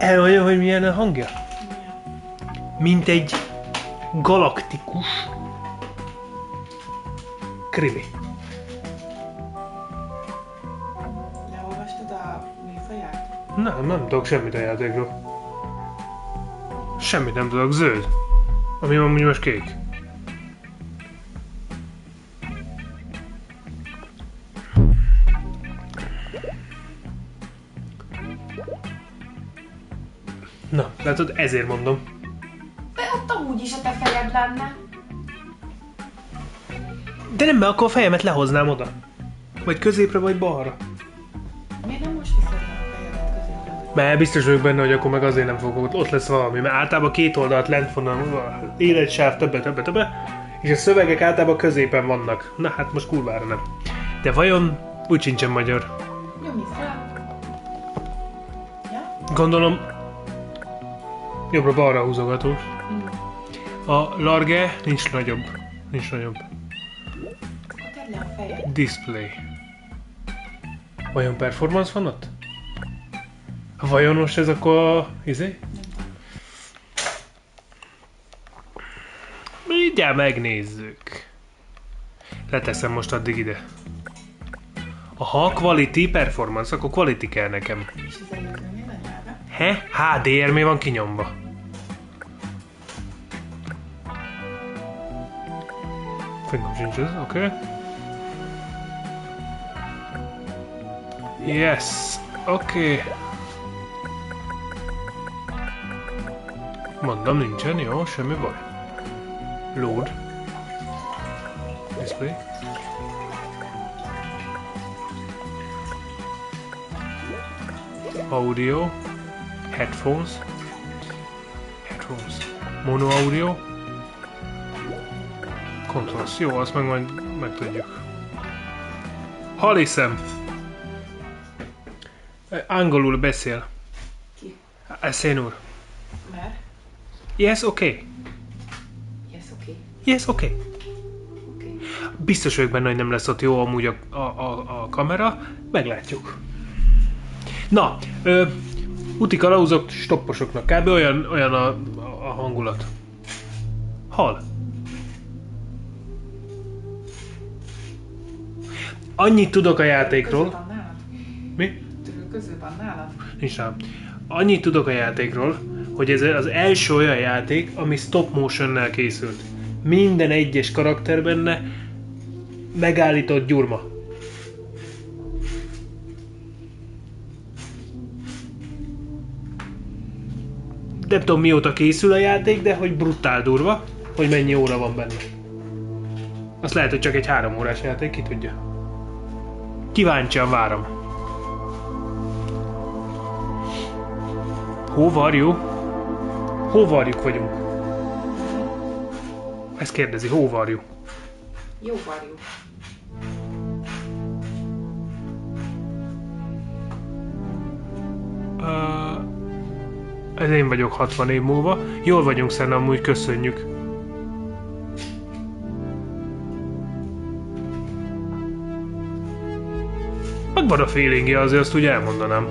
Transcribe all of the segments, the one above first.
Elmondja, hogy milyen a hangja? Mint egy galaktikus krimi. Leolvastad a műfaját? Nem tudok semmit a játékról. Semmit nem tudok, zöld. Ami amúgy most kék. Na, látod, ezért mondom. De ott amúgy is a te fejed lenne. De nem, mert akkor a fejemet lehoznám oda. Vagy középre, vagy balra. Miért nem most viszed le a fejedet középre? Mert biztos vagyok benne, hogy akkor meg azért nem fogok, ott lesz valami. Mert általában két oldalt lent van a életsáv, többe. És a szövegek általában középen vannak. Na hát most kurvára nem. De vajon úgy sincsen magyar. Nyomj fel. Ja? Gondolom jobbra-balra húzogatós. A large nincs nagyobb. Tedd le a fejed. Display. Vajon performance van ott? Vajon most ez akkor izé? Mindjárt megnézzük. Leteszem most addig ide. Ha quality performance, akkor quality kell nekem. És az előzőnél a nyelve? HDR mi van kinyomva? Fingom sincs ez, oké. Yes, oké. Mondom, nincsen, jó, semmi baj. Load. Display. Audio. Headphones. Mono audio. Controls. Jó, azt meg majd megtudjuk. Haliszem. Angolul beszél. Ki? Szén úr. Mert? Yes, okay. Yes, okay. Yes, okay. Okay. Biztos vagyok benne, hogy nem lesz ott jó amúgy a kamera. Meglátjuk. Na, úti kalauzok stopposoknak. Kb. olyan a hangulat. Hal. Annyit tudok a játékról. Közül van nálad? Mi? Közül van nálad? Nincs rám. Annyit tudok a játékról, hogy ez az első olyan játék, ami stop motionnel készült. Minden egyes karakter benne megállított gyurma. Nem tudom mióta készül a játék, de hogy brutál durva, hogy mennyi óra van benne. Azt lehet, hogy csak egy 3 órás játék, ki tudja. Kíváncsian várom. Hóvarjú? Hóvarjuk vagyunk. Ezt kérdezi, hóvarjú. Jó varjú. Ez én vagyok 60 év múlva. Jól vagyunk szerintem, amúgy köszönjük. Megvan a feelingje, azért azt úgy elmondanám.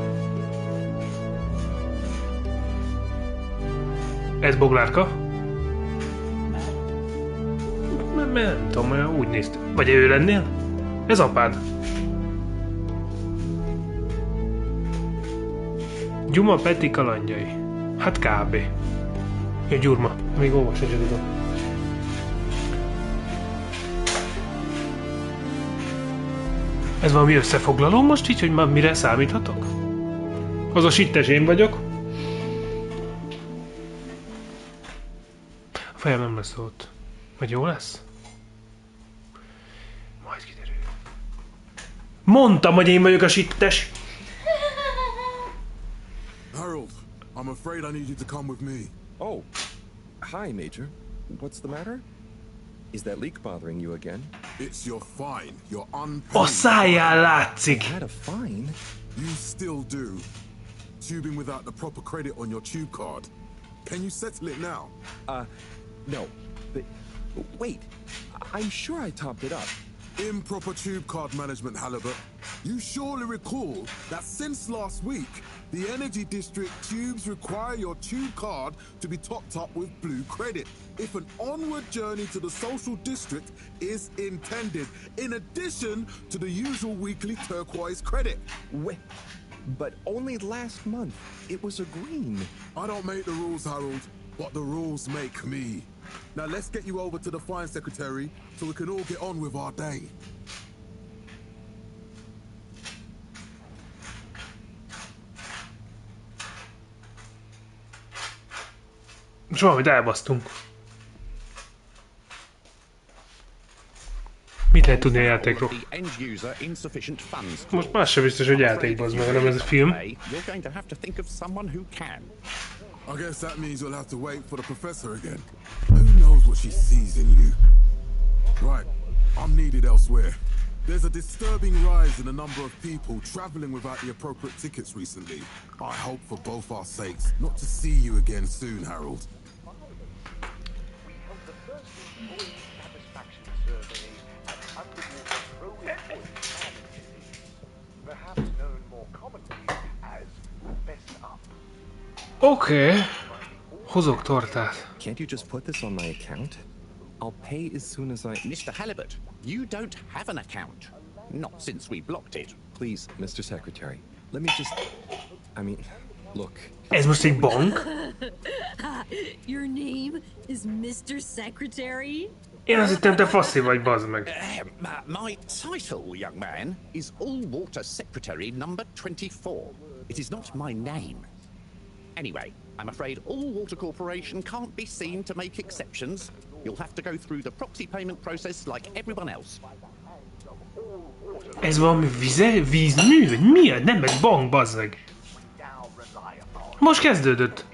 Ez boglárka? Nem tudom, olyan úgy nézte. Vagy ő lennél? Ez apád. Gyuma Peti kalandjai. Hát kb. Ja, Gyurma. Még olvasni sem tudom. Ez valami összefoglaló most így, hogy már mire számíthatok? Az a sittes én vagyok. A fejem nem lesz ott. Vagy jó lesz? Majd kiderül. Mondtam, hogy én vagyok a sittes! Harold, I'm afraid I need you to come with me. Oh, hi, Major. What's the matter? Is that leak bothering you again? It's your fine. You're unpaid. A száján látszik! I had a fine. You still do. Tubing without the proper credit on your tube card. Can you settle it now? No. But wait, I'm sure I topped it up. Improper tube card management, Halibut. You surely recall that since last week, the Energy District tubes require your tube card to be topped up with blue credit if an onward journey to the social district is intended, in addition to the usual weekly turquoise credit. Wait, but only last month it was a green. I don't make the rules, Harold, but the rules make me. Now let's get you over to the fine secretary so we can all get on with our day. És valamit elbasztunk. Mit lehet tudni a játékról? Most más sem biztos, hogy játék, bazd meg, hanem ez a film. I guess that means you'll have to wait for the professor again. Who knows what she sees in you? Right, I'm needed elsewhere. There's a disturbing rise in the number of people traveling without the appropriate tickets recently. I hope for both our sakes not to see you again soon, Harold. Oké. Hozok tortát. Can't you just put this on my account? I'll pay as soon as I... Mr. Halibut, you don't have an account. Not since we blocked it. Please, Mr. Secretary, let me just... I mean, look. Ez most egy bank? Your name is Mr. Secretary? Én azt hittem, te faszi vagy, bazd meg. My title, young man, is All-Water Secretary number 24. It is not my name. Anyway, I'm afraid All-Water Corporation can't be seen to make exceptions. You'll have to go through the proxy payment process like everyone else. Ez valami vízmű? Vagy mi? Nem, egy bank, bazd meg. Most kezdődött.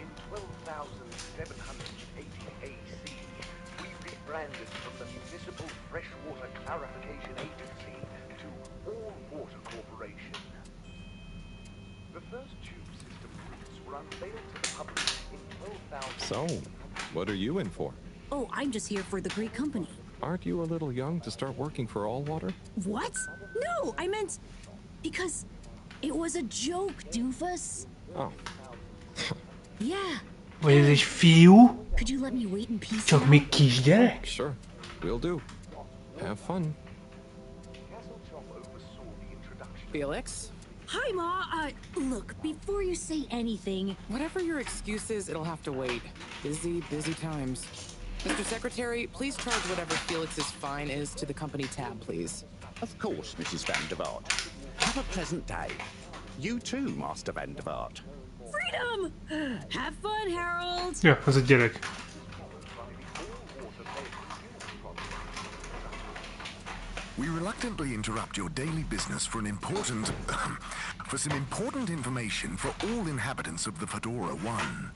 So, what are you in for? Oh, I'm just here for the great company. Aren't you a little young to start working for All Water? What? No, I meant... because it was a joke, doofus. Oh. Yeah. Vagy ez egy fiú? Could you let me wait in peace Csak now? még kisgyerek? Sure, we'll do. Have fun. Felix? Hi, Ma. Look, before you say anything... Whatever your excuse is, it'll have to wait. Busy times. Mr. Secretary, please charge whatever Felix's fine is to the company tab, please. Of course, Mrs. Van der Vaart. Have a pleasant day. You too, Master Van der Vaart. Freedom! Have fun, Harold! Ja, az egy gyerek. We reluctantly interrupt your daily business for some important information for all inhabitants of the Fedora 1.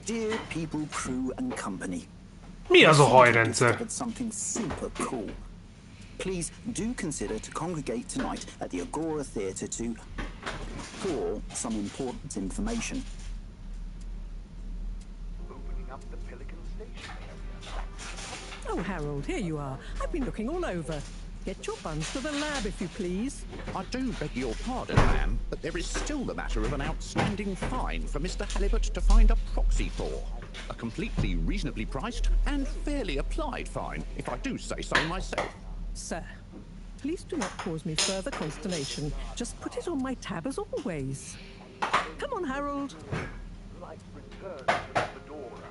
Dear people, crew, and company. Mi az a I've hajrendszer? discovered something super cool. Please do consider to congregate tonight at the Agora Theatre for some important information. Oh, Harold, here you are. I've been looking all over. Get your buns to the lab, if you please. I do beg your pardon, ma'am, but there is still the matter of an outstanding fine for Mr. Halibut to find a proxy for. A completely reasonably priced and fairly applied fine, if I do say so myself. Sir, please do not cause me further consternation. Just put it on my tab as always. Come on, Harold. Light returned to the Fedora.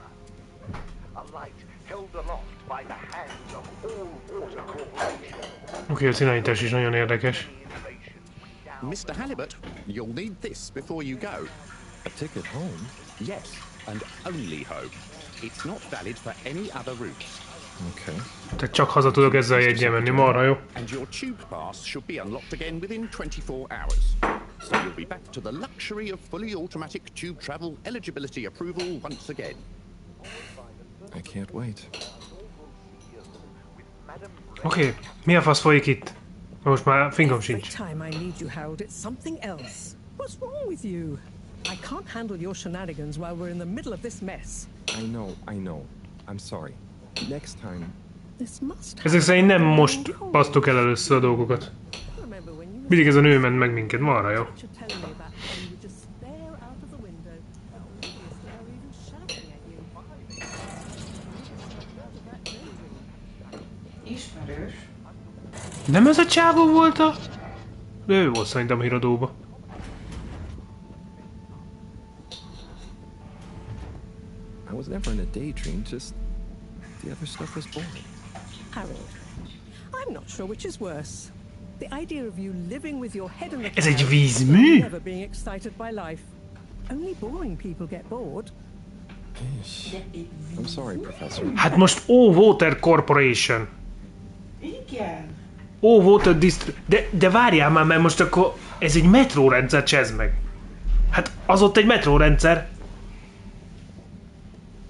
A light held aloft by the hands of All Water Corporation. Oké, az irányítás is nagyon érdekes. Mr. Halibut, you'll need this before you go. A ticket home? Yes, and only home. It's not valid for any other route. Okay. Tehát csak haza tudok ezzel a jeggyel menni, marha jó. And your tube pass should be unlocked again within 24 hours. So you'll be back to the luxury of fully automatic tube travel eligibility approval once again. I can't wait. Oké, mi a fasz folyik itt? Most már fingom Every sincs. time I need you, Harold, it's something else. What's wrong with you? I can't handle your shenanigans while we're in the middle of this mess. I know. I'm sorry. Next time, Ezek szerint nem most basztuk el először a dolgokat. Mindig ez a nő ment meg minket, marra jó. Ismerős. Nem ez a csávó volt a... De ő volt szerintem a híradóba. I was never in a daydream, just the other stuff was boring. Harold, I'm not sure which is worse. The idea of you living with your head in the Ez egy clouds vízmű? and never being excited by life. Only boring people get bored. I'm sorry, Professor. Hát most Water Corporation. Igen. Water District... De várjál már, mert most akkor... Ez egy metrórendszer, csezd meg. Hát az ott egy metrórendszer.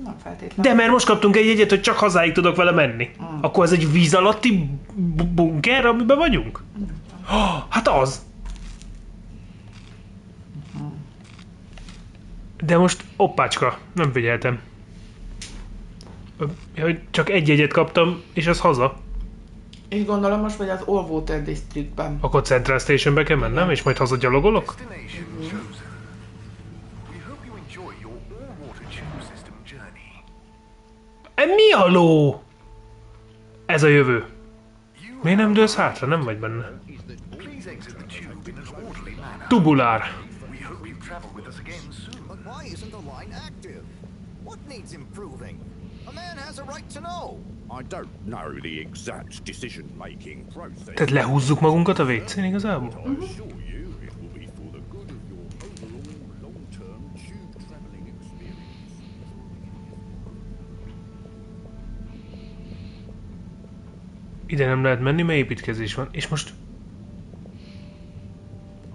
Nem feltétlenül. De mert most kaptunk egy jegyet, hogy csak hazáig tudok vele menni. Akkor ez egy víz alatti bunker, amiben vagyunk? Hát az. De most, oppácska, nem figyeltem. Hogy csak egy jegyet kaptam, és az haza. És gondolom most vagy az All Water Districtben. Akkor Central Stationbe kell mennem, és majd haza gyalogolok? Mi a ló? Ez a jövő. Miért nem dőlsz hátra? Nem vagy benne. Tubulár. I don't know the exact decision-making process. Tehát lehúzzuk magunkat a WC-n igazából? I assure you it will be for the good of your overall long-term tube traveling experience. Ide nem lehet menni, mert építkezés van. És most...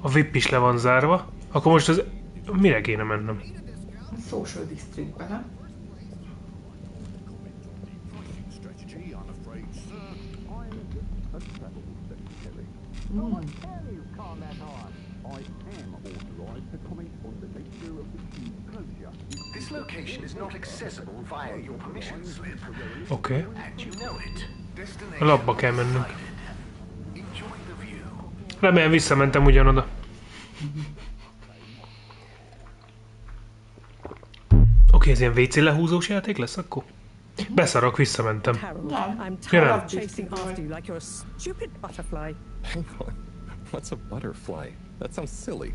A VIP is le van zárva. Akkor most az... Mire kéne mennem? Social Districtben, nem? This location is not accessible via your permission slip. Oké. And you know it. A labba kell mennünk. Remélem visszamentem ugyanoda. Oké, ez ilyen WC lehúzós játék lesz akkor? Beszarok, visszamentem. Harold, Nem. I'm Ja, tired nem. of chasing after you like you're a stupid butterfly. Hang on. What's a butterfly? That sounds silly.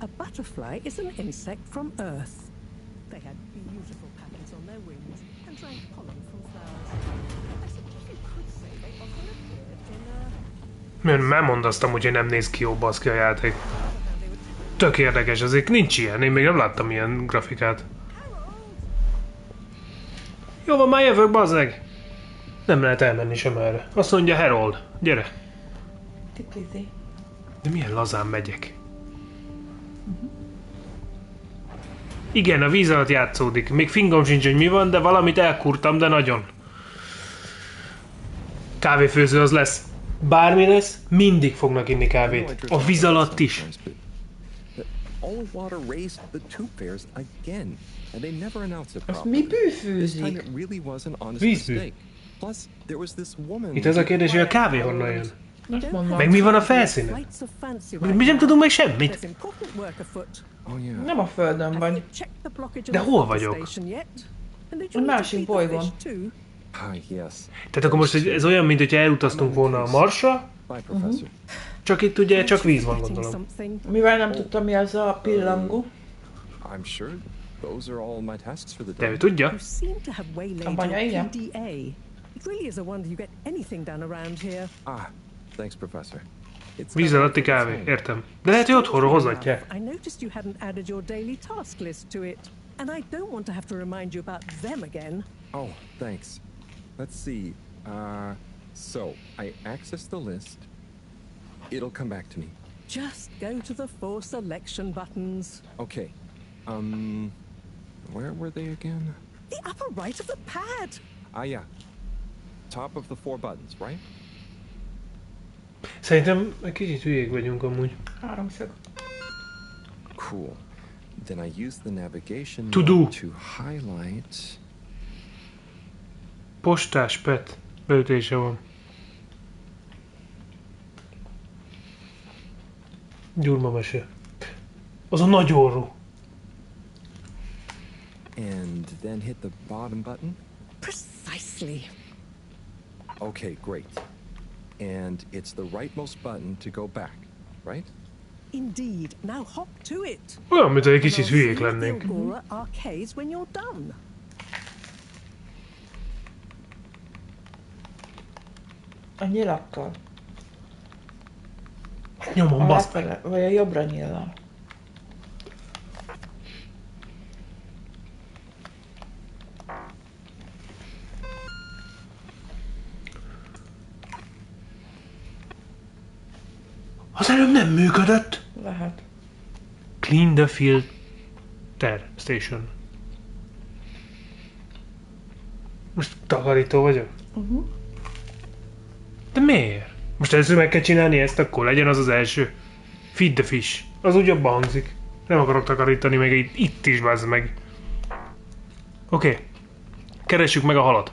A butterfly is an insect from Earth. They had beautiful patterns on their wings and drank pollen from flowers. I suppose you could say they often appeared in a... Már mondaztam, hogy nem néz ki jó, baszki a játék. Tök érdekes, azért nincs ilyen. Én még nem láttam ilyen grafikát. Jó van, már jövök, bazzeg. Nem lehet elmenni sem erre. Azt mondja Harold, gyere. Tiplizi. De milyen lazán megyek. Igen, a víz alatt játszódik. Még fingom sincs, hogy mi van, de valamit elkurtam, de nagyon. Kávéfőző az lesz. Bármi lesz, mindig fognak inni kávét. A víz alatt is. All water raised the tube fares again, and they never announced it Azt properly. mi This time bűfőzik? it really was an honest Vízbű. mistake. Plus, there was this woman. Itt az a kérdés, hogy a kávé honnan jön. Azt mondom. Meg mi van a felszínen? Mi nem tudunk meg semmit. There's important work afoot. Oh yeah. Nem a földön Have vagy. you checked the blockage De on the hol filter vagyok? station yet? And did A you need to másik feed the bolygón. fish too? Ah, yes. Tehát akkor most ez olyan, mint hogyha elutaztunk volna a Marsra, Bye, Professor. csak itt ugye csak víz van, Forgetting gondolom. something. Mivel nem tudtam, mi az a pillangó. I'm sure those are all my tasks for the De ő day. tudja. You seem to have waylaid A banya, your igen. PDA. It really is a wonder you get anything done around here. Ah, thanks, Professor. It's Víz alatti kávé, értem. De lehet, hogy otthonról hozatják. I noticed you hadn't added your daily task list to it, and I don't want to have to remind you about them again. Oh, thanks. Let's see. So I access the list. It'll come back to me. Just go to the 4 selection buttons. Okay. Where were they again? The upper right of the pad. Ah, yeah. Top of the 4 buttons, right? Szerintem egy kicsit hülyék vagyunk amúgy. Háromszög. Cool. Then I use the navigation To do. mode to highlight. Postás pet. Beütése van. Gyurma mese. Az a nagy orrú. And then hit the bottom button? Precisely. Okay, great. And it's the rightmost button to go back, right? Indeed. Now hop to it. Olyan, mint egy And kicsit I'll hülyék see you at the lennénk. Agora arcades when you're done. A nyilakkal. Nyomom, A baszd meg. lefele, vagy a jobbra nyillal. Az előbb nem működött. Lehet. Clean the filter station. Most takarító vagyok? De miért? Most először meg kell csinálni ezt, akkor legyen az az első. Feed the fish. Az úgy jobban hangzik. Nem akarok takarítani, meg itt is bazd meg. Oké. Keressük meg a halat.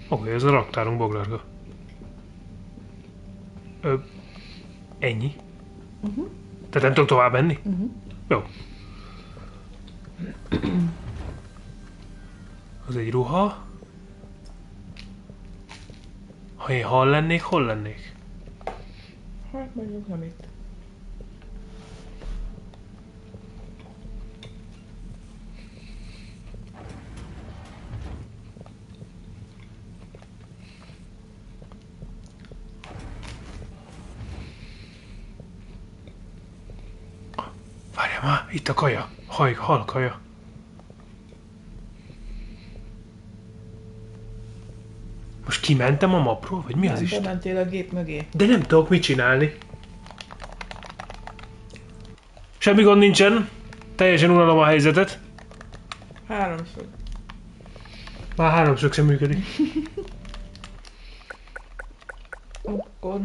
Oké, ez a raktárunk, boglárga. Ennyi? Tehát nem tudok tovább menni? Jó. Az egy ruha. Ha én hal lennék, hol lennék? Hát mondjuk nem itt. Várjál már, itt a kaja. Hal kaja. Most kimentem a mapról, vagy mi az Nem, Isten? bementél a gép mögé. De nem tudok mit csinálni. Semmi gond nincsen. Teljesen uralom a helyzetet. Háromszög. Már háromszög sem működik. Akkor...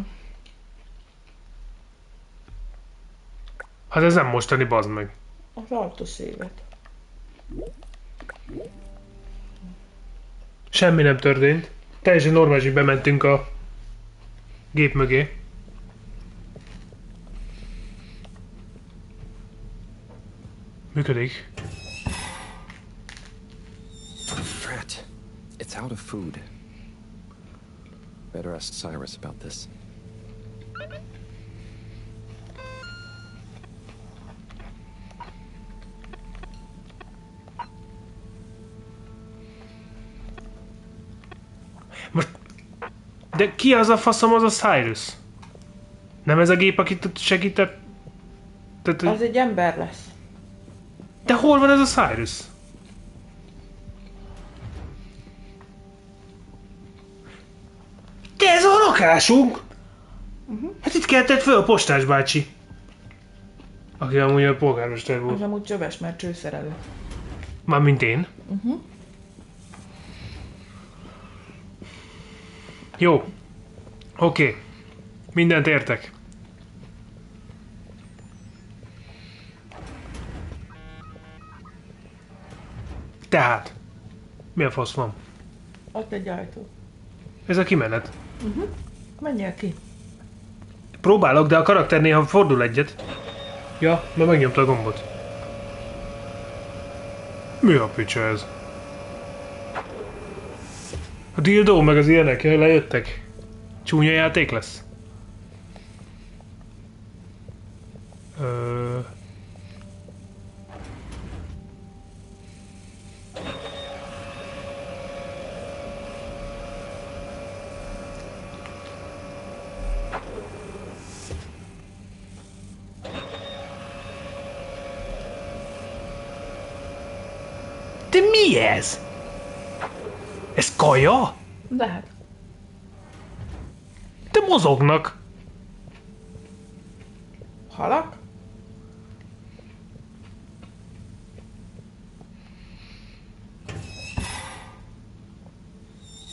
Hát ez nem mostani, bazd meg. Az autoszévet. Semmi nem történt. Teljesen normálisan bementünk a gép mögé. Működik. Drat. It's out of food. Better ask Cyrus about this. Most... De ki az a faszom, az a Cyrus? Nem ez a gép, akit ott segített? Tehát, Az egy ember lesz. de hol van ez a Cyrus? De ez a lakásunk! Hát itt keltett föl a postás bácsi. Aki amúgy a polgármester Az volt. amúgy csöves, mert csőszerelő. Mármint én. Jó. Oké. Mindent értek. Tehát. Mi a fasz van? Ott egy ajtó. Ez a kimenet. Menjél ki. Próbálok, de a karakter néha fordul egyet. Ja, mert megnyomta a gombot. Mi a picsa ez? A dildó meg az ilyenek lejöttek. Csúnya játék lesz. De mi ez? Ez kaja? Lehet. De mozognak. Halak?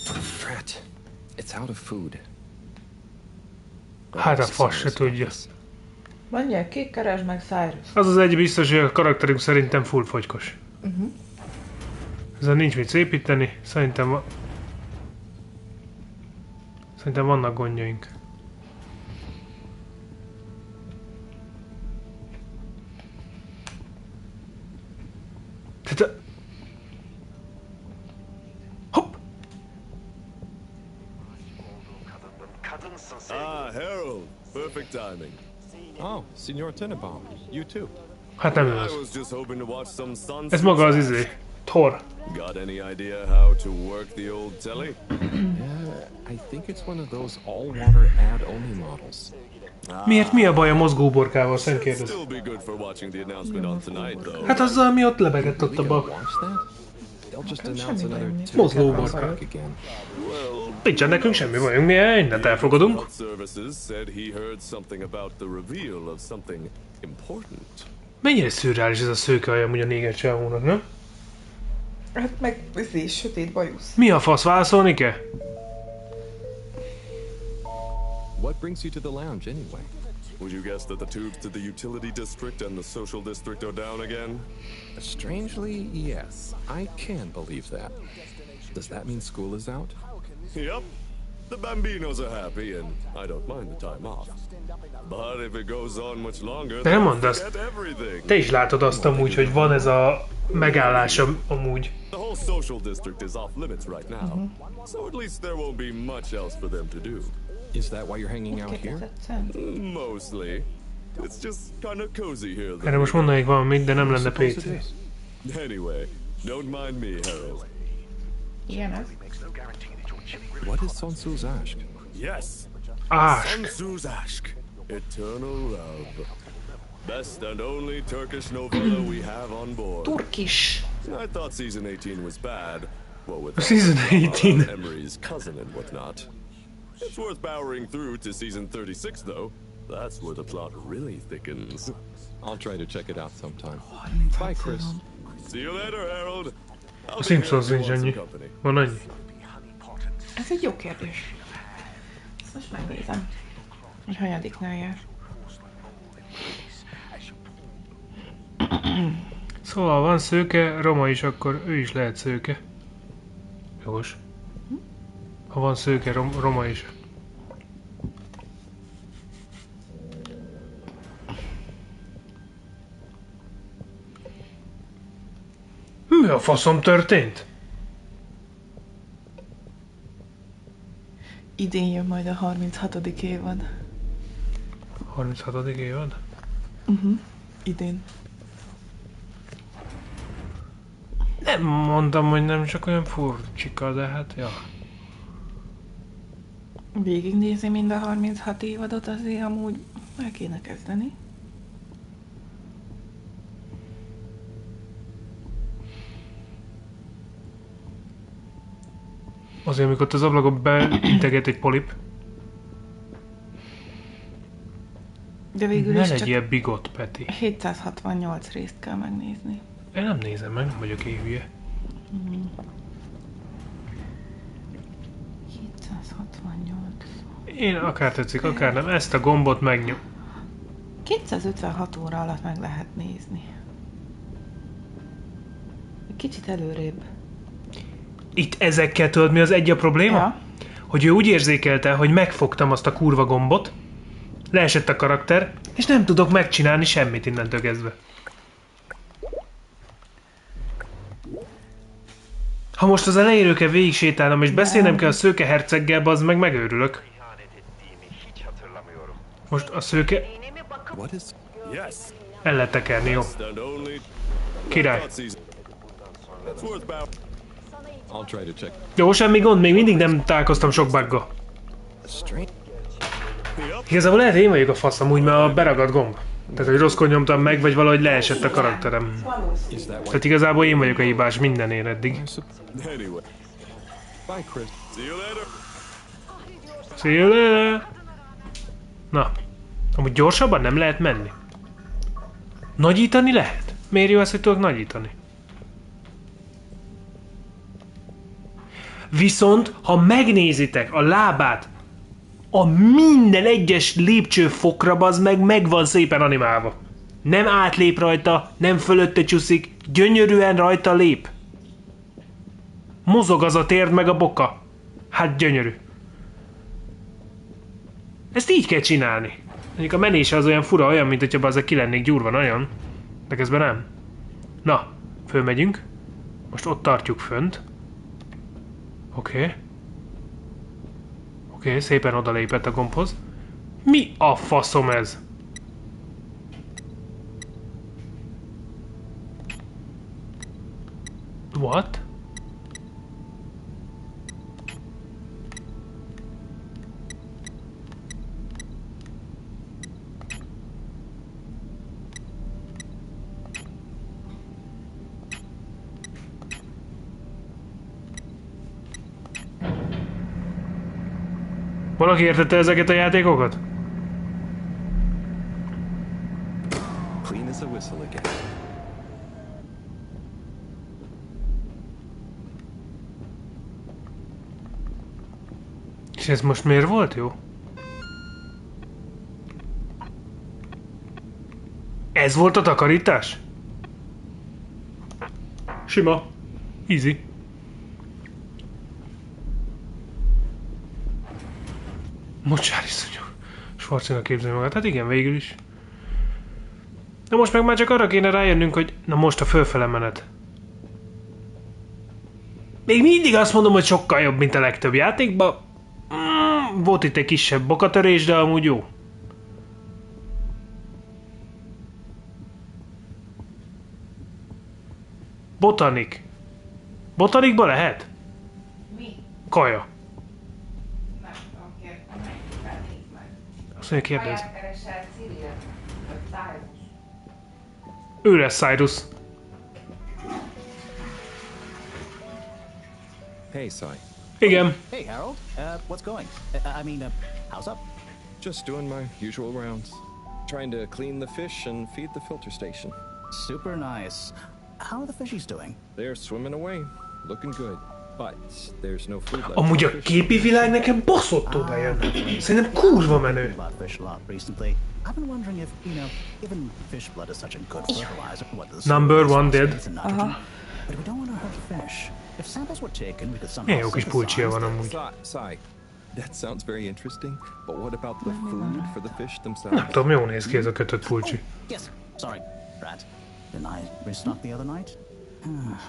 Drat. It's out of food. Hát a fasz se tudja. Mondják ki, keresd meg Cyrus. Az az egy biztos, hogy a karakterünk szerintem full fogykos. Ezzel nincs mit szépíteni, szerintem vannak gondjaink. Tehát... Hopp! Ah, Harold. Perfect timing. Oh, Signor Tenenbaum. You too. Hát nem I az. was just hoping to watch some sunset. Ez maga az izé. Thor. Got any idea how to work the old telly? I think it's one of those all-water ad-only models. Miért mi a baj a mozgóborkával, Szent kérdez? Still be good for watching the announcement on tonight, though. Hát azzal mi ott lebegett ott a bak. Watch that? They'll just announce another Mozgóborka. again. Nincsen nekünk semmi bajunk, mi mindent elfogadunk. Services said he heard something about the reveal of something important. Mennyire szürreális ez a szőke amúgy a néger csávónak, nem? Hát meg ez is sötét bajusz. Mi a fasz, válaszolni kell? What brings you to the lounge anyway? Would you guess that the tubes to the utility district and the social district are down again? Strangely, yes. I can believe that. Does that mean school is out? Yep. The Bambinos are happy, and I don't mind the time off. But if it goes on much longer, De nem they'll mondd azt. forget everything. Te is látod azt amúgy, hogy van ez a megállás amúgy. The whole social district is off limits right now, so at least there won't be much else for them to do. Is that why you're hanging out here? Mostly. It's just kind of cozy here. Erre most mondanék valamit, de nem lenne PC. Anyway, don't mind me, Harold. Igen ez. What is Sun Tzu's Ashk? Yes. Ashk. Sun Tzu's Ashk. Eternal love. Best and only Turkish novella we have on board. Turkish. I thought season 18 was bad. Well, with Season 18. Emery's cousin and whatnot. It's worth powering through to season 36, though. That's where the plot really thickens. I'll try to check it out sometime. Bye, Chris. See you later, Harold. A Simpsons nincs ennyi. Van annyi. Ez egy jó kérdés. Ezt most megnézem. Hogy hanyadiknál jár. Szóval van szőke, roma is, akkor ő is lehet szőke. Jogos. Ha van szőke, roma is. Mi a faszom történt? Idén jön majd a 36. évad. 36. évad? Idén. Nem mondtam, hogy nem csak olyan furcsika, de hát ja. Végignézni mind a 36 évadot, azért amúgy el kéne kezdeni. Azért, amikor az ablakon beinteget egy polip. De végül Ne is legyél csak bigot, Peti. 768 részt kell megnézni. Én nem nézem meg, nem vagyok én hülye. 768. Én akár tetszik, akár nem, ezt a gombot megnyom. 256 óra alatt meg lehet nézni. Egy kicsit előrébb. Itt ezekkel tudod, mi az egy a probléma? Ja. Hogy ő úgy érzékelte, hogy megfogtam azt a kurva gombot, leesett a karakter, és nem tudok megcsinálni semmit innentől kezdve. Ha most az elejéről kell végig sétálnom, és beszélnem kell a szőke herceggel, az meg megőrülök. Most a szőke... What is? Yes. El lehet tekerni, jó. Király. That's worth power. I'll try to check. Jó, semmi gond, még mindig nem találkoztam sok buggal. Igazából lehet, én vagyok a fasz amúgy, mert a beragadt gomb. Tehát, hogy rosszkor nyomtam meg, vagy valahogy leesett a karakterem. Tehát igazából én vagyok a hibás mindenért eddig. Anyway. Bye, Chris. See you later. See you later. Na, amúgy gyorsabban nem lehet menni. Nagyítani lehet? Miért jó ez, hogy tudok nagyítani? Viszont, ha megnézitek a lábát A minden egyes lépcsőfokra bazd meg van szépen animálva. Nem átlép rajta, nem fölötte csúszik, gyönyörűen rajta lép. Mozog az a térd meg a boka. Hát gyönyörű. Ezt így kell csinálni. Mondjuk a menése az olyan fura, olyan, mint hogyha az ki lennék gyúrva nagyon. De közben nem. Na, fölmegyünk. Most ott tartjuk fönt. Oké. Oké, szépen odalépett a gombhoz. Mi a faszom ez? What? Valaki értette ezeket a játékokat? Clean as a whistle again. És ez most miért volt jó? Ez volt a takarítás? Sima. Easy. Mocsár iszonyú. Schwarzenegger képzelni magát. Hát igen, végül is. Na most meg már csak arra kéne rájönnünk, hogy na most a fölfele menet. Még mindig azt mondom, hogy sokkal jobb, mint a legtöbb játékban. Volt itt egy kisebb bokatörés, de amúgy jó. Botanik. Botanikba lehet? Mi? Kaja. Nem tudom, nézd meg. Azt mondja, kérdez. Kaját keresel Cyril? Vagy Cyrus? Ő lesz Cyrus. Hey, Sai. Igen. Hey, Harold. What's going? How's up? Just doing my usual rounds. Trying to clean the fish and feed the filter station. Super nice. How are the fishies doing? They're swimming away. Looking good. But there's no food left. Amúgy a képi világ nekem baszottul bejön. Szerintem kurva menő. I've been wondering if, given fish blood is such a good fertilizer, what does Number one dead. But we don't want to hurt fish. If samples were taken, we could somehow Milyen jó kis pulcsia van amúgy. Sai, that sounds very interesting, but what about the food for the fish themselves? Nem tudom, jól néz ki ez a kötött pulcsi. Yes, sorry, Brad. Didn't I restock the other night?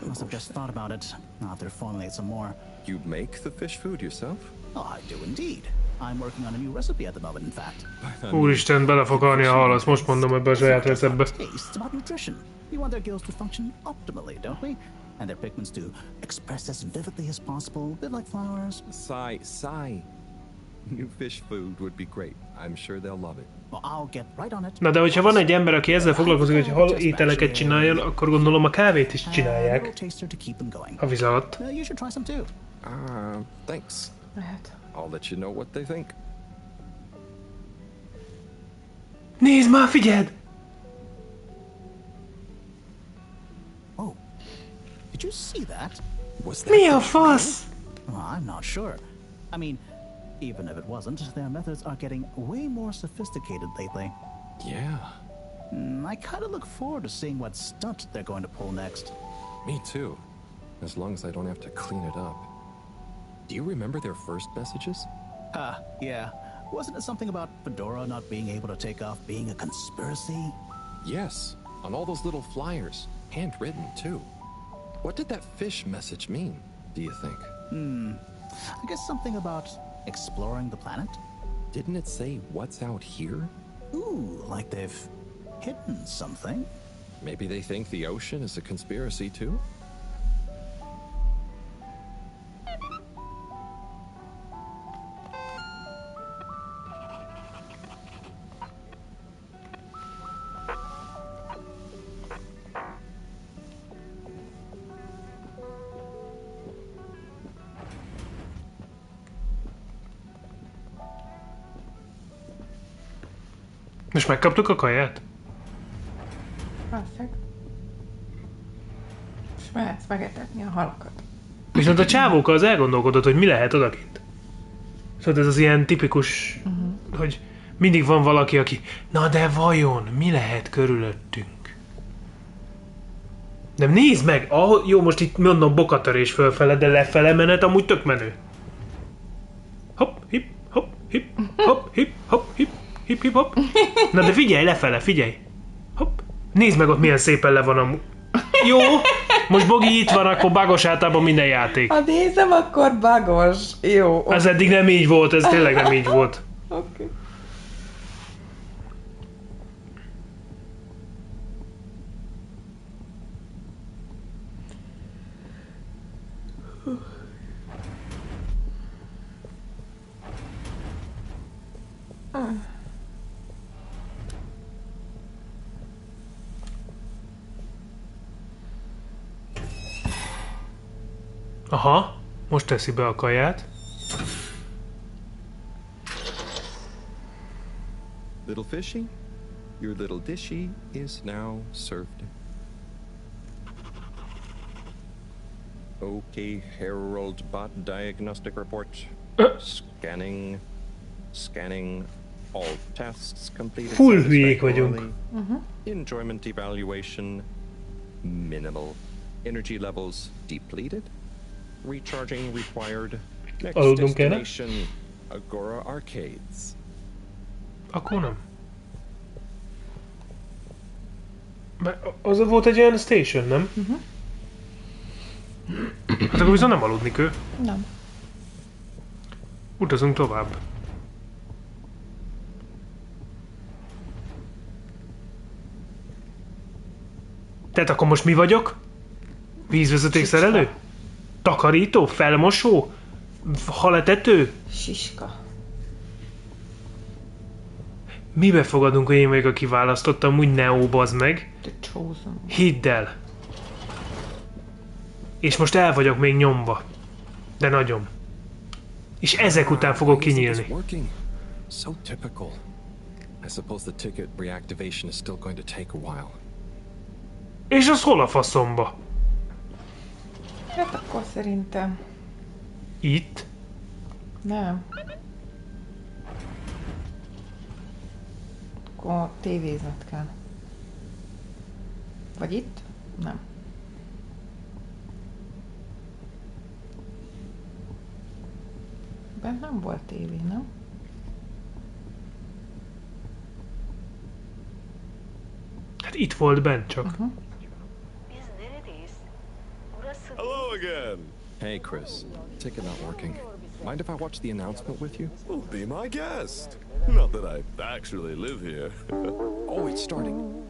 Must have just thought about it. I'll have to formulate some more. You make the fish food yourself? Oh, I do indeed. I'm working on a new recipe at the moment, in fact. Úristen, bele fog halni a hal, azt most mondom ebbe a saját receptbe. It's about nutrition. We want their gills to function optimally, don't we? And their pigments to express as vividly as possible, a bit like flowers. Sai. New fish food would be great. I'm sure they'll love it. Well, I'll get right on it. Na de hogyha van egy ember, aki ezzel foglalkozik, hogy hal ételeket csináljon, akkor gondolom a kávét is csinálják. A víz alatt. You should try some too. Thanks. Lehet. I'll let you know what they think. Nézd már, figyeld! Oh, did you see that? Was that Mi a fasz? Well, I'm not sure. I mean, even if it wasn't, their methods are getting way more sophisticated lately. Yeah. I kind of look forward to seeing what stunt they're going to pull next. Me too. As long as I don't have to clean it up. Do you remember their first messages? Yeah. Wasn't it something about Fedora not being able to take off being a conspiracy? Yes, on all those little flyers. Handwritten, too. What did that fish message mean, do you think? I guess something about exploring the planet? Didn't it say what's out here? Ooh, like they've hidden something? Maybe they think the ocean is a conspiracy, too? Most megkaptuk a kaját? Valószínűleg. És mehetsz megetetni a halakat. Viszont a csávóka az elgondolkodott, hogy mi lehet odakint. Szóval ez az ilyen tipikus, hogy mindig van valaki, aki, na de vajon mi lehet körülöttünk? De nézd meg, jó, most itt mondom bokatörés fölfele, de lefele menet amúgy tök menő. Hopp, hip, hopp, hip, hopp, hip, hopp, hip, hip, hip, hopp. Na de figyelj, lefele, figyelj. Hopp. Nézd meg ott milyen szépen le van amúgy. Jó, most Bogi itt van, akkor bagos általában minden játék. Ha nézem, akkor bagos. Jó. Ez eddig nem így volt, ez tényleg nem így volt. Oké. Aha, most teszi be a kaját. Little fishy, your little dishy is now served. Okay, Herald bot diagnostic report. Scanning. All tasks completed. Full hülyék vagyunk. Enjoyment evaluation minimal. Energy levels depleted. Recharging required. Next Aludnunk kéne? destination, Agora Arcades. Akkor nem. Mert az volt egy olyan station, nem? Hát akkor viszont nem aludni kell. Nem. Utazunk tovább. Tehát akkor most mi vagyok? Vízvezetékszerelő? Takarító? Felmosó? Haletető? Siska. Mibe fogadunk, hogy én vagyok, aki választottam, úgy Neo, bazd meg? The Chosen. Hidd el. És most el vagyok még nyomva. De nagyon. És ezek után fogok kinyílni. So typical. I suppose the ticket reactivation is still going to take a while. És az hol a faszomba? Hát akkor szerintem... Itt? Nem. Akkor tévézned kell. Vagy itt? Nem. Bent nem volt tévé, nem? Hát itt volt bent csak. Hello again. Hey, Chris. Ticket not working. Mind if I watch the announcement with you? Well, be my guest. Not that I actually live here. Oh, it's starting.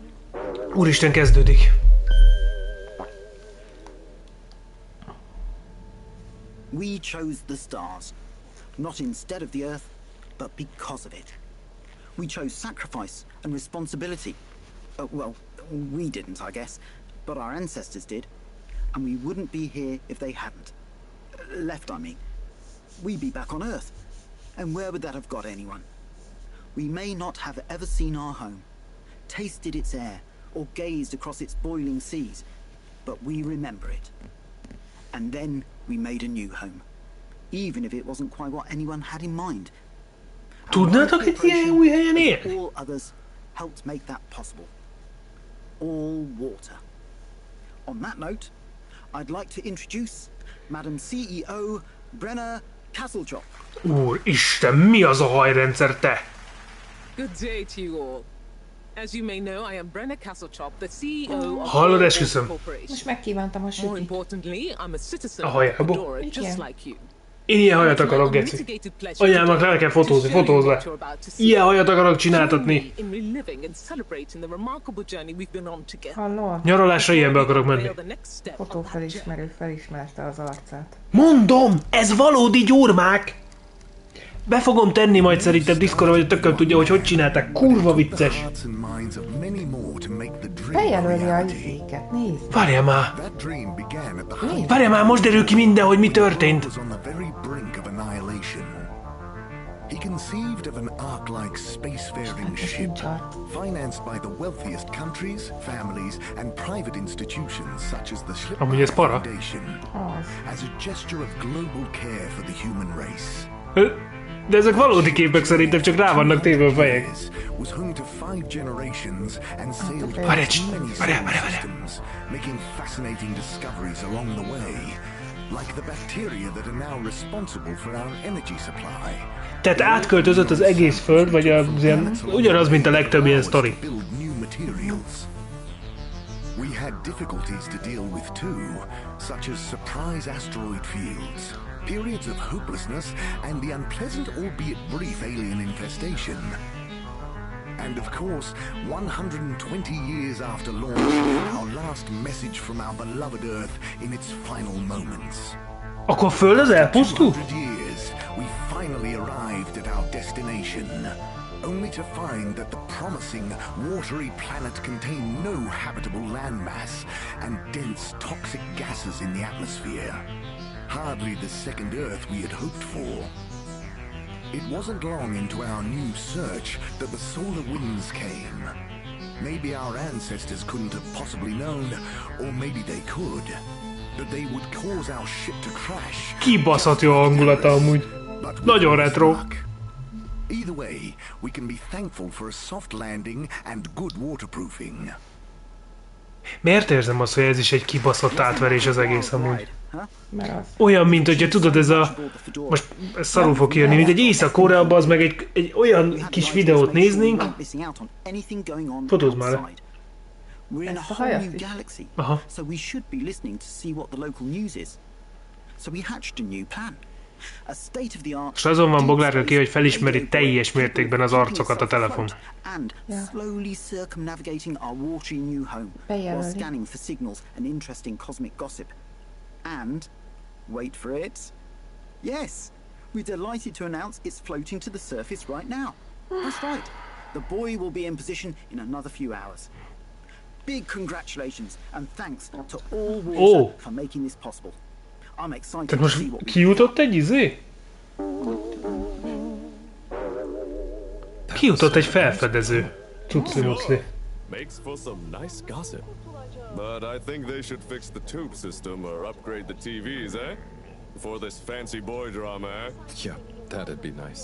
Úristen, kezdődik. We chose the stars, not instead of the Earth, but because of it. We chose sacrifice and responsibility. Well, we didn't, I guess, but our ancestors did, and we wouldn't be here if they hadn't. Left, I mean. We'd be back on Earth, and where would that have got anyone? We may not have ever seen our home, tasted its air, or gazed across its boiling seas, but we remember it. And then we made a new home, even if it wasn't quite what anyone had in mind. Tudnátok egy ilyen új helyen élni? All others helped make that possible. All water. On that note, I'd like to introduce Madam CEO Brenna Castlejob. Úristen, mi az a hajrendszer, te? Good day to you all. As you may know, I am Brenna Castlejob, the CEO of Hallod, esküszöm. Most megkívántam a More sütit. importantly, I'm a citizen A of hajába? Fedora, just Igen. like you. Én ilyen hajat akarok, geci. Anyámnak le kell fotózni, fotózz le. Ilyen hajat akarok csináltatni. In reliving and celebrating the remarkable journey we've been on together. Hallod? Nyaralásra ilyenbe akarok menni. Fotófelismerő felismerte az arcát. Mondom, ez valódi gyurmák! Be fogom tenni majd szerintem Discordra, hogy a tököm tudja, hogy csinálták. Kurva vicces. Bejelöli a izéket, nézd. Várjál már. Várjál már, most derül ki minden, hogy mi történt. He conceived of an ark-like spacefaring ship, financed by the wealthiest countries, families, and private institutions such as the Amúgy ez para. Foundation, as a gesture of global care for the human race. De ezek valódi képek szerintem, csak rá vannak téve a fejek. Was home to 5 generations and sailed Várj, many várj. systems, making fascinating discoveries along the way, like the bacteria that are now responsible for our energy supply. Tehát átköltözött az egész föld, vagy az ilyen, ugyanaz, mint a legtöbb ilyen sztori. We had difficulties to deal with too, such as surprise asteroid fields, periods of hopelessness, and the unpleasant albeit brief alien infestation. And of course, 120 years after launch, our last message from our beloved Earth in its final moments. Akkor a föld az elpusztul? 200 years, we finally arrived at our destination, only to find that the promising, watery planet contained no habitable landmass and dense, toxic gases in the atmosphere. Hardly the second Earth we had hoped for. It wasn't long into our new search that the solar winds came. Maybe our ancestors couldn't have possibly known, or maybe they could, that they would cause our ship to crash. Kibaszott jó hangulata amúgy. Nagyon retro. Either way, we can be thankful for a soft landing and good waterproofing. Miért érzem azt, hogy ez is egy kibaszott átverés az egész amúgy? Olyan, mint hogyha tudod, ez a... Most ez szarul fog kijönni, mint egy Észak-Koreában, az meg egy olyan kis videót néznénk. Fotózd már le. We're in a whole new galaxy, Aha. so we should be listening to see what the local news is. So we hatched a new plan. A state-of-the-art. És azon van Boglárka ki, hogy felismeri teljes mértékben az arcokat a telefon. And slowly circumnavigating our watery new home while scanning for signals and interesting cosmic gossip. And wait for it. Yes, we're delighted to announce it's floating to the surface right now. That's right. The buoy will be in position in another few hours. Big congratulations and thanks to all water for making this possible. I'm excited Tehát to most see what we kijutott egy izé? Kijutott egy felfedező. Cucli-mucli. Makes for some nice gossip. But I think they should fix the tube system or upgrade the TVs, eh? For this fancy boy drama, eh? Yeah, that'd be nice.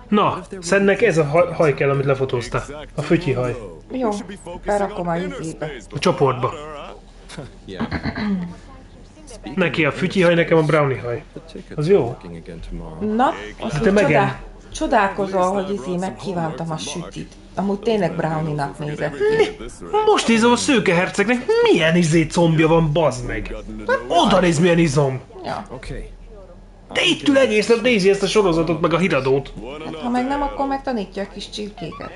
Na, Szennek ez a haj kell, amit lefotózta. A fütyi haj. Jó, berakom a izébe. A csoportba. Neki a fütyi haj, nekem a brownie haj. Az jó? Na, azt Hát te megen. Csodálkozol, hogy izé megkívántam a sütit. Amúgy tényleg brownie-nak nézett ki. Most nézem a szőke hercegnek, milyen izé combja van, bazd meg. Oda nézd, milyen izom. Ja. De itt ül egész nap nézi ezt a sorozatot, meg a híradót. Hát, ha meg nem, akkor megtanítja a kis csirkéket.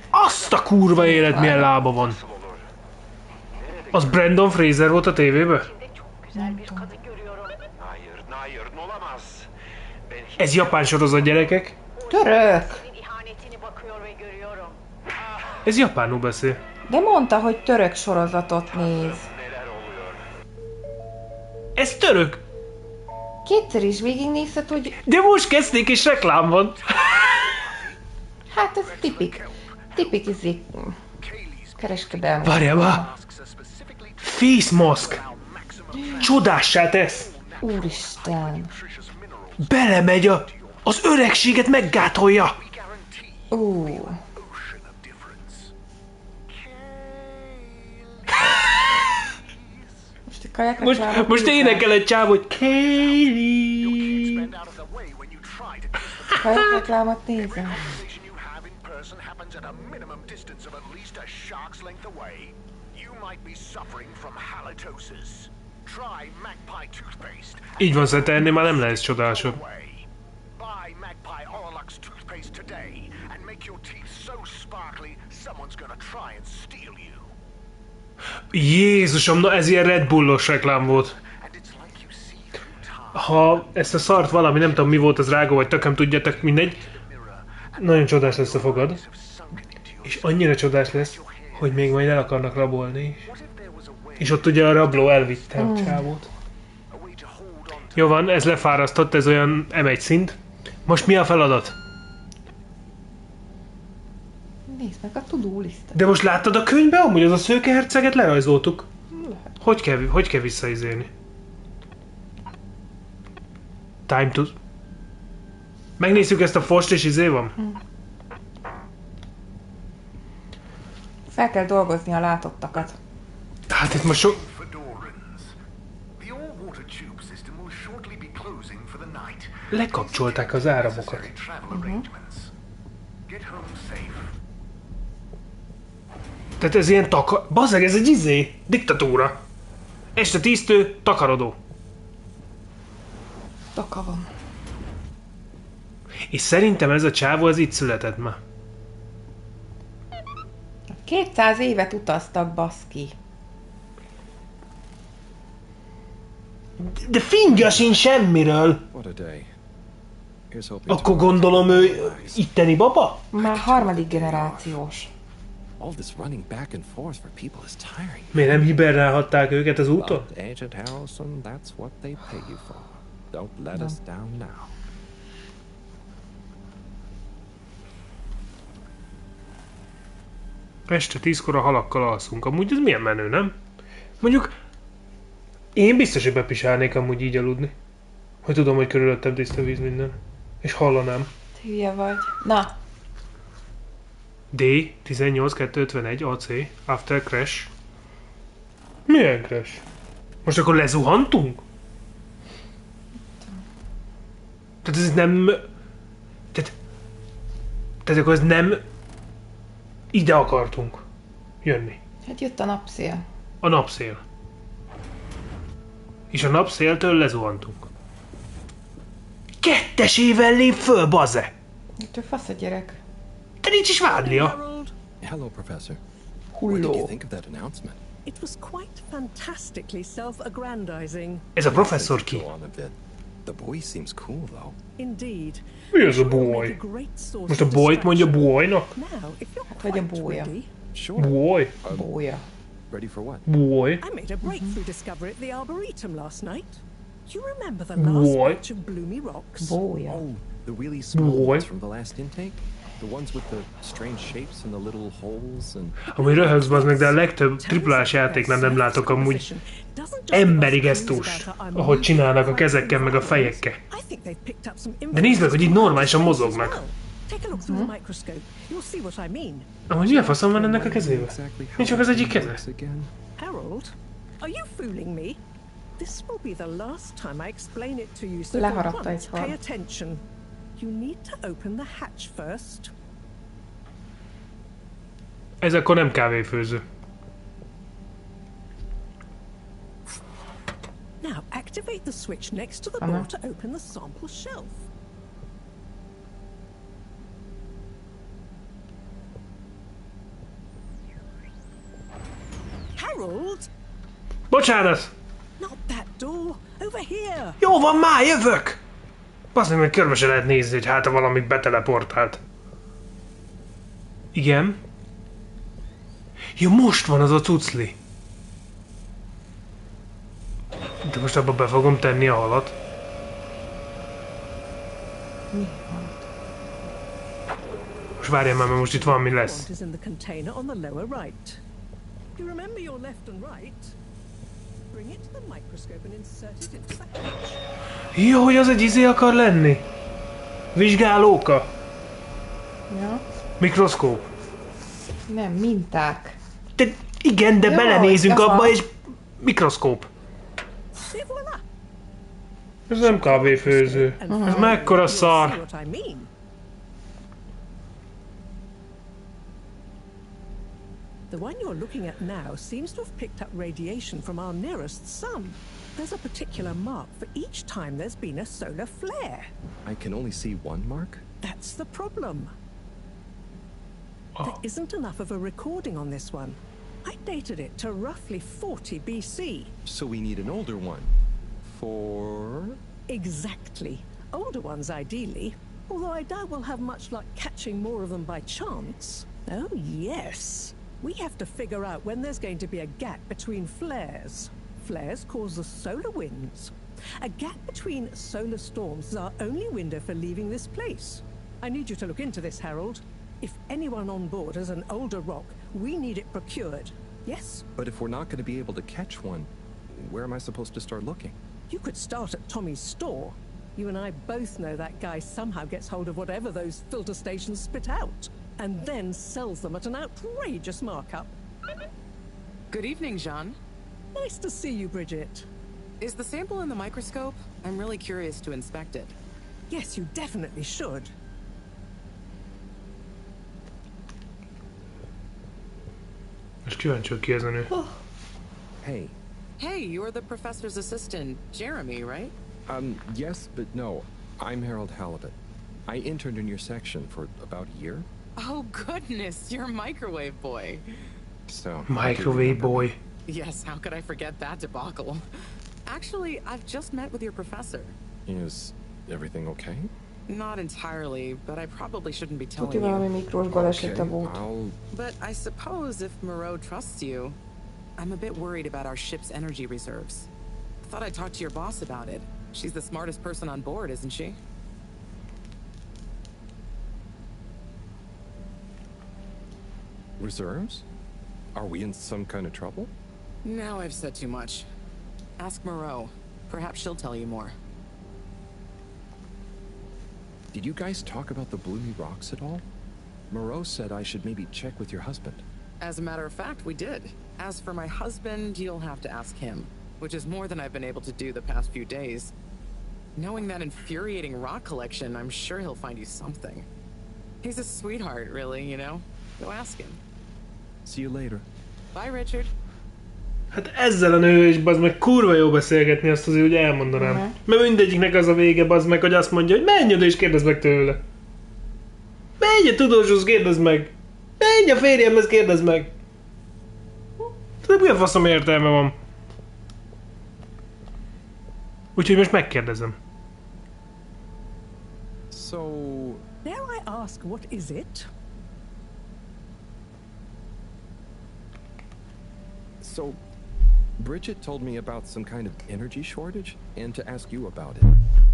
Azt a kurva élet, milyen lába van. Az Brandon Fraser volt a tévében? Ez japán sorozat, gyerekek. Török! Ez japánul beszél. De mondta, hogy török sorozatot néz. Ez török. Kétszer is végignézted, hogy... De most kezdték és reklám van. Hát ez tipik izé... kereskedelmi. Várjál már. Face mask. Csodássá tesz. Úristen. Belemegy az öregséget meggátolja. Most énekel egy csáv, hogy Kaylee. Kajakreklámot nézem. Így van, szerintem ennél már nem lesz csodásabb. Jézusom, na ez ilyen Red Bullos reklám volt. Ha ezt a szart valami, nem tudom mi volt, az rágó vagy tököm, tudjátok, mindegy. Nagyon csodás lesz a fogad. És annyira csodás lesz, hogy még majd el akarnak rabolni is. És ott ugye a rabló elvitte a csávót. Jó van, ez lefárasztott, ez olyan M1 szint. Most mi a feladat? Nézd meg a to-do-listet. De most láttad a könyvbe, amúgy az a szőke herceget lerajzoltuk? Hogy kell visszaizélni? Time to... Megnézzük ezt a fost, és izé van? Fel kell dolgozni a látottakat. Tehát itt most sok... Lekapcsolták az áramokat. Tehát ez ilyen Bazzeg, ez egy diktatúra. Este 10-től takarodó. Taka van. És szerintem ez a csávó az itt született ma. 200 évet utaztak, baszki. De fingja sincs semmiről. Akkor gondolom ő itteni baba? Már harmadik generációs. Miért nem hibernálhatták őket az úton? Agent Harrelson, that's what they pay you for. Don't let us down now. Este 10-kor a halakkal alszunk. Amúgy ez milyen menő, nem? Mondjuk én biztos, hogy bepisálnék amúgy így aludni. Hogy tudom, hogy körülöttem tiszta víz minden. És hallanám. Hülye vagy. Na. D 18251 AC After Crash. Milyen crash? Most akkor lezuhantunk? Tehát ez nem... Tehát akkor ez nem... Ide akartunk jönni. Hát jött a napszél. A napszél. És a napszéltől lezuhantunk. 2-esével lép föl, baze! Ettől fasz a gyerek. De nincs is vádlia. Hello, Professor. What did you think of that announcement? It was quite fantastically self-aggrandizing. Ez a professzor ki? The boy seems cool, though. Indeed. Mi az a boy? Most a boyt mondja boynak? Hát vagy a bója. Boy? Bója. Ready for what? Boy? I made a breakthrough discovery at the Arboretum last night. Do you remember the last batch of bloomy rocks? Bója. Oh, the really small ones from the last intake? The ones with the strange shapes and the little holes and... Ami röhögsz, bazd meg, de a legtöbb triplás játéknál nem látok amúgy emberi gesztust, ahogy csinálnak a kezekkel meg a fejekkel. De nézd meg, hogy itt normálisan mozognak. Amúgy mi a faszom van ennek a kezébe? Nincs csak az egyik keze. Harold, are you fooling me? This will be the last time I explain it to you, so for once, pay attention. You need to open the hatch first. Ez akkor nem kávéfőző. Now activate the switch next to the door to open the sample shelf. Harold! Bocsánat! Not that door. Over here. Jó van, már jövök! Azt meg körbe se lehet nézni, hogy hát valamit beteleportált. Igen? Jó, most van az a cucli. De most abba be fogom tenni a halat. Mi halat? Most várjál már, mert most itt valami lesz. Jó, hogy az egy izé akar lenni. Vizsgálóka. Ja. Mikroszkóp. Nem, minták. De igen, de belenézünk abba, és mikroszkóp. Ez nem kávéfőző. Ez mekkora szar. The one you're looking at now seems to have picked up radiation from our nearest sun. There's a particular mark for each time there's been a solar flare. I can only see one mark? That's the problem. There isn't enough of a recording on this one. I dated it to roughly 40 BC. So we need an older one. For... Exactly. Older ones, ideally. Although I doubt we'll have much luck catching more of them by chance. Oh, yes. We have to figure out when there's going to be a gap between flares. Flares cause the solar winds. A gap between solar storms is our only window for leaving this place. I need you to look into this, Harold. If anyone on board has an older rock, we need it procured. Yes? But if we're not going to be able to catch one, where am I supposed to start looking? You could start at Tommy's store. You and I both know that guy somehow gets hold of whatever those filter stations spit out, and then sells them at an outrageous markup. Good evening, Jean. Nice to see you, Bridget. Is the sample in the microscope? I'm really curious to inspect it. Yes, you definitely should. Most kíváncsi vagyok ki ez a nő. Hey. Hey, you're the professor's assistant, Jeremy, right? Yes, but no. I'm Harold Halibut. I interned in your section for about a year. Oh, goodness, you're microwave boy. So. Microwave boy. Yes, how could I forget that debacle? Actually, I've just met with your professor. Is everything okay? Not entirely, but I probably shouldn't be telling Tuti valami you. mikrós balesete volt. But I suppose if Moreau trusts you, I'm a bit worried about our ship's energy reserves. Thought I'd talk to your boss about it. She's the smartest person on board, isn't she? Reserves? Are we in some kind of trouble? Now I've said too much. Ask Moreau. Perhaps she'll tell you more. Did you guys talk about the Bloomy Rocks at all? Moreau said I should maybe check with your husband. As a matter of fact, we did. As for my husband, you'll have to ask him, which is more than I've been able to do the past few days. Knowing that infuriating rock collection, I'm sure he'll find you something. He's a sweetheart, really, you know? Go ask him. See you later. Bye, Richard. Hát ezzel a nő is, bazd meg, kurva jó beszélgetni, azt azért úgy elmondanám. Mert mindegyiknek az a vége, bazd meg, hogy azt mondja, hogy menj oda és kérdezd meg tőle. Menj a tudóshoz, kérdezd meg. Menj a férjemhez, kérdezd meg. Tudod, mi a faszom értelme van? Úgyhogy most megkérdezem. So... Dare I ask, what is it? So, Bridget told me about some kind of energy shortage and to ask you about it.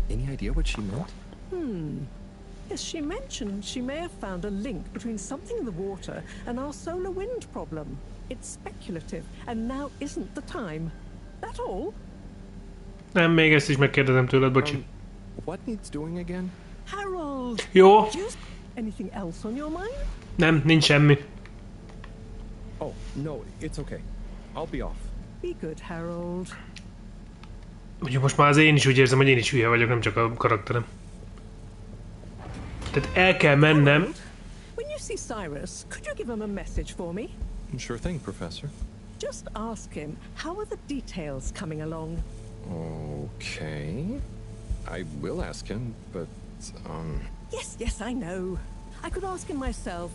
Any idea what she meant? Yes, she mentioned she may have found a link between something in the water and our solar wind problem. It's speculative, and now isn't the time. That all? Nem, még ezt is megkérdezem tőled, bocsi. What needs doing again? Harold! Jó. Anything else on your mind? Nem, nincs semmi. Oh, no, it's okay. I'll be off. Be good, Harold. Ugye most már az én is úgy érzem, hogy én is hülye vagyok, nem csak a karakterem. Tehát el kell mennem. When you see Cyrus, could you give him a message for me? Sure thing, Professor. Just ask him, how are the details coming along? Okay. I will ask him, but, Yes, I know. I could ask him myself,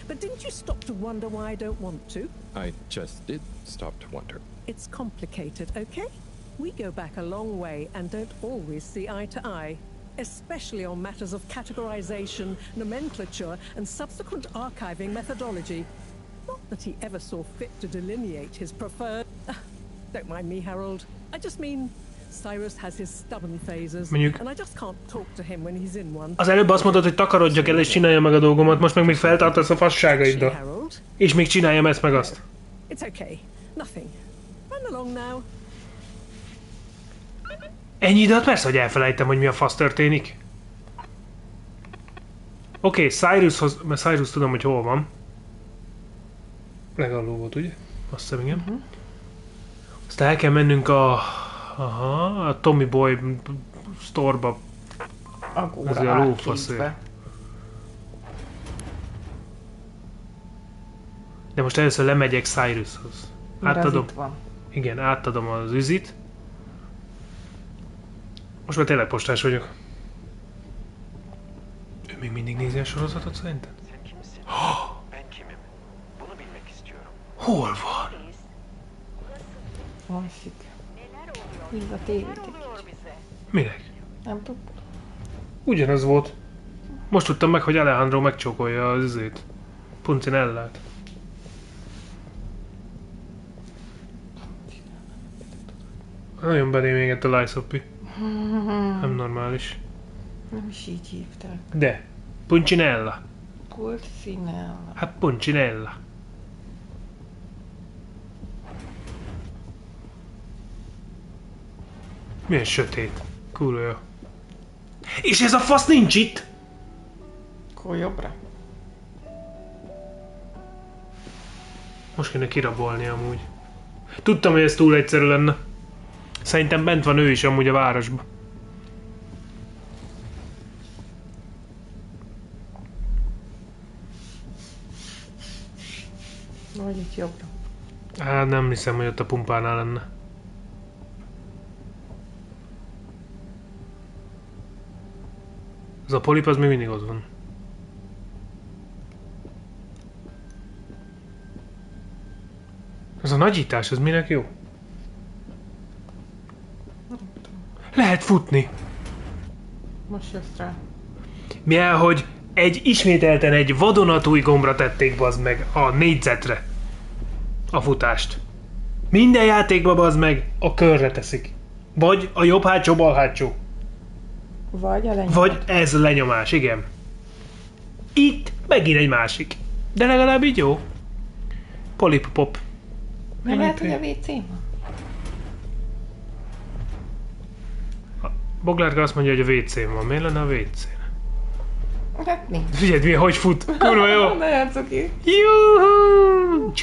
but didn't you stop to wonder why I don't want to? I just did stop to wonder. It's complicated, okay? We go back a long way and don't always see eye to eye, especially on matters of categorization, nomenclature, and subsequent archiving methodology. Not that he ever saw fit to delineate his preferred... don't mind me, Harold. I just mean... Cyrus has his stubborn phases, and I just can't talk to him when he's in one. Az előbb azt mondod, hogy takarodjak el és csinálja meg a dolgomat, most meg még feltartasz a fasságaiddal. És még csináljam ezt meg azt. It's okay. Nothing. Run along now. Ennyi idő alatt persze, hogy elfelejtem, hogy mi a fasz történik. Oké, Cyrushoz, mert Cyrus tudom, hogy hol van. Legalul volt, ugye? Azt hiszem, igen. Aztán el kell mennünk a Tommy Boy store-ba. Azért a lófaszé. De most először lemegyek Cyrushoz. Átadom. Igen, átadom az üzit. Most már tényleg postás vagyok. Ő még mindig nézi a sorozatot szerinted? Hol van? Másik. Hívd a tévét egy kicsit. Minek? Nem tudod? Ugyanaz volt. Most tudtam meg, hogy Alejandro megcsókolja az izét. Puncinellát. Nagyon belém égett a Lysopi. Nem normális. Nem is így hívták. De. Puncinella. Pulcinella. Hát Puncinella. Milyen sötét. Kurva jó. És ez a fasz nincs itt! Akkor jobbra. Most kéne kirabolni amúgy. Tudtam, hogy ez túl egyszerű lenne. Szerintem bent van ő is amúgy a városban. Vagy itt jobbra. Hát nem hiszem, hogy ott a pumpánál lenne. Az a polip az még mindig ott van. Ez a nagyítás, ez minek jó? Lehet futni. Most jössz rá. Mivel, hogy ismételten egy vadonatúj gombra tették bazd meg a négyzetre a futást. Minden játékban bazd meg a körre teszik. Vagy a jobb hátsó, bal hátsó. Vagy a lenyomás. Vagy ez a lenyomás, igen. Itt megint egy másik. De legalább így jó. Polip pop. Nem lehet, hogy a WC van? Boglárka azt mondja, hogy a WC-n van. Miért lenne a WC-n? Hát nincs. Figyeld, milyen hogy fut. Kurva jó. Nagyon cuki. Juhú!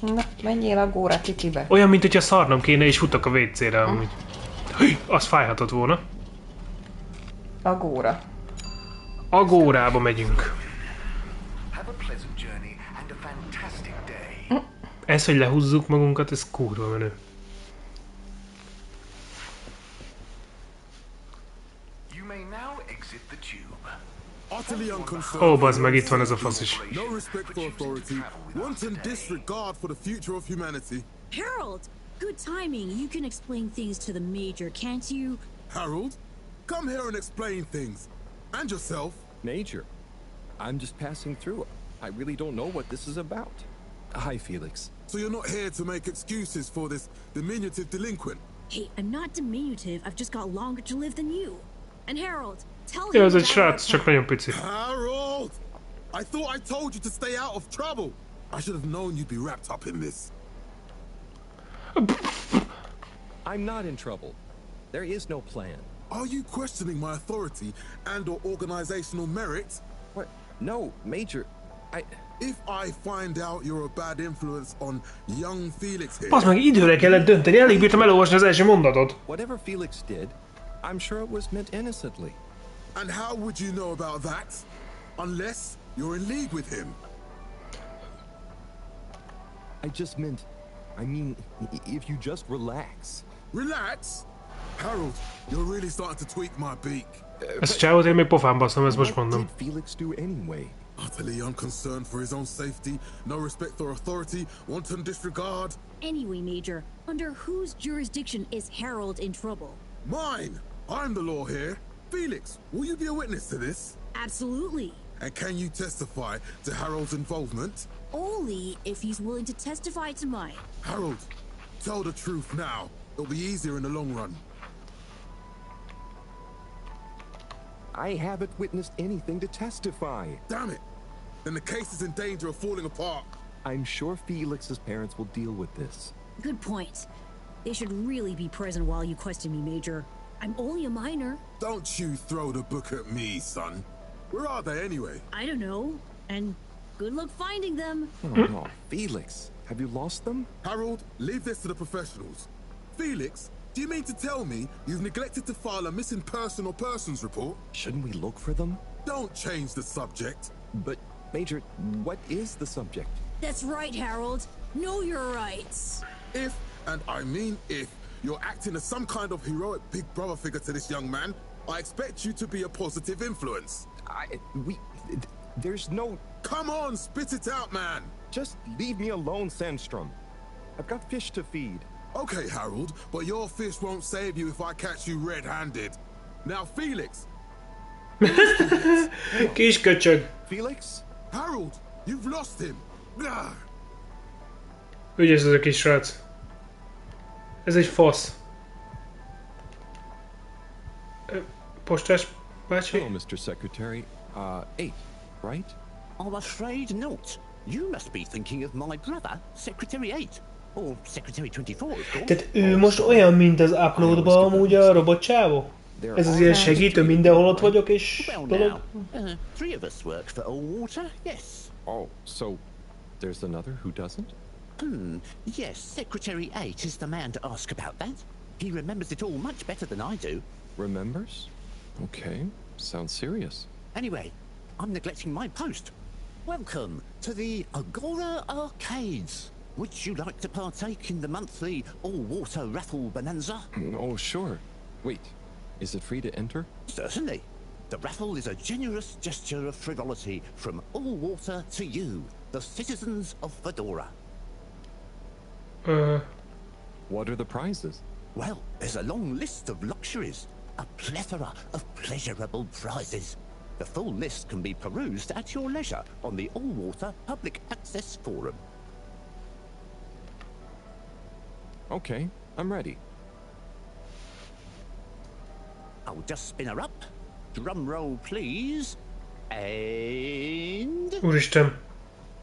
Na, menjél a góra titibe. Olyan, mint hogyha szarnom kéne, és futok a WC-re amúgy. Az fájhatott volna. A góra. A górába megyünk. Ez, hogy lehúzzuk magunkat, ez kurva menő. Ó, bazd meg, itt van ez a fasz is. No respect for authority, wanton disregard for the future of humanity. Harold, good timing. You can explain things to the Major, can't you? Harold, come here and explain things. And yourself. Major, I'm just passing through. I really don't know what this is about. Hi, Felix. So you're not here to make excuses for this diminutive delinquent? Hey, I'm not diminutive. I've just got longer to live than you. And Harold, tell Ja, him ez egy about srác, our csak nagyon pici. Harold! I thought I told you to stay out of trouble. I should have known you'd be wrapped up in this. I'm not in trouble. There is no plan. Are you questioning my authority and or organizational merit? What? No, Major. If I find out you're a bad influence on young Felix here... Bazd meg, időre kellett dönteni, elég bírtam elolvasni az első mondatot. Whatever Felix did, I'm sure it was meant innocently. And how would you know about that? Unless you're in league with him. I mean, if you just relax. Relax? Harold, you're really starting to tweak my beak. Ezt csávot én még pofán baszom, ezt most mondom. What did Felix do anyway? Utterly unconcerned for his own safety, no respect for authority, wanton disregard. Anyway, Major, under whose jurisdiction is Harold in trouble? Mine! I'm the law here. Felix, will you be a witness to this? Absolutely. And can you testify to Harold's involvement? Only if he's willing to testify to mine. Harold, tell the truth now. It'll be easier in the long run. I haven't witnessed anything to testify. Damn it! Then the case is in danger of falling apart. I'm sure Felix's parents will deal with this. Good point. They should really be present while you question me, Major. I'm only a minor. Don't you throw the book at me, son. Where are they anyway? I don't know. And good luck finding them. Oh, Felix, have you lost them? Harold, leave this to the professionals. Felix, do you mean to tell me you've neglected to file a missing person or persons report? Shouldn't we look for them? Don't change the subject. But, Major, what is the subject? That's right, Harold. Know your rights. If, and I mean if, you're acting as some kind of heroic big brother figure to this young man, I expect you to be a positive influence. There's no... Come on, spit it out, man! Just leave me alone, Sandstrom. I've got fish to feed. Okay, Harold, but your fish won't save you if I catch you red-handed. Now, Felix! Kis köcsög. Felix? Harold, you've lost him! Ügyes ez a kis srác. Ez egy fasz. Postás bácsi? Hello, Mr. Secretary. 8, right? I'm afraid not. You must be thinking of my brother, Secretary 8. Or Secretary 24, of course. Tehát ő most olyan, mint az uploadban amúgy a robotcsávó? Ez az ilyen segítő, mindenhol ott vagyok és dolog? Three of us work for Allwater, yes. Oh, so there's another who doesn't? Yes, Secretary 8 is the man to ask about that. He remembers it all much better than I do. Remembers? Okay, sounds serious. Anyway, I'm neglecting my post. Welcome to the Agora Arcades. Would you like to partake in the monthly all-water raffle bonanza? Oh, sure. Wait, is it free to enter? Certainly. The raffle is a generous gesture of frivolity from Allwater to you, the citizens of Fedora. What are the prizes? Well, there's a long list of luxuries, a plethora of pleasurable prizes. The full list can be perused at your leisure on the Allwater Public Access Forum. Okay, I'm ready. I'll just spin her up. Drum roll, please. And... Úristen.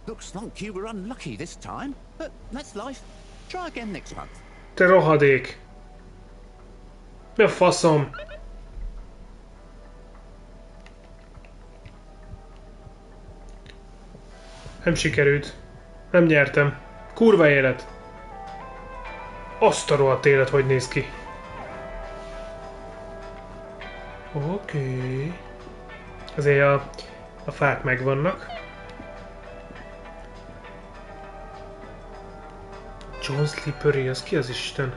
Looks like you were unlucky this time, but that's life. Try again next month. Te rohadék. Mi a faszom? Nem sikerült. Nem nyertem. Kurva élet. Azt a rohadt élet, hogy néz ki. Oké. Azért a fák megvannak. John Slippery, az ki az Isten?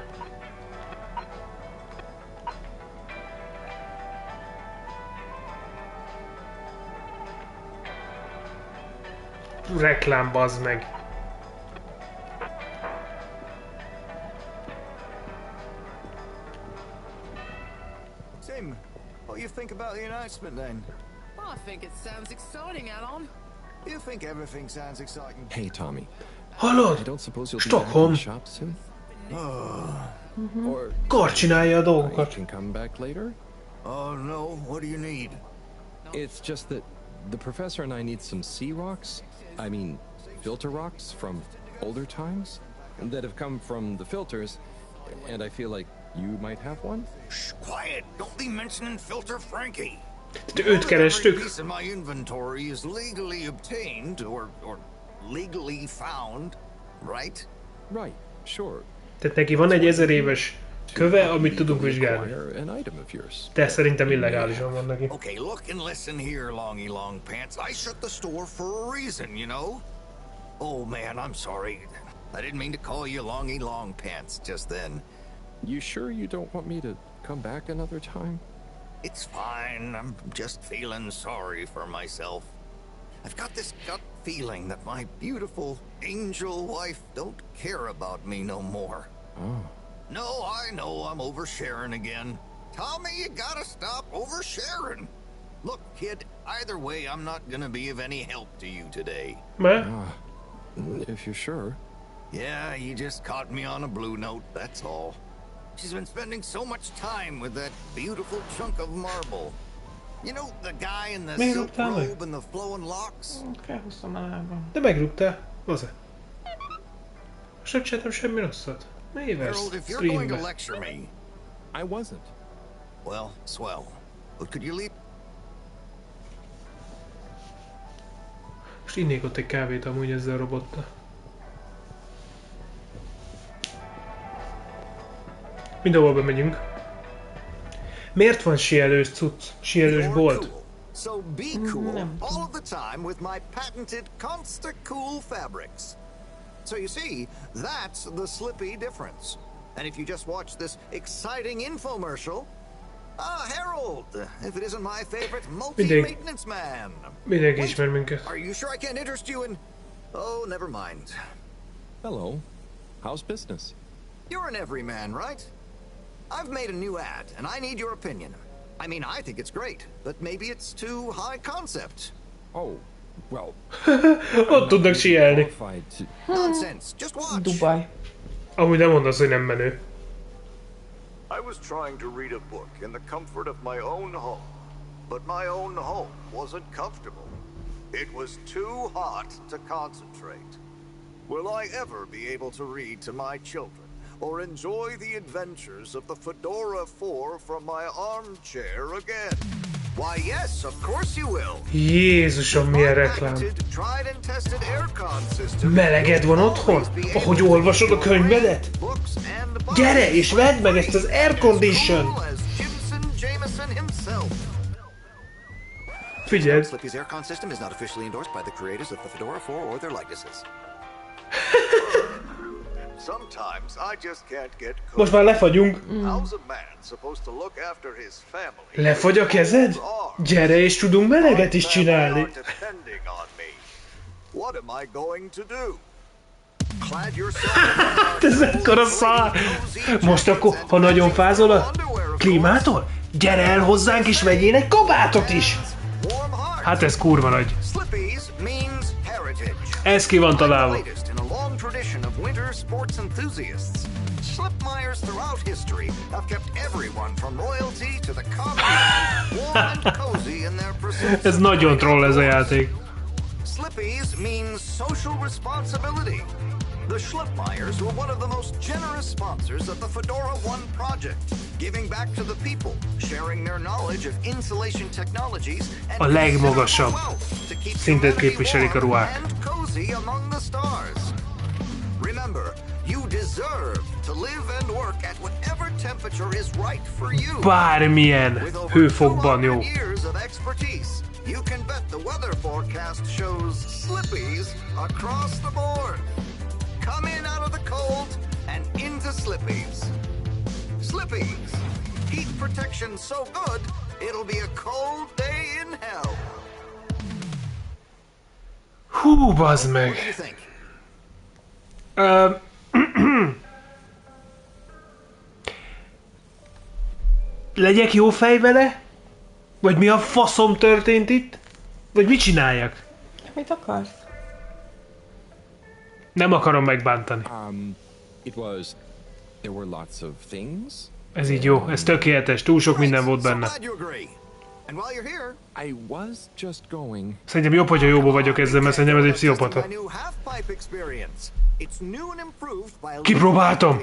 Reklám, bazd meg. Tim, what do you think about the announcement then? I think it sounds exciting, Alan. You think everything sounds exciting? Hey, Tommy. Hallod? I don't suppose you'll Stockholm. be back in the shop soon? Or Kar csinálja a I dolgokat. can come back later? Oh no, what do you need? It's just that the professor and I need some sea rocks. I mean, filter rocks from older times that have come from the filters, and I feel like you might have one. Shh, quiet! Don't be mentioning Filter Frankie. Őt kerestük. Every piece in my inventory is legally obtained or legally found, right? Right, sure. Tehát neki van egy 1000 éves köve, amit tudunk vizsgálni. An item of yours. De szerintem illegálisan van neki. Okay, look and listen here, Longy Long Pants. I shut the store for a reason, you know? Oh man, I'm sorry. I didn't mean to call you Longy Long Pants just then. You sure you don't want me to come back another time? It's fine. I'm just feeling sorry for myself. I've got this gut feeling that my beautiful angel wife don't care about me no more. Oh. No, I know I'm oversharing again. Tommy, you gotta stop oversharing. Look, kid, either way, I'm not gonna be of any help to you today. If you're sure. Yeah, you just caught me on a blue note, that's all. She's been spending so much time with that beautiful chunk of marble. You know, the guy in the silk robe and the flowing locks? De megrúgtál. Az-e? Most nem csináltam semmi rosszat. Harold, if you're going to lecture me... I wasn't. Well, swell. But could you leave... Most innék ott egy kávét amúgy ezzel a robottal. Mindenhol bemegyünk. Miért van síelős cucc? Síelős bolt? So be cool all of the time with my patented Consta-Cool fabrics. So you see, that's the Slippy difference. And if you just watch this exciting infomercial, Harold, if it isn't my favorite multi-maintenance man. Mindenki ismer minket. Are you sure I can't interest you in... Oh, never mind. Hello. How's business? You're an everyman, right? I've made a new ad, and I need your opinion. I mean, I think it's great, but maybe it's too high concept. Oh, well... Ott tudnak síelni. Nonsense, just watch. Dubai. Amúgy nem mondasz, hogy nem menő. I was trying to read a book in the comfort of my own home, but my own home wasn't comfortable. It was too hot to concentrate. will I ever be able to read to my children or enjoy the adventures of the Fedora 4 from my armchair again? Why, yes, of course you will. Jézusom, milyen reklám. Meleged van otthon? Ahogy olvasod a könyvedet? Gyere és vedd meg ezt az air condition! Figyeld! Slippy's aircon system is not officially endorsed by the creators of the Fedora 4 or their likenesses. Sometimes I just can't get cooked. Most már lefagyunk. How's a man supposed to look after his family? Lefagy a kezed? Gyere és tudunk meleget is csinálni. What am I going to do? Clad yourself. Ez ekkora szár! Most akkor, ha nagyon fázol a klímától, gyere el hozzánk és vegyél egy kabátot is! Hát ez kurva nagy. Ez ki van találva. Slipmires throughout history have kept everyone from royalty to the common man warm and cozy in their pursuit. Ez nagyon troll ez a játék. Slippies means social responsibility. The Schlipmeyers were one of the most generous sponsors of the Fedora 1 project, giving back to the people, sharing their knowledge of insulation technologies A legmagasabb szintet képviselik a ruhák. and cozy among the stars. Remember, you deserve to live and work at whatever temperature is right for you. Bármilyen hőfokban jó. Years of expertise. You can bet the weather forecast shows slippies across the board. Come in out of the cold and into slippies. Slippies. Heat protection so good, it'll be a cold day in hell. Hú, bazd meg. Legyek jó fej vele? Vagy mi a faszom történt itt? Vagy mit csináljak? Mit akarsz? Nem akarom megbántani. Ez így jó, ez tökéletes, túl sok minden volt benne. Szerintem jobb, hogyha jóba vagyok ezzel, mert szerintem ez egy pszichopata. Kipróbáltam!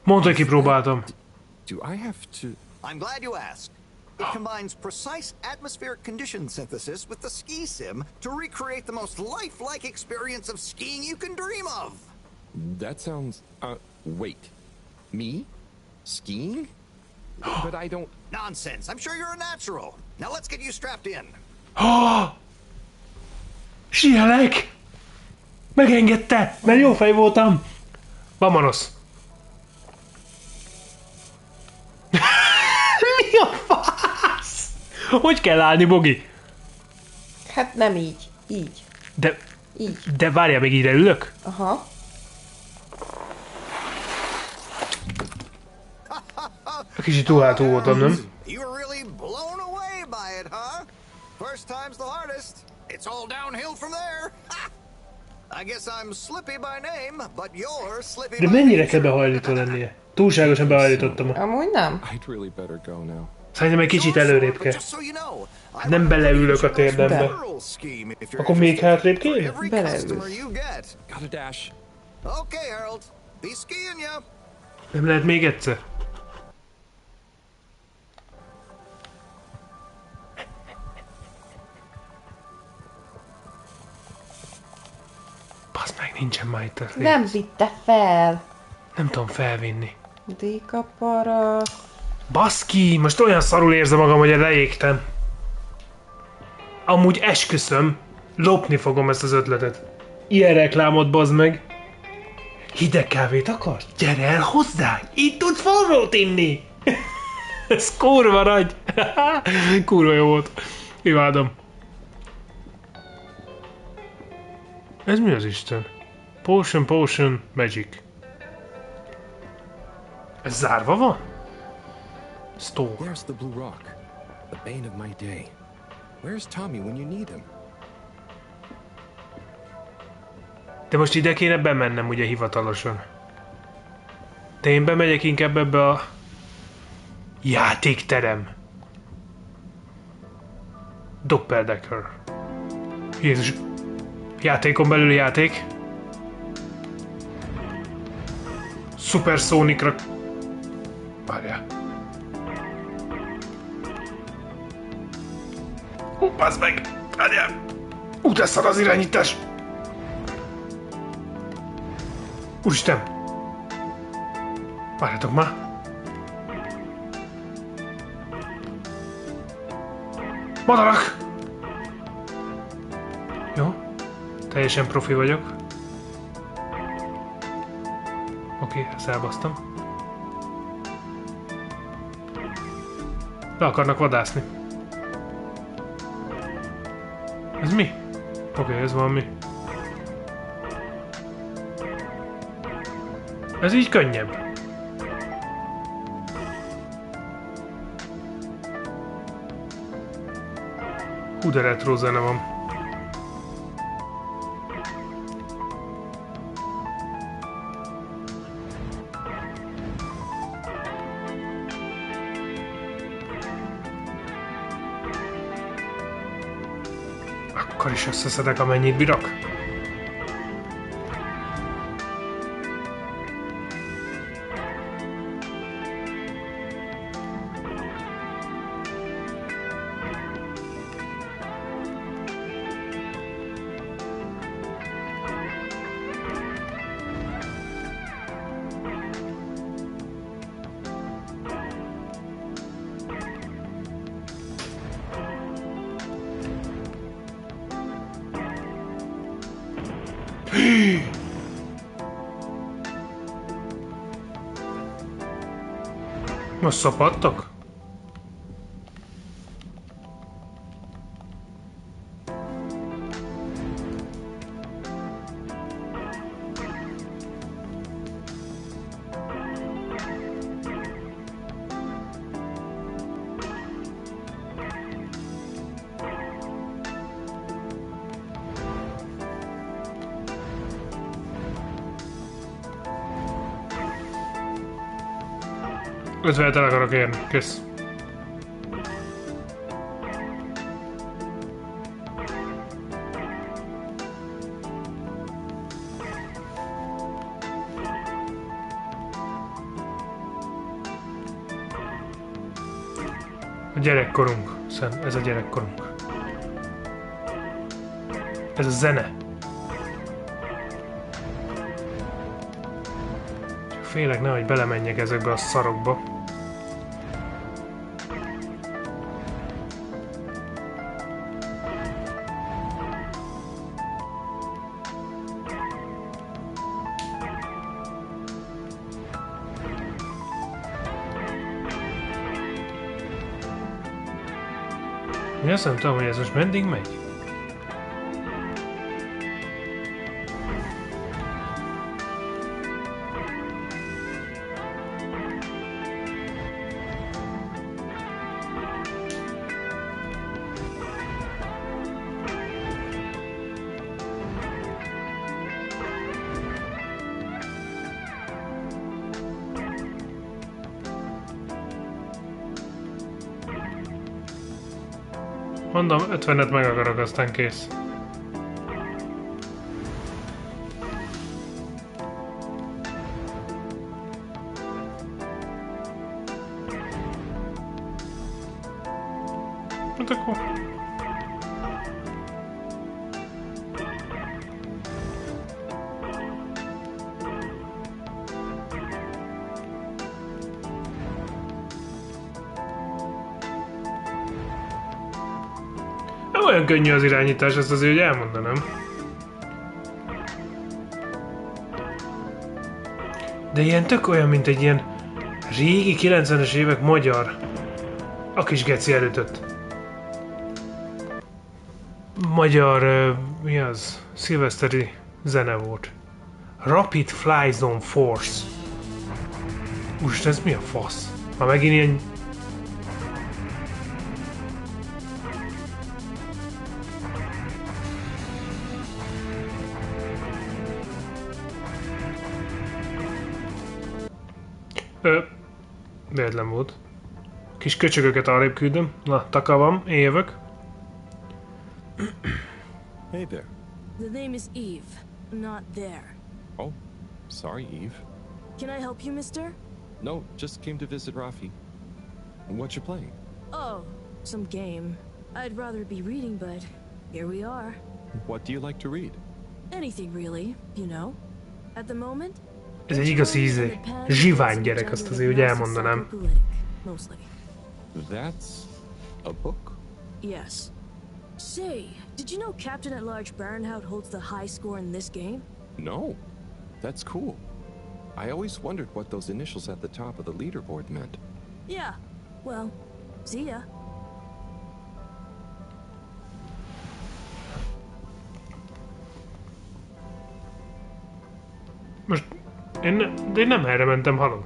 Mondd, hogy kipróbáltam. I'm glad you asked. It combines precise atmospheric condition synthesis with the ski sim to recreate the most lifelike experience of skiing you can dream of. That sounds... wait. Me? Skiing? But I don't... Nonsense. I'm sure you're a natural. Now let's get you strapped in. Sielek! Megengedte, mert jó fej voltam. Vamonos. Mi a fasz? Hogy kell állni, Bogi? Hát nem így. Így. De... Így. De várjál, még ide ülök? Aha. Kicsit túl hátul voltam, nem? You were really blown away by it, huh? First time's the hardest. It's all downhill from there. I guess I'm Slippy by name, but you're Slippy by De mennyire kell behajlítva lennie? Túlságosan behajlítottam. Amúgy nem. Szerintem egy kicsit előrébb kell. Nem beleülök a térdembe. Akkor még hátrébb kéne? Beleülsz. Okay, Harold. Be skiing ya. Nem lehet még egyszer? Basz meg, nincsen már itt a lép. Nem vitte fel. Nem tudom felvinni. Dékaparasz. Baszki, most olyan szarul érzem magam, hogy leégtem. Amúgy esküszöm, lopni fogom ezt az ötletet. Ilyen reklámot, bazd meg. Hideg kávét akarsz? Gyere el hozzánk! Itt tudsz forrót inni! Ez kurva nagy! Kurva jó volt. Imádom. Ez mi az Isten? Potion, Magic. Ez zárva van? Store. There's the blue rock, the bane of my day. Where's Tommy when you need him? De most ide kéne bemennem ugye hivatalosan. De én bemegyek inkább ebbe a játékterem. Doppeldecker. Jézus. Játékon belüli játék. Supersonicra... Várjál. Bazd meg! Várjál! De szar az irányítás! Úristen! Várjátok már! Madarak! Jó. Teljesen profi vagyok. Oké, ezt elbasztam. Le akarnak vadászni. Ez mi? Oké, ez valami. Ez így könnyebb. Hú, de retro zene van. Akkor is összeszedek, amennyit bírok. Most szapadtak? Ötvenet el akarok érni. Kész. A gyerekkorunk. Ez a gyerekkorunk. Ez a zene. Csak félek, nehogy belemenjek ezekbe a szarokba. Én azt nem tudom, hogy ez most meddig megy? Mondom, 50-et meg akarok, aztán kész. Hát akkor... Nem olyan könnyű az irányítás, ezt azért hogy elmondanám. De ilyen tök olyan, mint egy ilyen régi 90-es évek magyar. A kis geci elütött. Magyar, mi az? Szilveszteri zene volt. Rapid Fly Zone Force. Most ez mi a fasz? Már megint ilyen... Véletlen volt. Kis köcsögöket arrébb küldöm. Na, taka van, én jövök. Hey there. The name is Eve, not there. Oh, sorry, Eve. Can I help you, mister? No, just came to visit Rafi. What you playing? Oh, some game. I'd rather be reading, but here we are. What do you like to read? Anything really, you know. At the moment, Ez egy igazi zsivány gyerek, azt azért úgy elmondanám. mostly. That's a book? Yes. Say, did you know Captain at Large Baronhout holds the high score in this game? No. That's cool. I always wondered what those initials at the top of the leaderboard meant. Yeah. Well, see ya. Most én nem erre mentem, halom.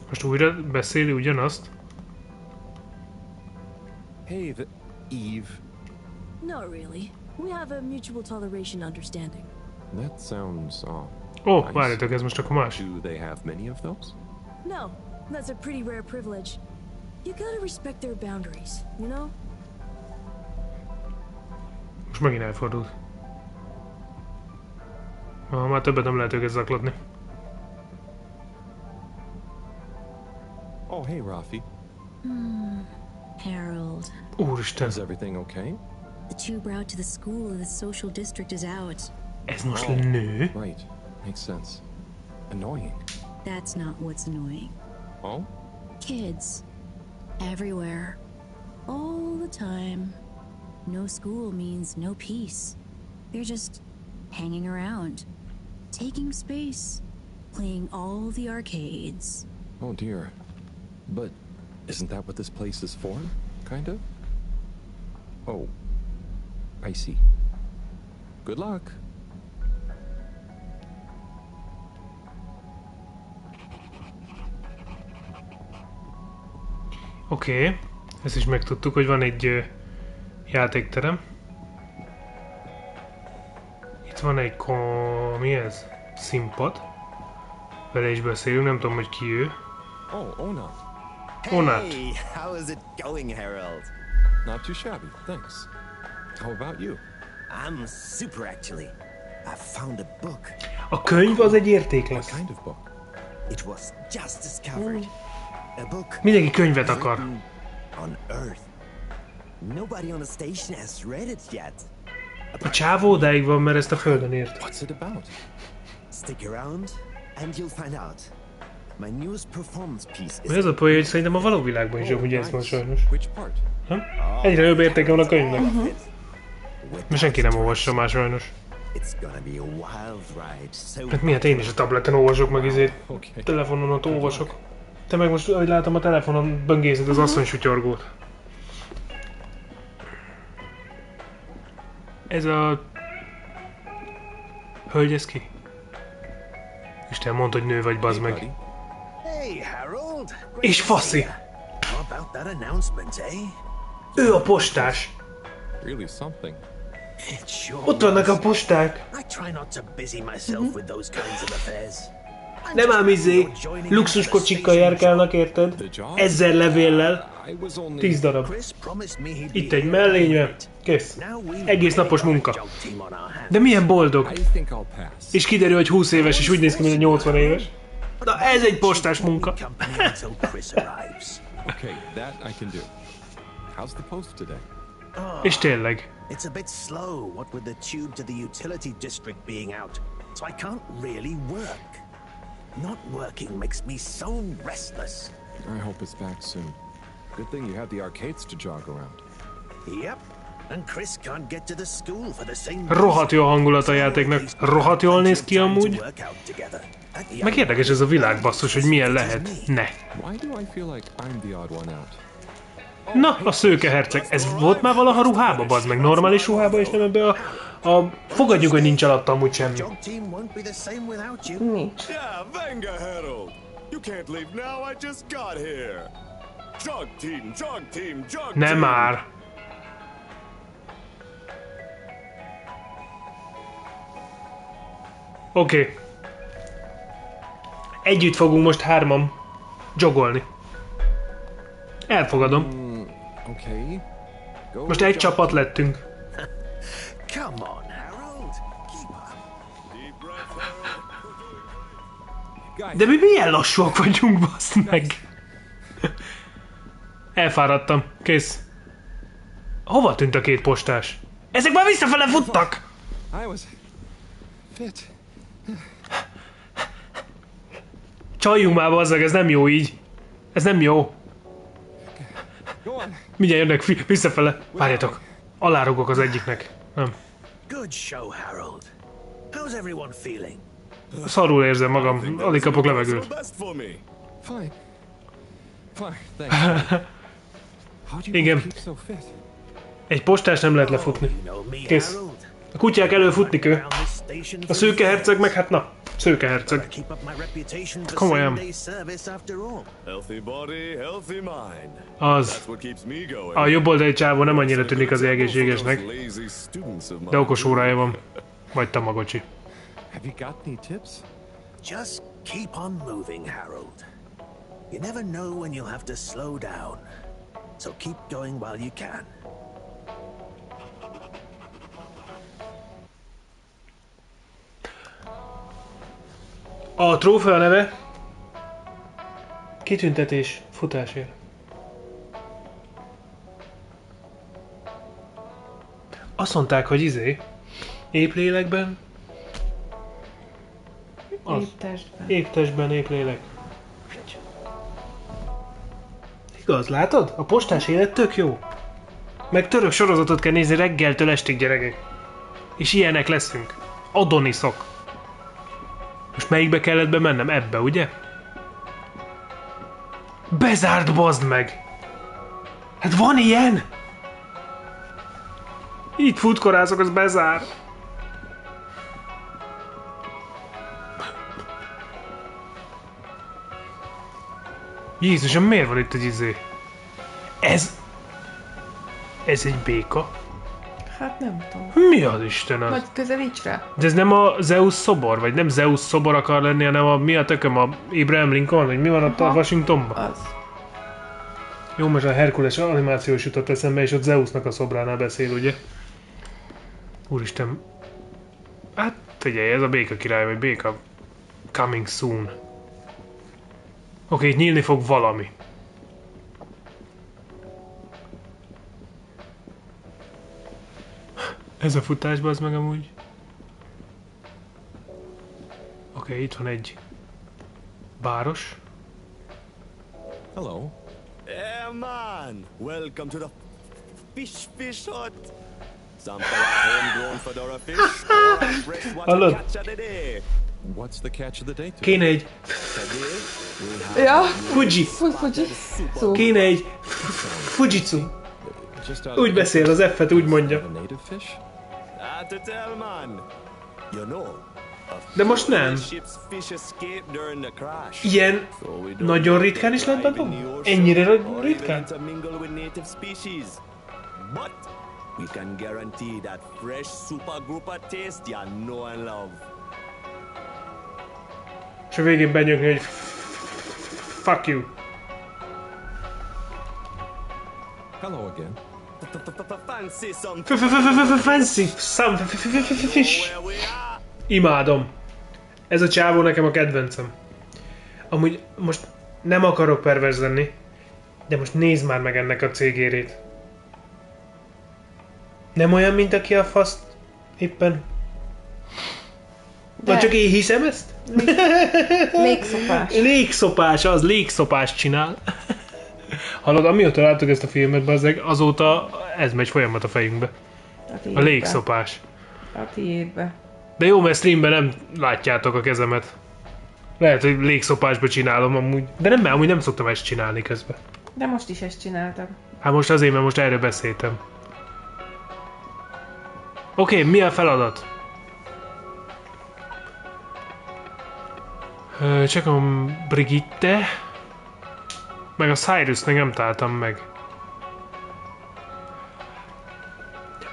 Most újra beszéli ugyanazt? Hey, Eve. Not really. We have a mutual toleration understanding. That sounds, nice. Várjatok, ez most akkor más. Do they have many of those? No, that's a pretty rare privilege. You gotta respect their boundaries, you know? Most megint elfordult. Már többet nem lehet őket zaklatni. Oh, hey, Rafi. Harold. Úristen. Is everything okay? The tube route to the school in the social district is out. Ez most nő? Right. Makes sense. Annoying. That's not what's annoying. Oh? Kids. Everywhere. All the time. No school means no peace. They're just hanging around. Taking space. Playing all the arcades. Oh dear. But isn't that what this place is for? Kind of? Oh. I see. Good luck. Oké. Ezt is megtudtuk, hogy van egy játékterem. Itt van egy mi ez? Színpad. Vele is beszélünk, nem tudom, hogy ki ő. Oh, Ona. Onát. Hey, how is it going, Harold? Not too shabby, thanks. How about you? I'm super, actually. I found a book. A könyv az egy érték lesz. What kind of book? It was just discovered. A book. Mindenki könyvet akar. On Earth. Nobody on the station has read it yet. A csávó odáig van, mert ezt a földön ért. What's it about? Stick around and you'll find out. My newest performance piece is... Mi az a poén, hogy szerintem a való világban is jobb, ugye ezt van sajnos. Which part? Egyre jobb értéke van a könyvnek. Mert senki nem olvassa már sajnos. Hát miért én is a tableten olvasok, meg izét telefonon ott olvasok. Te meg most, ahogy látom, a telefonon böngészed az asszony sutyorgót. Ez a... Hölgy ez ki? Isten, mondd, hogy nő vagy, bazd meg. Hey, Harold. És faszi! How about that announcement, eh? Ő a postás! Really something. Ott vannak a posták! I try not to busy myself with those kinds of affairs. Nem ám izé, luxuskocsikkal járkálnak, érted? 1000 levéllel. 10 darab. Itt egy mellénye. Kész. Egész napos munka. De milyen boldog. És kiderül, hogy 20 éves, és úgy néz ki, mint egy 80 éves. Na ez egy postás munka. Okay, that I can do. How's the post today? És tényleg. It's a bit slow, what with the tube to the utility district being out, so I can't really work. Not working makes me so restless. I hope it's back soon. Good thing you have the arcades to jog around. Yep, and Chris can't get to the school for the same... Rohadt jó hangulat a játéknak. Rohadt jól néz ki amúgy. Meg érdekes ez a világ, basszus, hogy milyen lehet. Ne. Why do I feel like I'm the odd one out? Na, a szőke herceg. Ez volt már valaha ruhába, bazd meg? Normális ruhába, és nem ebbe a fogadjuk, hogy nincs alatta amúgy semmi. Nincs. Yeah, venga, Harold. You can't leave now, I just got here. Jog team, jog team, jog Nem team. már. Oké. Együtt fogunk most hárman jogolni. Elfogadom. Okay. Most egy csapat lettünk. Come on, Harold. Keep up. De mi milyen lassúak vagyunk, bassz meg. Elfáradtam. Kész. Hova tűnt a két postás? Ezek már visszafele futtak! Csaljunk már, bazzag, ez nem jó így. Ez nem jó. Mindjárt jönnek visszafele. Várjatok. Alárugok az egyiknek. Nem. Good show, Harold. How's everyone feeling? Szarul érzem magam. Alig kapok levegőt. Igen. Egy postás nem lehet lefutni. Kész. A kutyák elől futni kő. A szőke herceg meg hát na. Szőke herceg. Komolyan. Az. A jobb oldali csávó nem annyira tűnik az egészségesnek. De okos órája van. Vagy tamagocsi. Just keep on moving, Harold. You never know when you'll have to slow down. So keep going while you can. A trófea neve kitüntetés futásért. Azt mondták, hogy épp lélekben. Épp testben, épp lélek. Igaz, látod? A postás élet tök jó. Meg török sorozatot kell nézni reggeltől estig, gyerekek. És ilyenek leszünk. Adoniszok. Most melyikbe kellett bemennem? Ebbe, ugye? Bezárt, bazd meg! Hát van ilyen? Itt futkorázok, az bezár. Jézusom, miért van itt egy Ez egy béka? Hát nem tudom. Mi az Isten az? Vagy közelíts rá. De ez nem a Zeus szobor? Vagy nem Zeus szobor akar lenni, hanem mi a tököm, a Abraham Lincoln? Vagy mi van ott a Washingtonban? Az. Jó, most a Herkules animációs jutott eszembe, és ott Zeusnak a szobránál beszél, ugye? Úristen. Hát figyelj, ez a béka király, vagy béka. Coming soon. Oké, itt nyílni fog valami. Ez a futásban az meg amúgy. Oké, itt van egy báros. Hello. Yeah, man. Welcome to the fish hut. Some homegrown fedora fish or a freshwater catch of the day. What's the catch of the day? Kéne egy... Ja. Fuji. Fuji. Kéne egy... Fujitsu. Úgy beszél, az F-et úgy mondja. De most nem. Ilyen nagyon ritkán is lehet bedobni? Ennyire ritkán? We can guarantee that fresh super grouper taste you know and love. És a végén benyögni, hogy fuck you. Hello again. Fancy some fish. Imádom. Ez a csávó nekem a kedvencem. Amúgy most nem akarok perverz lenni, de most nézd már meg ennek a cégérét. Nem olyan, mint aki a faszt éppen... Vagy csak én hiszem ezt? Légszopás. Légszopás, az légszopást csinál. Hallod, amióta láttuk ezt a filmet, bazzeg, azóta ez megy folyamat a fejünkbe. A légszopás. A tiédbe. De jó, mert streamben nem látjátok a kezemet. Lehet, hogy légszopásba csinálom amúgy. De nem, mert amúgy nem szoktam ezt csinálni közben. De most is ezt csináltam. Hát most azért, mert most erről beszéltem. Oké, mi a feladat? Csak a Brigitte. Meg a Cyrusnek nem találtam meg.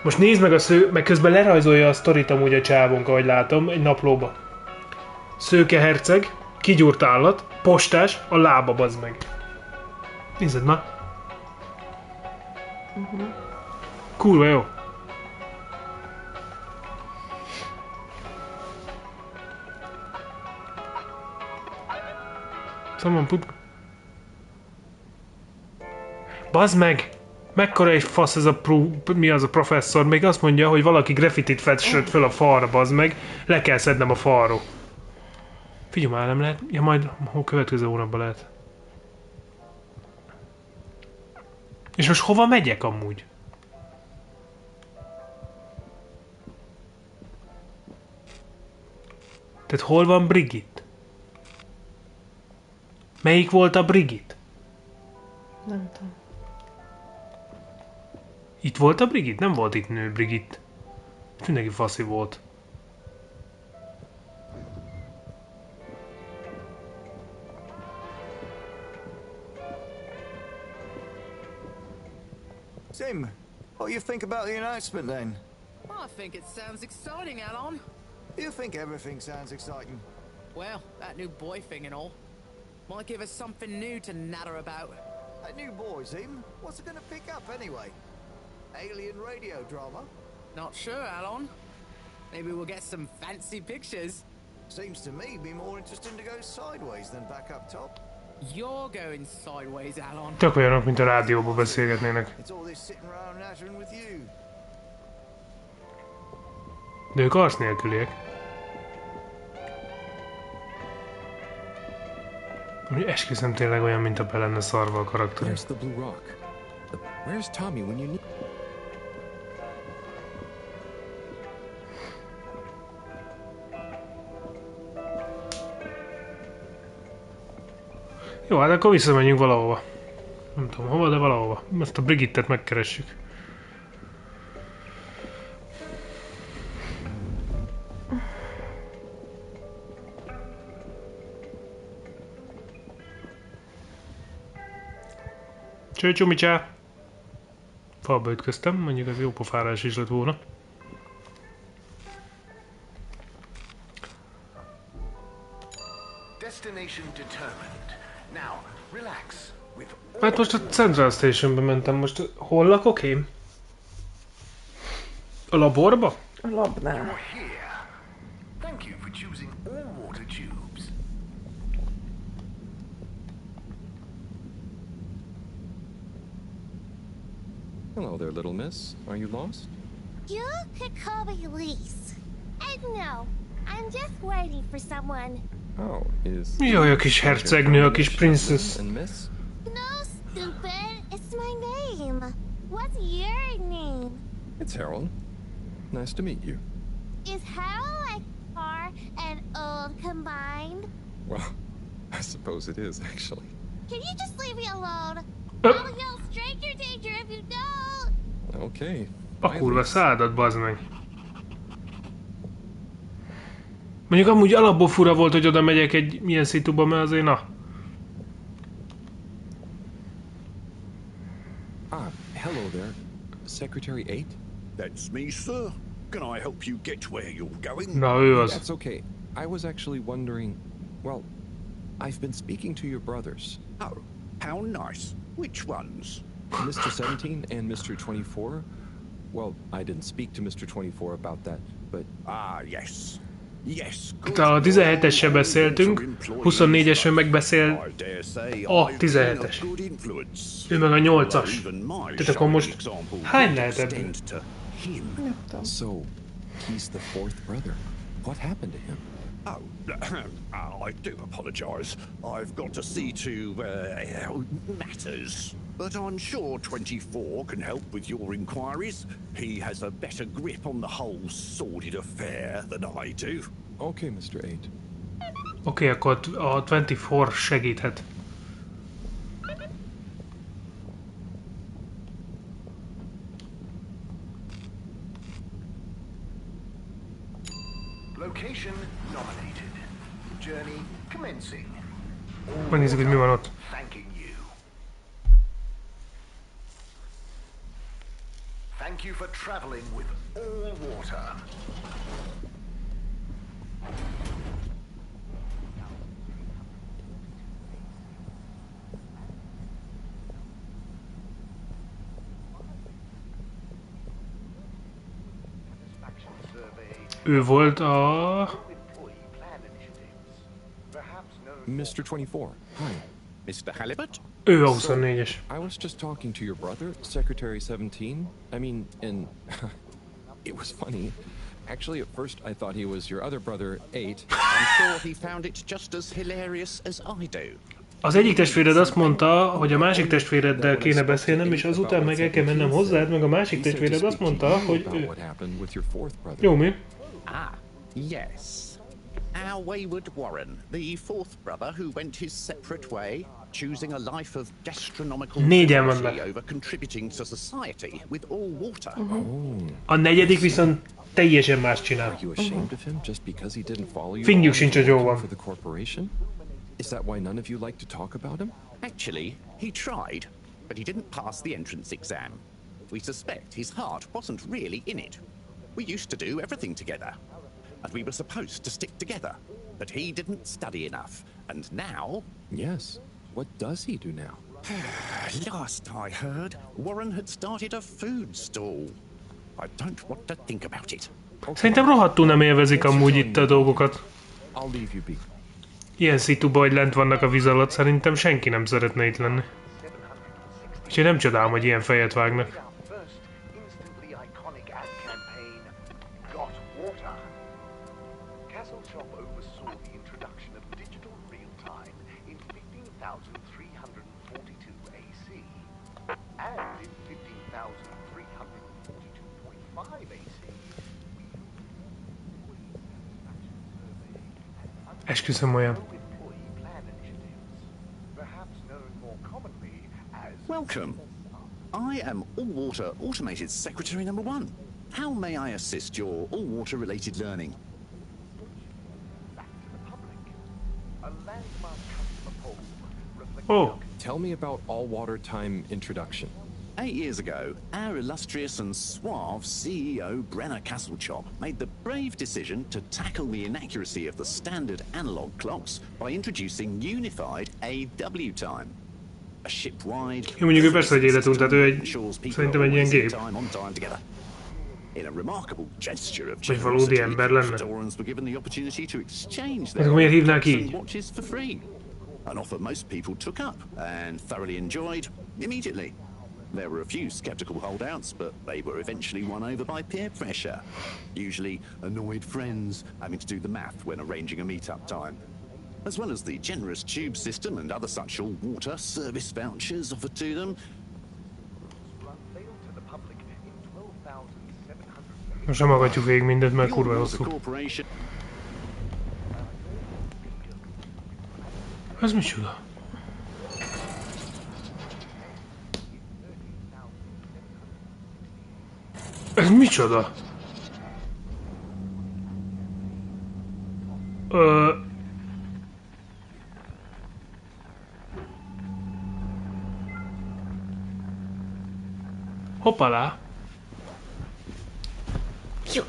Most nézd meg meg közben lerajzolja a sztorit amúgy a csávónk, ahogy látom, egy naplóba. Szőke herceg, kigyúrt állat, postás, a lába, az meg. Nézd már. Kurva jó. Someone put... Bazd meg! Mekkora egy fasz ez a mi az a professzor? Még azt mondja, hogy valaki graffitit festett föl a falra, bazd meg. Le kell szednem a falról. Figyelj már, nem lehet? Ja, majd a következő hónapban lehet. És most hova megyek amúgy? Tehát hol van Brigitte? Melyik volt a Brigitte? Nem tudom. Itt volt a Brigitte? Nem volt itt nő Brigitte. Mindenki faszi volt. Tim, what do you think about the announcement then? I think it sounds exciting, Alon. You think everything sounds exciting? Well, that new boy thing and all. Might give us something new to natter about. A new boy, Tim? What's it gonna pick up anyway? Alien radio drama? Not sure, Alon. Maybe we'll get some fancy pictures. Seems to me be more interesting to go sideways than back up top. You're going sideways, Alon. Tök olyanok, mint a rádióban beszélgetnének. It's all this sitting around nattering with you. De ők arc nélküliek. Esküszöm tényleg olyan, mint a be lenne szarva a karakter. Where's the blue rock? Where's Tommy when you need... Jó, hát akkor visszamenjünk valahova. Nem tudom hova, de valahova. Ezt a Brigittet megkeressük. Cső, csumicsá! Falba ütköztem, mondjuk ez jó pofárás is lett volna. Hát most a Central Stationbe mentem, most hol lakok én? A laborba? A labnál. Hello there, little miss. Are you lost? You could call me Lise. And no, I'm just waiting for someone. Oh, is... Jaj, a kis hercegnő, a kis princess. And miss? No, stupid. It's my name. What's your name? It's Harold. Nice to meet you. Is Harold like far and old combined? Well, I suppose it is, actually. Can you just leave me alone? I'll yell stranger danger if you don't. Okay. A kurva szádat, bazd meg. Mondjuk amúgy alapból fura volt, hogy oda megyek egy milyen szituba, mert azért na. Hello there. Secretary 8? That's me, sir. Can I help you get where you're going? Na, ő az. That's okay. I was actually wondering... Well, I've been speaking to your brothers. Oh, how nice. Which ones? Mr. 17 and Mr. 24. Well, I didn't speak to Mr. 24 about that, but... Ah, yes. Yes, A 17-essel beszéltünk, 24-esről megbeszél a 17-es. Ő meg a 8-as. Tehát akkor most hány lehet ebből? So, he's the fourth brother. What happened to him? Oh, I do apologize. I've got to see to matters. But I'm sure 24 can help with your inquiries. He has a better grip on the whole sordid affair than I do. Okay, Mr. 8. Oké, akkor a 24 segíthet. Location nominated. Journey commencing. Megnézzük, hogy mi van ott. Thanking you. Thank you for traveling with all water. Ő volt a... Mr. 24. Hi. Mr. Halibut? Ő a 24-es. I was just talking to your brother, Secretary 17. I mean, and it was funny. Actually, at first I thought he was your other brother, 8. I'm sure he found it just as hilarious as I do. Az egyik testvéred azt mondta, hogy a másik testvéreddel kéne beszélnem, és azután meg el kell mennem hozzád, meg a másik testvéred azt mondta, hogy ő... Jó, mi? Ah, yes. Our wayward Warren, the fourth brother who went his separate way, choosing a life of gastronomical privacy over contributing to society with all water. A negyedik viszont teljesen más csinál. Finnyük sincs, hogy jó van. Is that why none of you like to talk about him? Actually, he tried, but he didn't pass the entrance exam. We suspect his heart wasn't really in it. We used to do everything together, and we were supposed to stick together, but he didn't study enough, and now... Yes. What does he do now? Last I heard, Warren had started a food stall. I don't want to think about it. Szerintem rohadtul nem élvezik amúgy itt a dolgokat. I'll leave you be. Ilyen szituba, hogy lent vannak a víz alatt, szerintem senki nem szeretne itt lenni. És én nem csodálom, hogy ilyen fejet vágnak. Esküszöm olyan. Welcome. I am All-Water Automated Secretary number 1. How may I assist your all-water related learning? Oh. Tell me about all-water time introduction. 8 years ago, our illustrious and suave CEO, Brenner Castlechop, made the brave decision to tackle the inaccuracy of the standard analog clocks by introducing unified AW time. A ship-wide... Jó, mondjuk ő persze, hogy életünk, tehát ő egy... Szerintem egy ilyen gép. In a remarkable gesture of vagy valódi ember lenne. Dorans were given the opportunity to exchange their miért hívnák így? watches for free. An offer most people took up and thoroughly enjoyed immediately. There were a few skeptical holdouts, but they were eventually won over by peer pressure. Usually annoyed friends having to do the math when arranging a meet-up time. As well as the generous tube system and other such all-water service vouchers offered to them. Most nem hallgatjuk végig mindent, mert kurva hosszú. Ez micsoda? Ez micsoda? Hoppalá! Jó.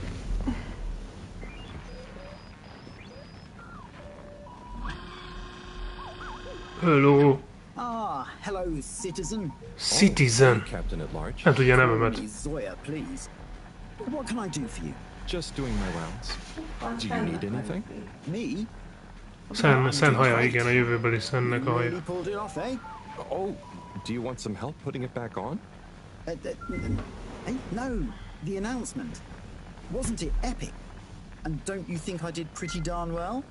Hello. Ah, hello, citizen. Citizen. Captain at large. Nem tudja nevemet. Zoya, please. What can I do for you? Just doing my rounds. Do you need anything? Me? Szen haja, igen, a jövőbeli Szennek a haja. Oh, do you want some help putting it back on? No, the announcement. Wasn't it epic? And don't you think I did pretty darn well?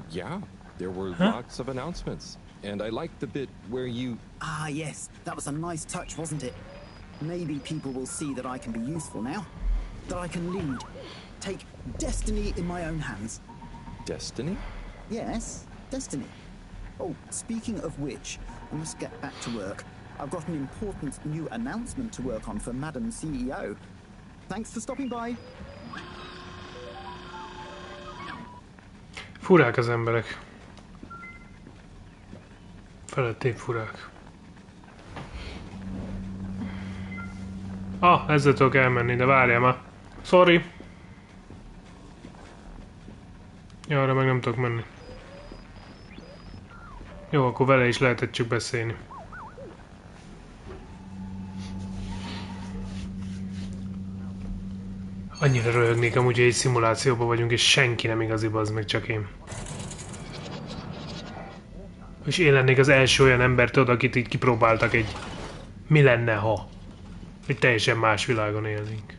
Yeah. There were lots of announcements. And I liked the bit where you... Ah, yes. That was a nice touch, wasn't it? Maybe people will see that I can be useful now. That I can lead. Take destiny in my own hands. Destiny? Yes, destiny. Oh, speaking of which, I must get back to work. I've got an important new announcement to work on for Madam CEO. Thanks for stopping by. Furák az emberek. Felettébb furák. Ah, ezzel tudok elmenni, de várjál már. Sorry. Ja, arra meg nem tudok menni. Jó, akkor vele is lehetett csak beszélni. Annyira röhögnék amúgy, hogy egy szimulációban vagyunk, és senki nem igazi, bazd meg, csak én. És én lennék az első olyan ember, tudod, akit így kipróbáltak egy... Mi lenne, ha? Egy teljesen más világon élnénk.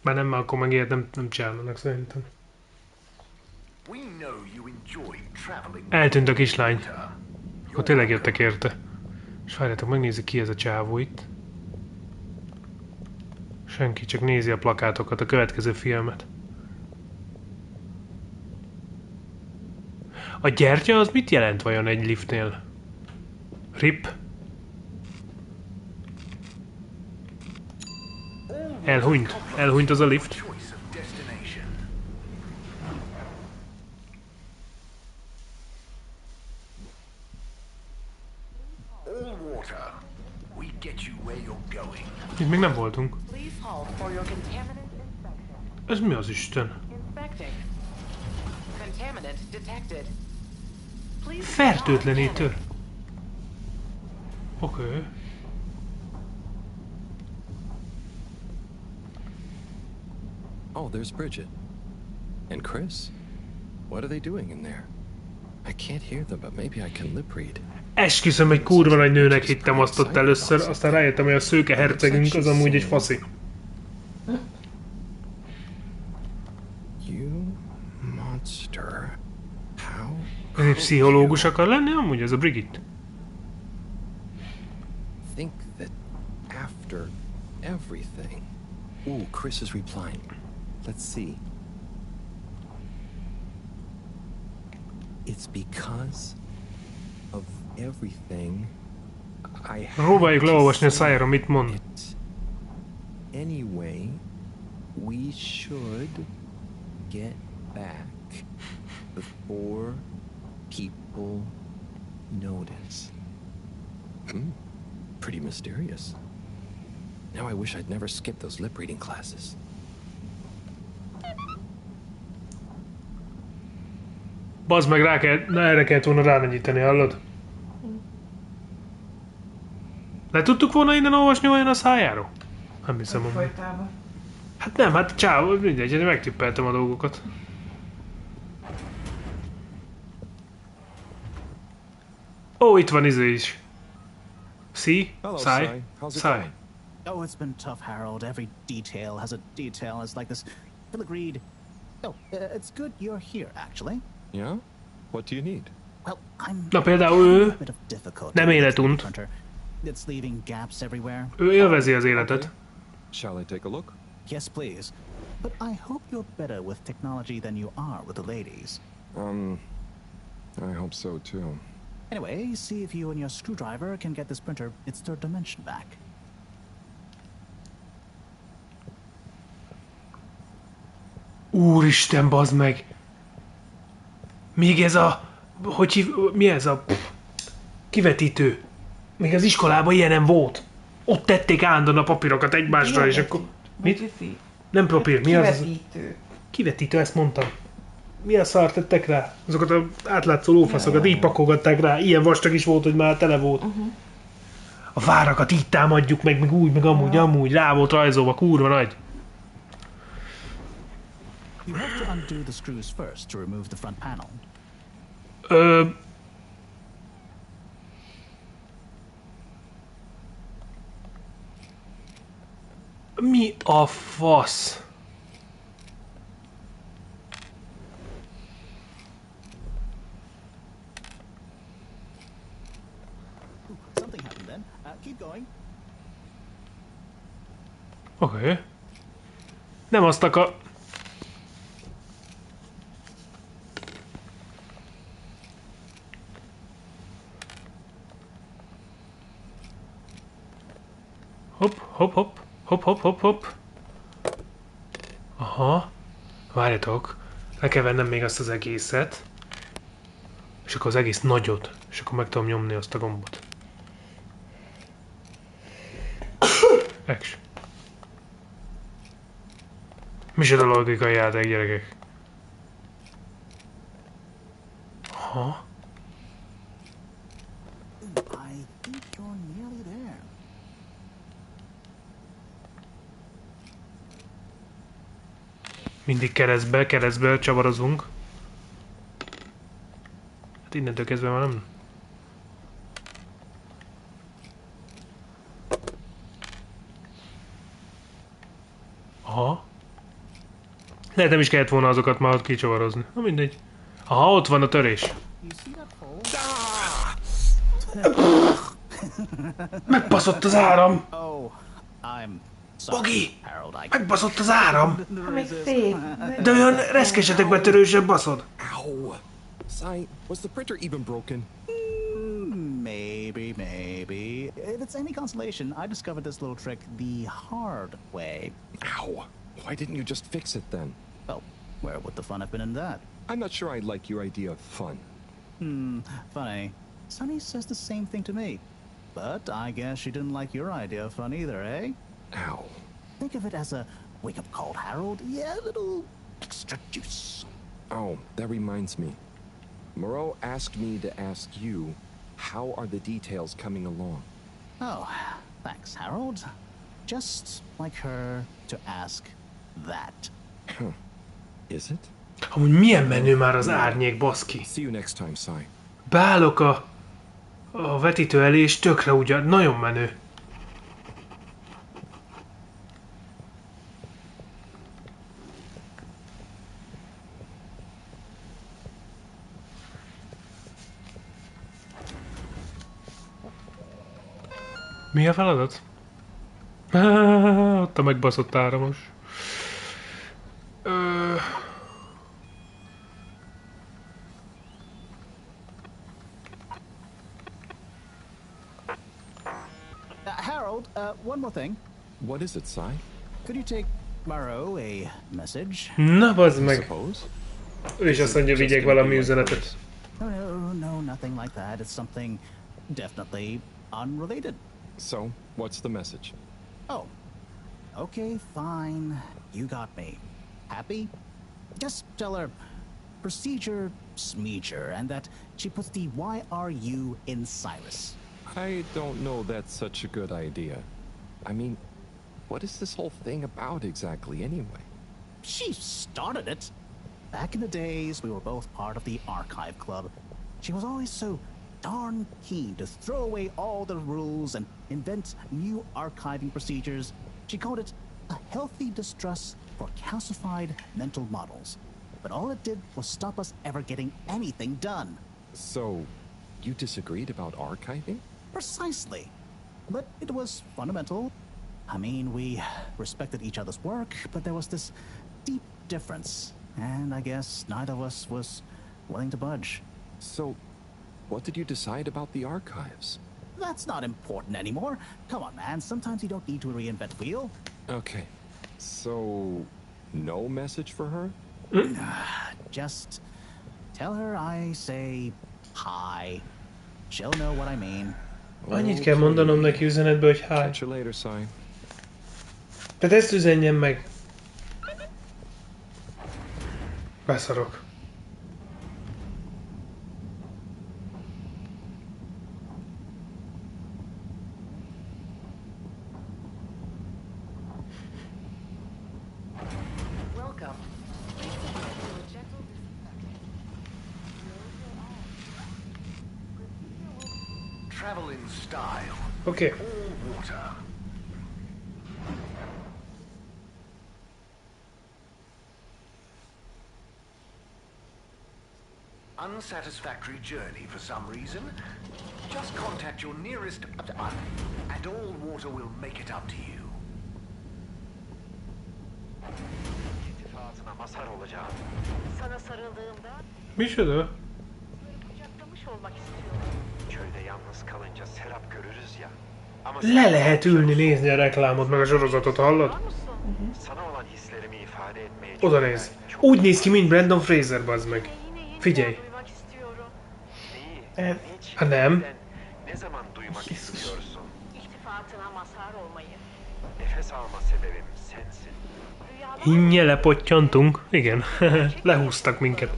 Már nem, akkor meg ilyet nem csinálnak szerintem. Eltűnt a kislány. Akkor tényleg jöttek érte. És várjátok, megnézzük ki ez a csávó itt. Senki, csak nézi a plakátokat, a következő filmet. A gyertya az mit jelent vajon egy liftnél? RIP? Elhunyt. Elhunyt az a lift. Itt még nem voltunk. Ez mi az Isten? Fertőtlenítő. Oké. Oh, there's Bridget. And Chris? What are they doing in there? I can't hear them, but maybe I can lip read. Esküszöm, egy kurva nagy nőnek hittem azt ott először, aztán rájöttem, hogy a szőke hercegünk az amúgy egy faszi. You monster. How? Ez egy pszichológus akar lenni amúgy, ez a Brigitte? Think that after everything. Ooh, Chris is replying. Let's see. It's because of everything I Próbáljuk leolvasni a szájára, mit mond. Anyway, we should get back before people notice. Pretty mysterious. Now I wish I'd never skipped those lip reading classes. Bazd meg, erre kellett volna rányítani, hallod? Le tudtuk volna innen olvasni olyan a szájáról? Nem hiszem, hogy... Hát nem, hát csáv, mindegy, megtippeltem a dolgokat. Ó, itt van izé is. See? Sai? Sai. Oh, it's been tough, Harold. Every detail has a detail. It's like this filigreed. Oh, it's good you're here, actually. Yeah? What do you need? Well, I'm Na például ő nem életunt. It's leaving gaps everywhere. Ő élvezi az életet. Shall I take a look? Yes, please. But I hope you're better with technology than you are with the ladies. I hope so too. Anyway, see if you and your screwdriver can get this printer its third dimension back. Úristen, bazd meg! Még ez a... mi ez a... kivetítő. Még az iskolában ilyen nem volt. Ott tették állandóan a papírokat egymásra, és akkor... Mit? Nem papír, mi az? Kivetítő. Kivetítő, ezt mondtam. Mi a szart tettek rá? Azokat az átlátszó lófaszokat így pakolgatták rá. Ilyen vastag is volt, hogy már tele volt. A várakat így támadjuk meg úgy, meg amúgy, rá volt rajzolva, kurva nagy. You have to undo the screws first to remove the front panel. Mi a fasz? Something happened then. Keep going. Oké. Nem azt akar... Hopp. Aha. Várjatok. Le kell vennem még azt az egészet. És akkor az egész nagyot. És akkor meg tudom nyomni azt a gombot. Action. Micsoda logikai játék, gyerekek. Aha. I Mindig keresztbe csavarozunk. Hát innentől kezdve már nem. Aha. Lehet nem is kellett volna azokat már ott kicsavarozni. Na mindegy. Aha, ott van a törés. Megbaszott az áram! Bogi! Megbaszott az áram! Még szép. De olyan reszkesetekbe törősebb baszod. Ow! Sai, was the printer even broken? Maybe. If it's any consolation, I discovered this little trick the hard way. Ow! Why didn't you just fix it then? Well, where would the fun have been in that? I'm not sure I like your idea of fun. Funny. Sunny says the same thing to me. But I guess she didn't like your idea of fun either, eh? Ow. Think of it as a wake-up call, Harold. Yeah, a little extra juice. Oh, that reminds me. Moreau asked me to ask you, how are the details coming along? Oh, thanks, Harold. Just like her to ask that. Is it? Amúgy milyen menő már az árnyék, baszki. See you next time, Sai. Beállok a vetítő elé, és tökre ugyan, nagyon menő. Mi a feladat? Ott a megbaszott áramos. Harold, one more thing. What is it, Sai? Could you take Moreau a message? Na, bazd meg. Ő is azt mondja, vigyek valami üzenetet. No, nothing like that. It's something definitely unrelated. So, what's the message? Oh, okay, fine. You got me. Happy? Just tell her procedure smeeger and that she puts the YRU in Cyrus. I don't know that's such a good idea. I mean, what is this whole thing about exactly anyway? She started it. Back in the days, we were both part of the Archive Club. She was always so darn keen to throw away all the rules and invent new archiving procedures. She called it a healthy distrust for calcified mental models. But all it did was stop us ever getting anything done. So, you disagreed about archiving? Precisely. But it was fundamental. I mean, we respected each other's work, but there was this deep difference. And I guess neither of us was willing to budge. So, what did you decide about the archives? That's not important anymore. Come on, man. Sometimes you don't need to reinvent the wheel. Okay. So, no message for her? Just tell her I say hi. She'll know what I mean. Annyit kell mondanom neki üzenetbe, hogy hi. Catch you later, Sai. Tehát ezt üzenjem meg. Beszarok. Travel in style. Okay. All water. Unsatisfactory journey for some reason? Just contact your nearest and all water will make it up to you. İltifatına mazhar olacağım. Sana sarıldığımda Micsoda? kucaklamış olmak istiyorum. Köyde yalnız kalınca serap görürüz ya. Ama Le lehet ülni, nézni a reklámot, meg a sorozatot, hallod? sana olan hislerimi ifade etmeye Oda néz. Úgy néz ki, mint Brandon Fraser, bazd meg. Figyelj. Ha nem. ne zaman duymak istiyorsun? İltifatına mazhar olmayı. Nefes alma sebebim sensin. Hinnye lepottyantunk. Igen, lehúztak minket.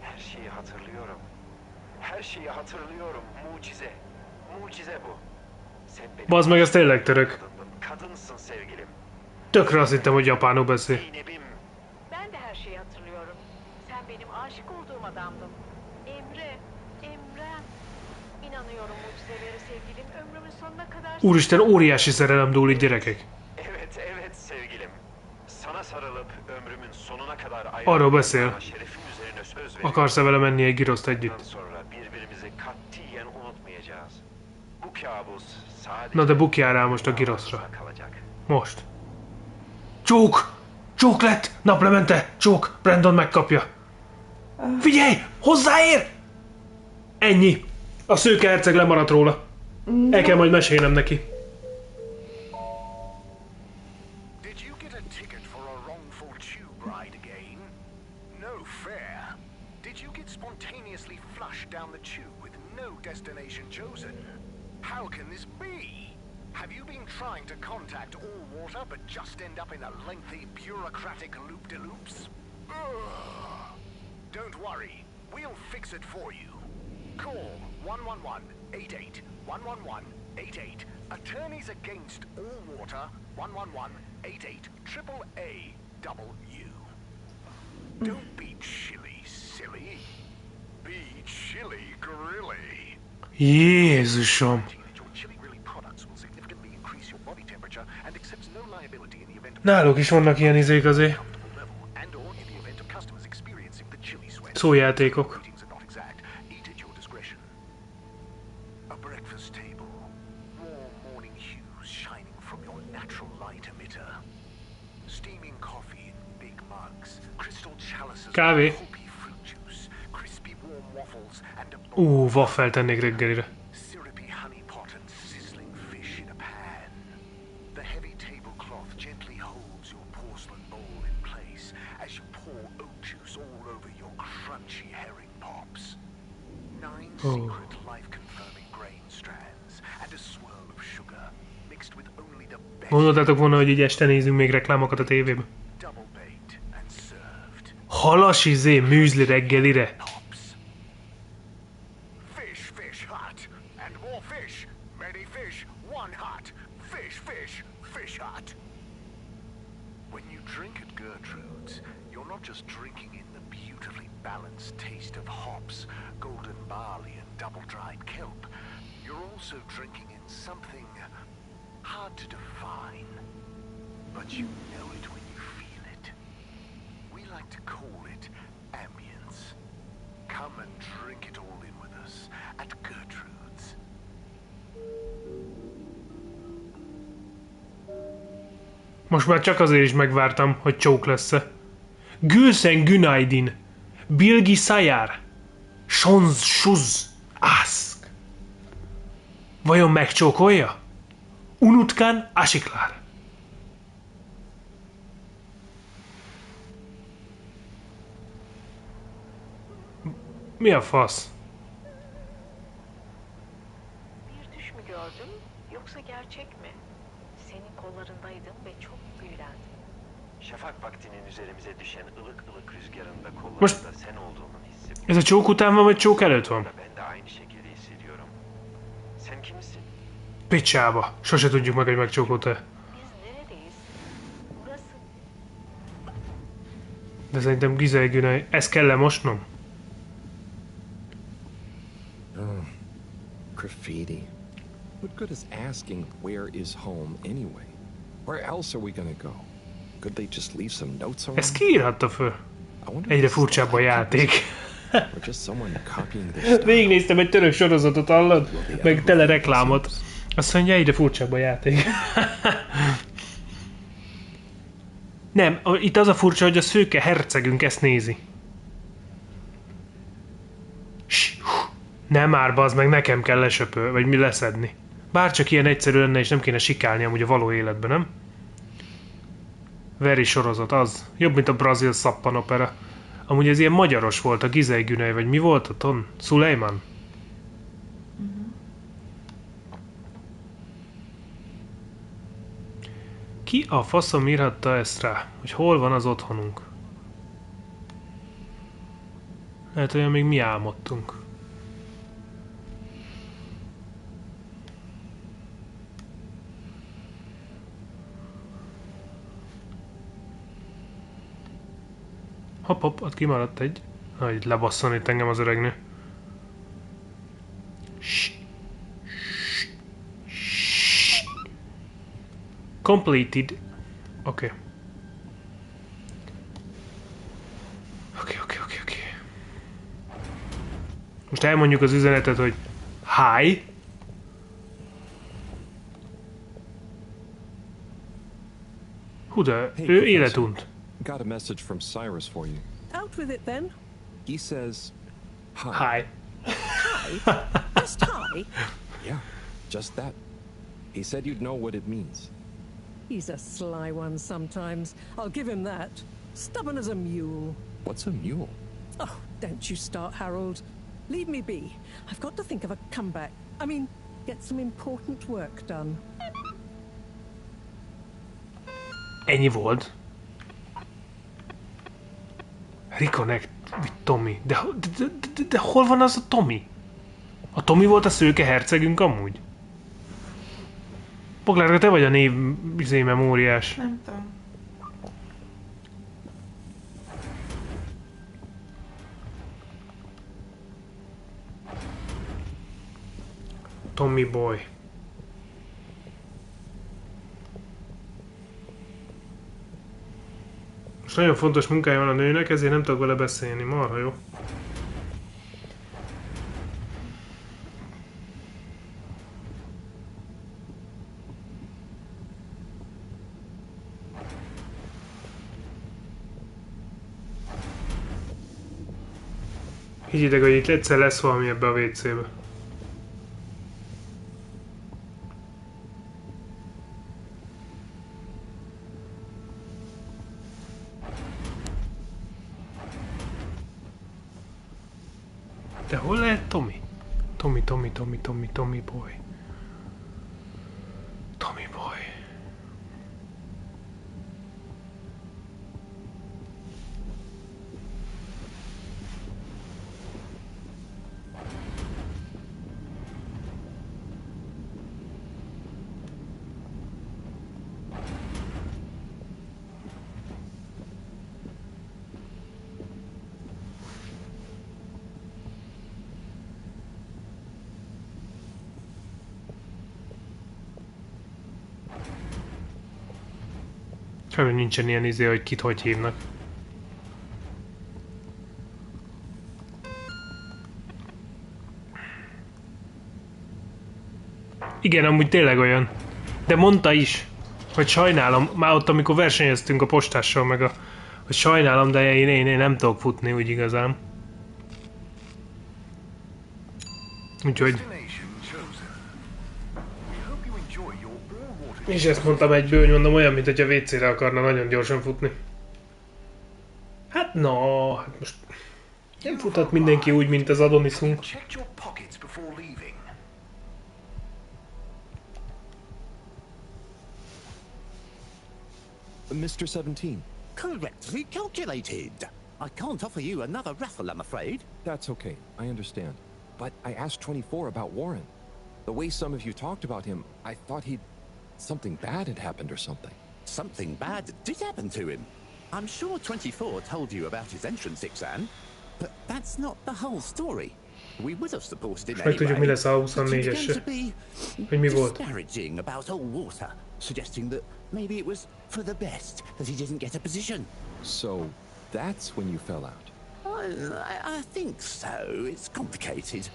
Her şeyi hatırlıyorum. Her şeyi hatırlıyorum. Mucize. Mucize bu. Sen benim Bazd meg, ez tényleg török. kadınsın sevgilim. Tökre azt hittem, hogy japánul beszél. Zeynep'im. Ben de adamdım. Emre. İnanıyorum mucizelere sevgilim. Ömrümün sonuna kadar... Úristen, óriási szerelem dúlik, gyerekek. Evet sevgilim. Sana sarılıp ömrümün sonuna kadar Arról beszél. şerefim üzerine söz veriyorum. Akarsz-e vele menni egy giroszt együtt? Sonra birbirimizi katiyen unutmayacağız. Bu kabus sadece... Na de bukjál rá most a giroszra. Most. Csók! Csók lett! Naplemente! Csók! Brandon megkapja. Figyelj! Hozzáér! Ennyi. A szőke herceg lemaradt róla. El kell majd mesélnem neki. Did you get a ticket for a wrongful tube ride again? No fair. Did you get spontaneously flushed down the tube with no destination chosen? How can this be? Have you been trying to contact Allwater but just end up in a lengthy bureaucratic loop-de-loops? Don't worry, we'll fix it for you. Call 111-88, 111-88. Attorneys against Allwater, 111-88, AAA-W. Don't be chilly, silly. Be chilly, grilly. Jézusom. Náluk is vannak ilyen izék azért. Szójátékok. Kávé. Waffelt tennék reggelire. Gondoltátok volna, hogy így este nézünk még reklámokat a tévében? Halas izé, műzli reggelire. Most már csak azért is megvártam, hogy csók lesz-e. Gülszen Günaydin, Bilgi Sayar, Sonz Suz, Ask. Vajon megcsókolja? Unutkan Asiklar. Mi a fasz? Bir düş mü gördün, yoksa gerçek mi? Senin kollarındaydım ve çok büyülendim. Şafak vaktinin üzerimize düşen ılık ılık rüzgarında Most kollarında sen olduğunun hissi. ez a csók után van, vagy csók előtt van? Ben de aynı şekilde hissediyorum. Sen kimsin? Picsába. Sose tudjuk meg, hogy megcsókolta-e. Biz neredeyiz? Burası. De szerintem Gizely Günay. Ezt kell lemosnom? Graffiti. What good is asking where is home anyway? Where else are we gonna go? Could they just leave some notes around? Ezt kiírhatta föl. Egyre furcsább a játék. Végignéztem egy török sorozatot, hallod? Meg tele reklámot. Azt mondja, egyre furcsább a játék. Nem, itt az a furcsa, hogy a szőke hercegünk ezt nézi. Nem már, bazd meg, nekem kell lesöpő, vagy mi leszedni. Bárcsak ilyen egyszerű lenne, és nem kéne sikálni amúgy a való életben, nem? Veri sorozat, az. Jobb, mint a brazil szappanopera. Amúgy ez ilyen magyaros volt, a Gizely Günay, vagy mi volt a ton? Szulejman? Ki a faszom írhatta ezt rá? Hogy hol van az otthonunk? Lehet, olyan még mi álmodtunk. Hopp, ott kimaradt egy. Hogy lebasszon itt engem az öregnő. Completed. Oké. Oké. Most elmondjuk az üzenetet, hogy hi. Hú, de ő életunt. Got a message from Cyrus for you. Out with it then. He says, hi. Hi. Hi? Just hi? Yeah, just that. He said you'd know what it means. He's a sly one sometimes. I'll give him that. Stubborn as a mule. What's a mule? Oh, don't you start, Harold. Leave me be. I've got to think of a comeback. I mean, get some important work done. Ennyi volt. Reconnect with Tommy. De hol van az a Tommy? A Tommy volt a szőke hercegünk amúgy? Poglárka, te vagy a név memóriás. Nem tudom. Tommy boy. Most nagyon fontos munkája van a nőnek, ezért nem tudok vele beszélni. Marha jó. Higgyétek, hogy itt egyszer lesz valami ebbe a WC-be. De hol lehet Tommy? Tommy boy. Tommy boy. Kár, nincsen ilyen izé, hogy kit hogy hívnak. Igen, amúgy tényleg olyan. De mondta is, hogy sajnálom, már ott amikor versenyeztünk a postással meg hogy sajnálom, de én nem tudok futni úgy igazán. Úgyhogy... És ezt mondtam egyből, hogy mondom olyan, mint hogyha WC-re akarna nagyon gyorsan futni. Hát no, hát most nem futhat mindenki úgy, mint az Adonisunk. Mr. 17. Correctly calculated. I can't offer you another raffle, I'm afraid. That's okay, I understand. But I asked 24 about Warren. The way some of you talked about him, I thought something bad had happened or something. Something bad did happen to him. I'm sure 24 told you about his entrance exam, but that's not the whole story. We would have supported him anyway, mi lesz a but he began 24-es. to be Hogy mi volt? disparaging about all water, suggesting that maybe it was for the best that he didn't get a position. So, that's when you fell out. I think so. It's complicated.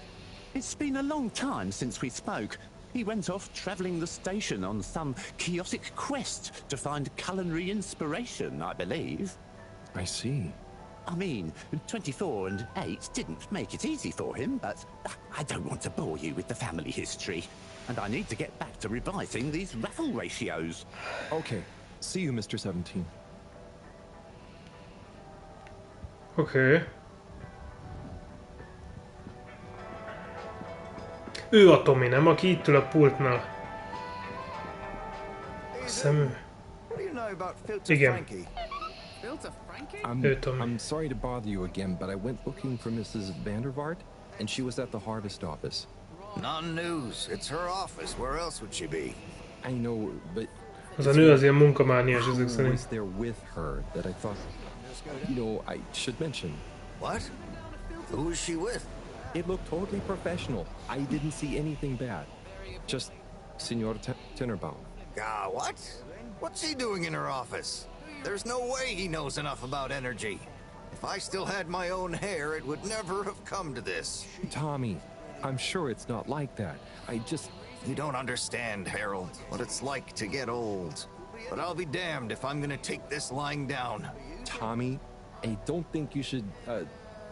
It's been a long time since we spoke. He went off traveling the station on some chaotic quest to find culinary inspiration, I believe. I see. I mean, 24 and 8 didn't make it easy for him, but I don't want to bore you with the family history. And I need to get back to revising these raffle ratios. Okay. See you, Mr. 17. Oké. Ő a Tommy, nem? Aki itt ül a pultnál. Szemű. Igen. I'm sorry to bother you again, but I went looking for Mrs. Vandervaart, and she was at the harvest office. Non-news. It's her office. Where else would she be? I know, but... Az a nő az ilyen munkamániás ezek was szerint. there with her that I thought, you know, I should mention. What? Who is she with? It looked totally professional. I didn't see anything bad. Just Senor Tinnerbaum. What? What's he doing in her office? There's no way he knows enough about energy. If I still had my own hair, it would never have come to this. Tommy, I'm sure it's not like that. I just... You don't understand, Harold, what it's like to get old. But I'll be damned if I'm gonna take this lying down. Tommy, I don't think you should,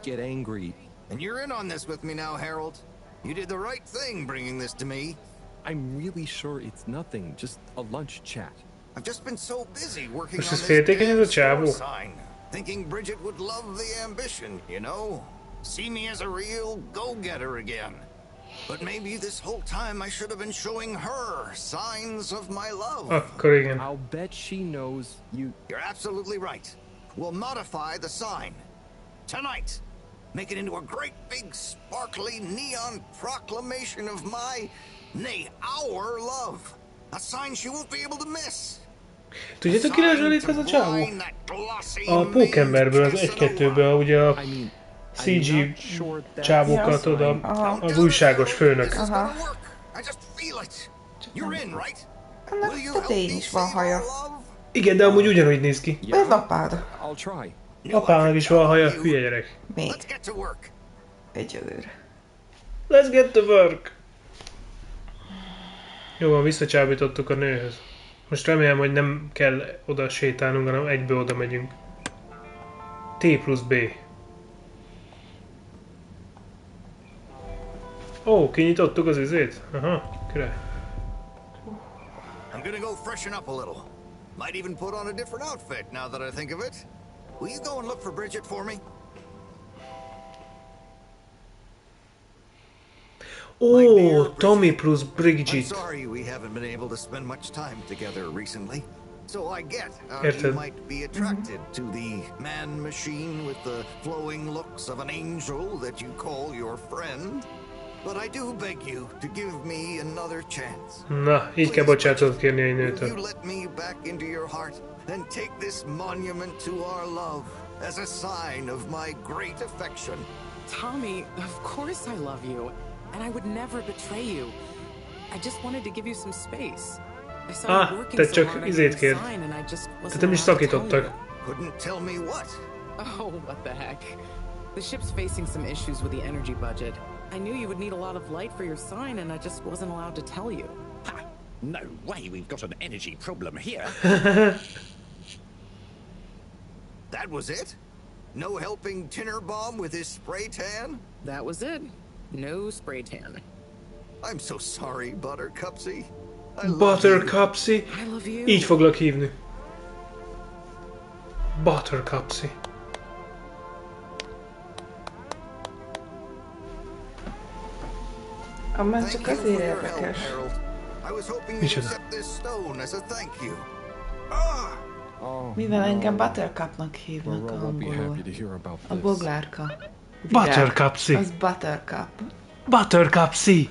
get angry. And you're in on this with me now, Harold. You did the right thing bringing this to me. I'm really sure it's nothing, just a lunch chat. I've just been so busy working on Most this ez féltékeny ez a damn csávó. sign, thinking Bridget would love the ambition, you know? See me as a real go-getter again. But maybe this whole time I should have been showing her signs of my love. Akkor igen. I'll bet she knows you... You're absolutely right. We'll modify the sign. Tonight. Make it into a great big sparkly neon proclamation of my, nay, our love. A sign she won't be able to miss. Tudjátok, ki hasonlít ez a csávó? A Pókemberből, az 1-2-ből, ugye a CG csávókat oda, az újságos főnök. Aha. Annak tetején is van haja. Igen, de amúgy ugyanúgy néz ki. Ez apád. Apának is van haja, hülye gyerek. Még. Egyelőre. Let's get to work! Jó, van, visszacsábítottuk a nőhöz. Most remélem, hogy nem kell oda sétálnunk, hanem egyből oda megyünk. T+B. Ó, kinyitottuk az izét? Aha, király. I'm gonna go freshen up a little. Might even put on a different outfit now that I think of it. Will you go and look for Bridget for me? Ó, Tommy plusz Bridget. I'm sorry we haven't been able to spend much time together recently. So I get how Érted? you might be attracted to the man-machine with the flowing looks of an angel that you call your friend. But I do beg you to give me another chance. Na, így kell bocsánatot kérni egy You nőtől. let me back into your heart and take this monument to our love as a sign of my great affection. Tommy, of course I love you, and I would never betray you. I just wanted to give you some space. I saw you working te so csak hard on izét your kérd. sign, and I just Te wasn't nem is allowed to tell szakítottak. you. Couldn't tell me what? Oh, what the heck. The ship's facing some issues with the energy budget. I knew you would need a lot of light for your sign, and I just wasn't allowed to tell you. Ha! No way we've got an energy problem here. That was it? No helping Tinnerbomb with his spray tan? That was it. No spray tan. I'm so sorry, Buttercupsy. I love Buttercupsy. I love you. Így foglak hívni. Buttercupsy. Amár csak azért érdekes. I was hoping you'd Micsoda? accept this stone as a thank you. Mivel engem Buttercupnak hívnak a hangoló. A boglárka. Buttercupsy. Az Buttercup. Buttercupsy.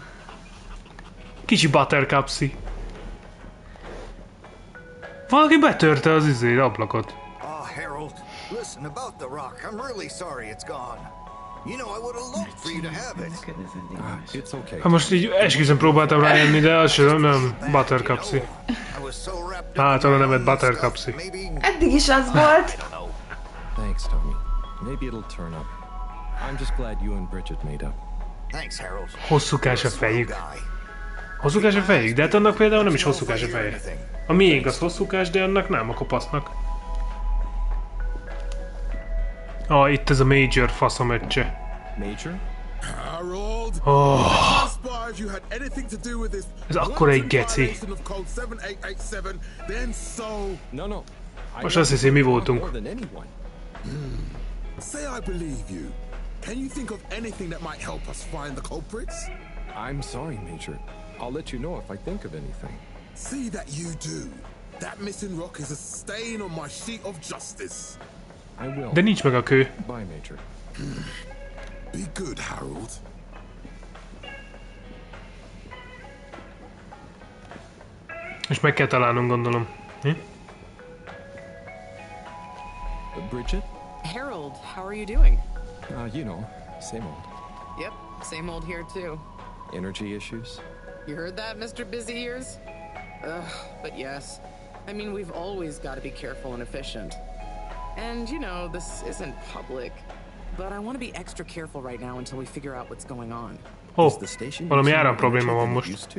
Kicsi Buttercupsy. Valaki betörte az ablakot. Oh, Harold, listen, about the rock, I'm really sorry it's gone. You know, I would have loved for you to have it. It's okay. Hát most így esküszöm próbáltam rájönni, de az sem, nem. Buttercupsy. Hát, a nevet Buttercupsy. Eddig is az volt. Thanks, Tommy. Maybe it'll turn up. I'm just glad you and Bridget made up. Thanks, Harold. Hosszúkás a fejük. Hosszúkás a fejük, de hát annak például nem is hosszúkás a feje. A miénk az hosszúkás, de annak nem, a kopasznak. Itt ez a Major faszomöccse. Major? Harold, Oh. transpires you had anything to do with this. Ez akkora egy geci. violation of code 7887, then so. No. Most azt hiszi, mi voltunk. More than anyone. Say I believe you. Can you think of anything that might help us find the culprits? I'm sorry, Major. I'll let you know if I think of anything. See that you do. That missing rock is a stain on my sheet of justice. I will. De nincs meg a kő. Bye, Major. Be good, Harold. És meg kell találnunk, gondolom. Bridget? Harold, how are you doing? You know, same old. Yep, same old here too. Energy issues? You heard that, Mr. Busy Ears? But yes. I mean, we've always got to be careful and efficient. And, you know, this isn't public, but I want to be extra careful right now until we figure out what's going on. Valami áram probléma van most.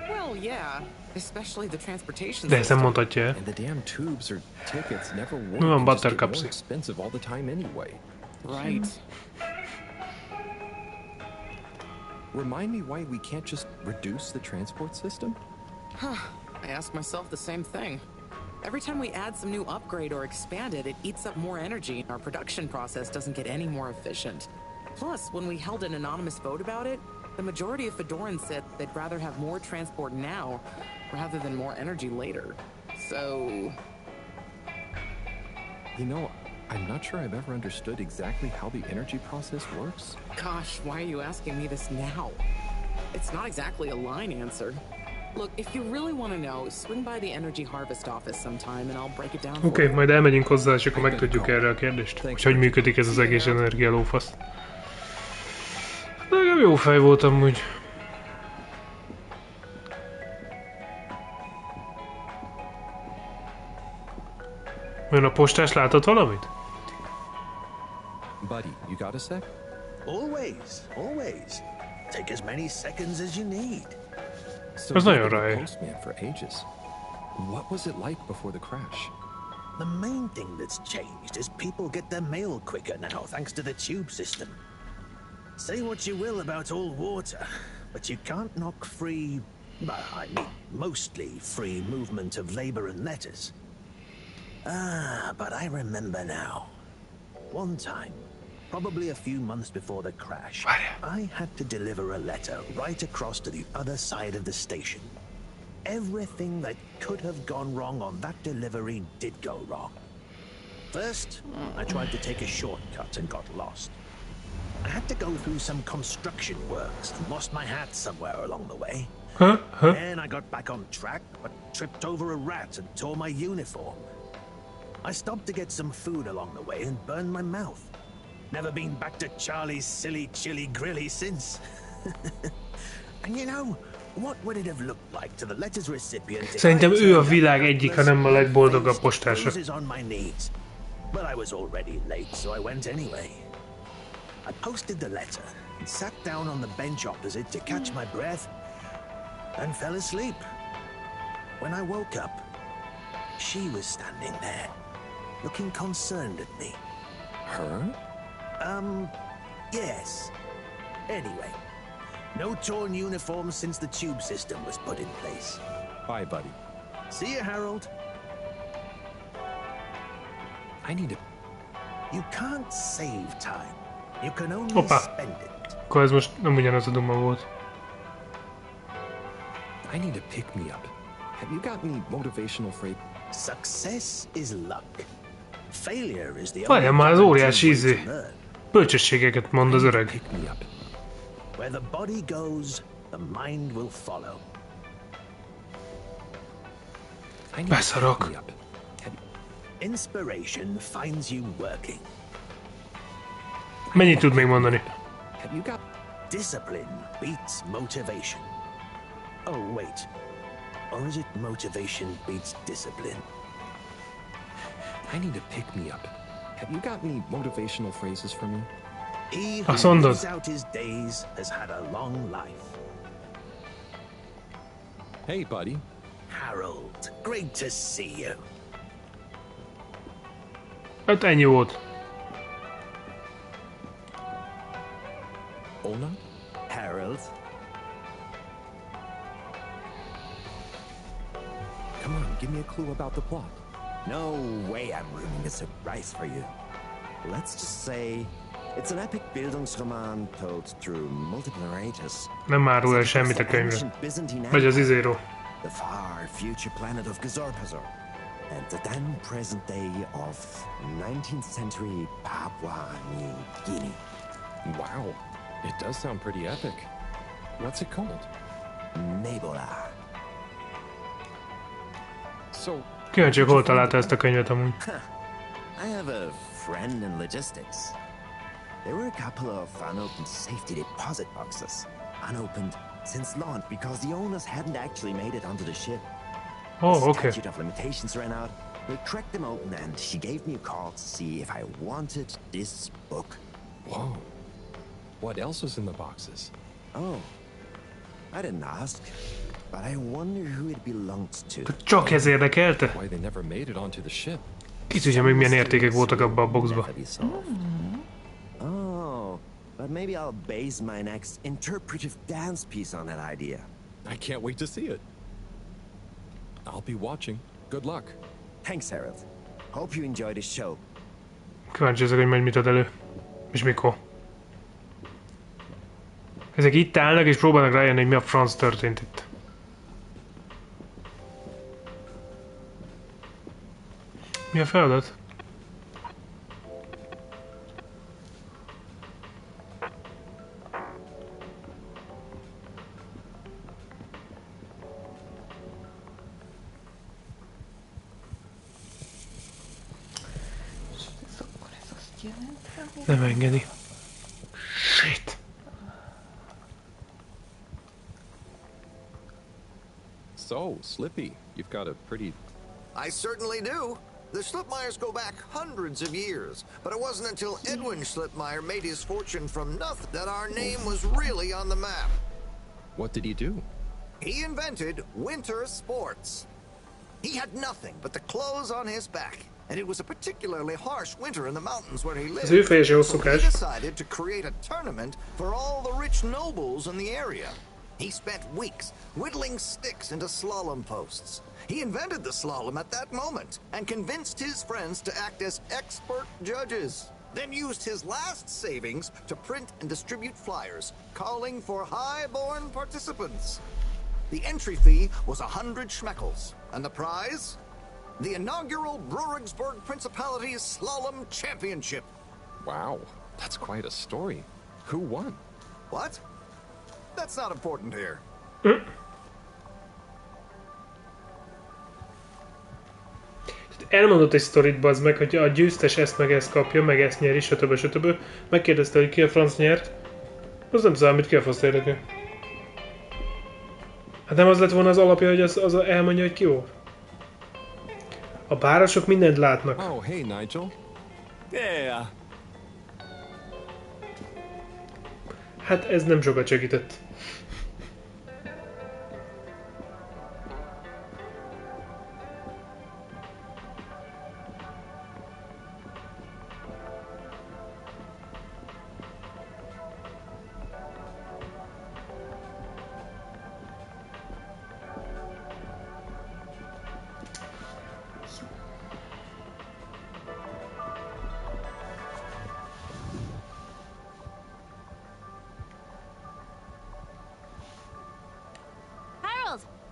Well, yeah, especially the transportation De ezt nem mondhatja el. And the damn tubes or tickets never work. Mi van Just get more Buttercupsy? expensive all the time anyway. Right. Remind me why we can't just reduce the transport system? I ask myself the same thing. Every time we add some new upgrade or expand it, it eats up more energy and our production process doesn't get any more efficient. Plus, when we held an anonymous vote about it, the majority of Fedorans said they'd rather have more transport now rather than more energy later. So... You know, I'm not sure I've ever understood exactly how the energy process works. Gosh, why are you asking me this now? It's not exactly a line answer. Look, if you really want to know, swing by the Energy Harvest office sometime and I'll break it down. Oké, majd elmegyünk hozzá, és akkor megtudjuk erre a kérdést. Hogy működik ez az egész energialófasz. Legalább jó fej volt amúgy. Olyan a postás, látod valamit? Buddy, you got a sec? Always, always. Take as many seconds as you need. So Ez you've nagyon been a ráj. postman for ages. What was it like before the crash? The main thing that's changed is people get their mail quicker now, thanks to the tube system. Say what you will about all water, but you can't knock free, I mean, mostly free movement of labor and letters. But I remember now. One time, probably a few months before the crash, I had to deliver a letter right across to the other side of the station. Everything that could have gone wrong on that delivery did go wrong. First, I tried to take a shortcut and got lost. I had to go through some construction works and lost my hat somewhere along the way. Then I got back on track, but tripped over a rat and tore my uniform. I stopped to get some food along the way and burned my mouth. Never been back to Charlie's silly chili grilly since. And you know, what would it have looked like to the letter's recipient if Szerintem I ő a turned világ up egyik, ha nem a legboldogabb postása. bruises on my knees? But I was already late, so I went anyway. I posted the letter and sat down on the bench opposite to catch my breath and fell asleep. When I woke up, she was standing there, looking concerned at me. Her? Yes. Anyway, no torn uniforms since the tube system was put in place. Bye, buddy. See you, Harold. I need to... You can't save time. You can only Hoppá. spend it. Akkor ez most nem ugyanaz a duma volt. I need to pick me up. Have you got any motivational phrase? Success is luck. Failure is the Várjál már, az óriási izé. Bölcsességeket mond az öreg. Pick me up. Where the body goes, the mind will follow. Beszarok. Inspiration finds you working. Mennyit tud még mondani? Have you got discipline beats motivation? Oh wait, or is it motivation beats discipline? I need to pick me up. Have you got any motivational phrases for me? He Azt who mondod. lives out his days has had a long life. Hey, buddy. Harold, great to see you. Hát ennyi volt. Olna? Harold? Come on, give me a clue about the plot. No way I'm ruining a surprise for you. Let's just say it's an epic Bildungsroman told through multiple narrators. Nem árul el semmit a könyvre. Vagy az izéről. The far future planet of Gazorpazor. And the then present day of 19th century Papua New Guinea. Wow, it does sound pretty epic. What's it called? Nebola. So... Kíváncsi, hol találta ezt a könyvet amúgy. I have a friend in logistics. There were a couple of unopened safety deposit boxes. Unopened since launch because the owners hadn't actually made it onto the ship. Oh, the okay. statute of limitations ran out. We cracked them open and she gave me a call to see if I wanted this book. Whoa. What else was in the boxes? Oh, I didn't ask, but I wonder who it belonged to. Csak ez érdekelte? Why they never made it onto the ship? Ki tudja még milyen értékek voltak abban a boxban. Oh, but maybe I'll base my next interpretive dance piece on that idea. I can't wait to see it. I'll be watching. Good luck. Thanks, Harold. Hope you enjoy the show. Kíváncsi ezek, hogy majd mit ad elő. És mikor. Ezek itt állnak és próbálnak rájönni, hogy mi a franc történt itt. Mi a feladat? Nem engedi. Shit. So, Slippy, you've got a pretty... I certainly do. The Slipmeyers go back hundreds of years, but it wasn't until Edwin Slipmeyer made his fortune from nothing that our name was really on the map. What did he do? He invented winter sports. He had nothing but the clothes on his back, and it was a particularly harsh winter in the mountains where he lived. So he decided to create a tournament for all the rich nobles in the area. He spent weeks whittling sticks into slalom posts. He invented the slalom at that moment and convinced his friends to act as expert judges. Then used his last savings to print and distribute flyers calling for high-born participants. The entry fee was 100 schmeckles, and the prize? The inaugural Brurigsburg Principality's Slalom Championship. Wow, that's quite a story. Who won? What? That's not important here. Elmondott egy sztorit, bazd meg, hogy a győztes ezt meg ezt kapja, meg ezt nyeri, stb. Megkérdezte, hogy ki a franc nyert. Az nem számít, ki a fasz érdekel. Hát nem az lett volna az alapja, hogy az elmondja, hogy ki jó. A bárosok mindent látnak. Oh, hey Nigel. Yeah. Hát ez nem sokat segített.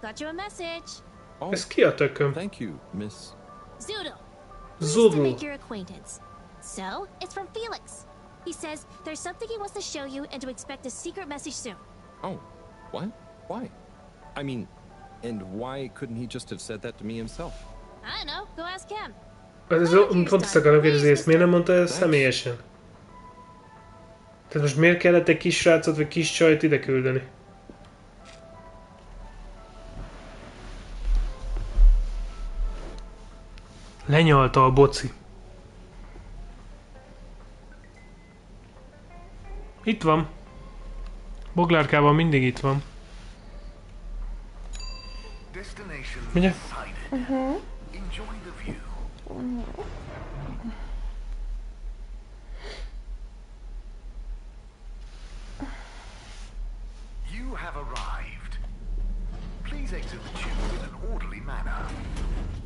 Got you a message. Oh, thank you, Miss... Zoodle. Zoodle. To make your acquaintance. So, it's from Felix. He says there's something he wants to show you and to expect a secret message soon. Oh, what? Why? I mean, and why couldn't he just have said that to me himself? I don't know. Go ask him. Pont ezt akarom kérdezni, ezt miért nem mondta ezt személyesen? Tehát most miért kellett egy kis srácot vagy kis csajt ide küldeni? Lenyalta a boci. Itt van. Boglárkában mindig itt van. Ugye? You have arrived. Please exit the tube in an orderly manner.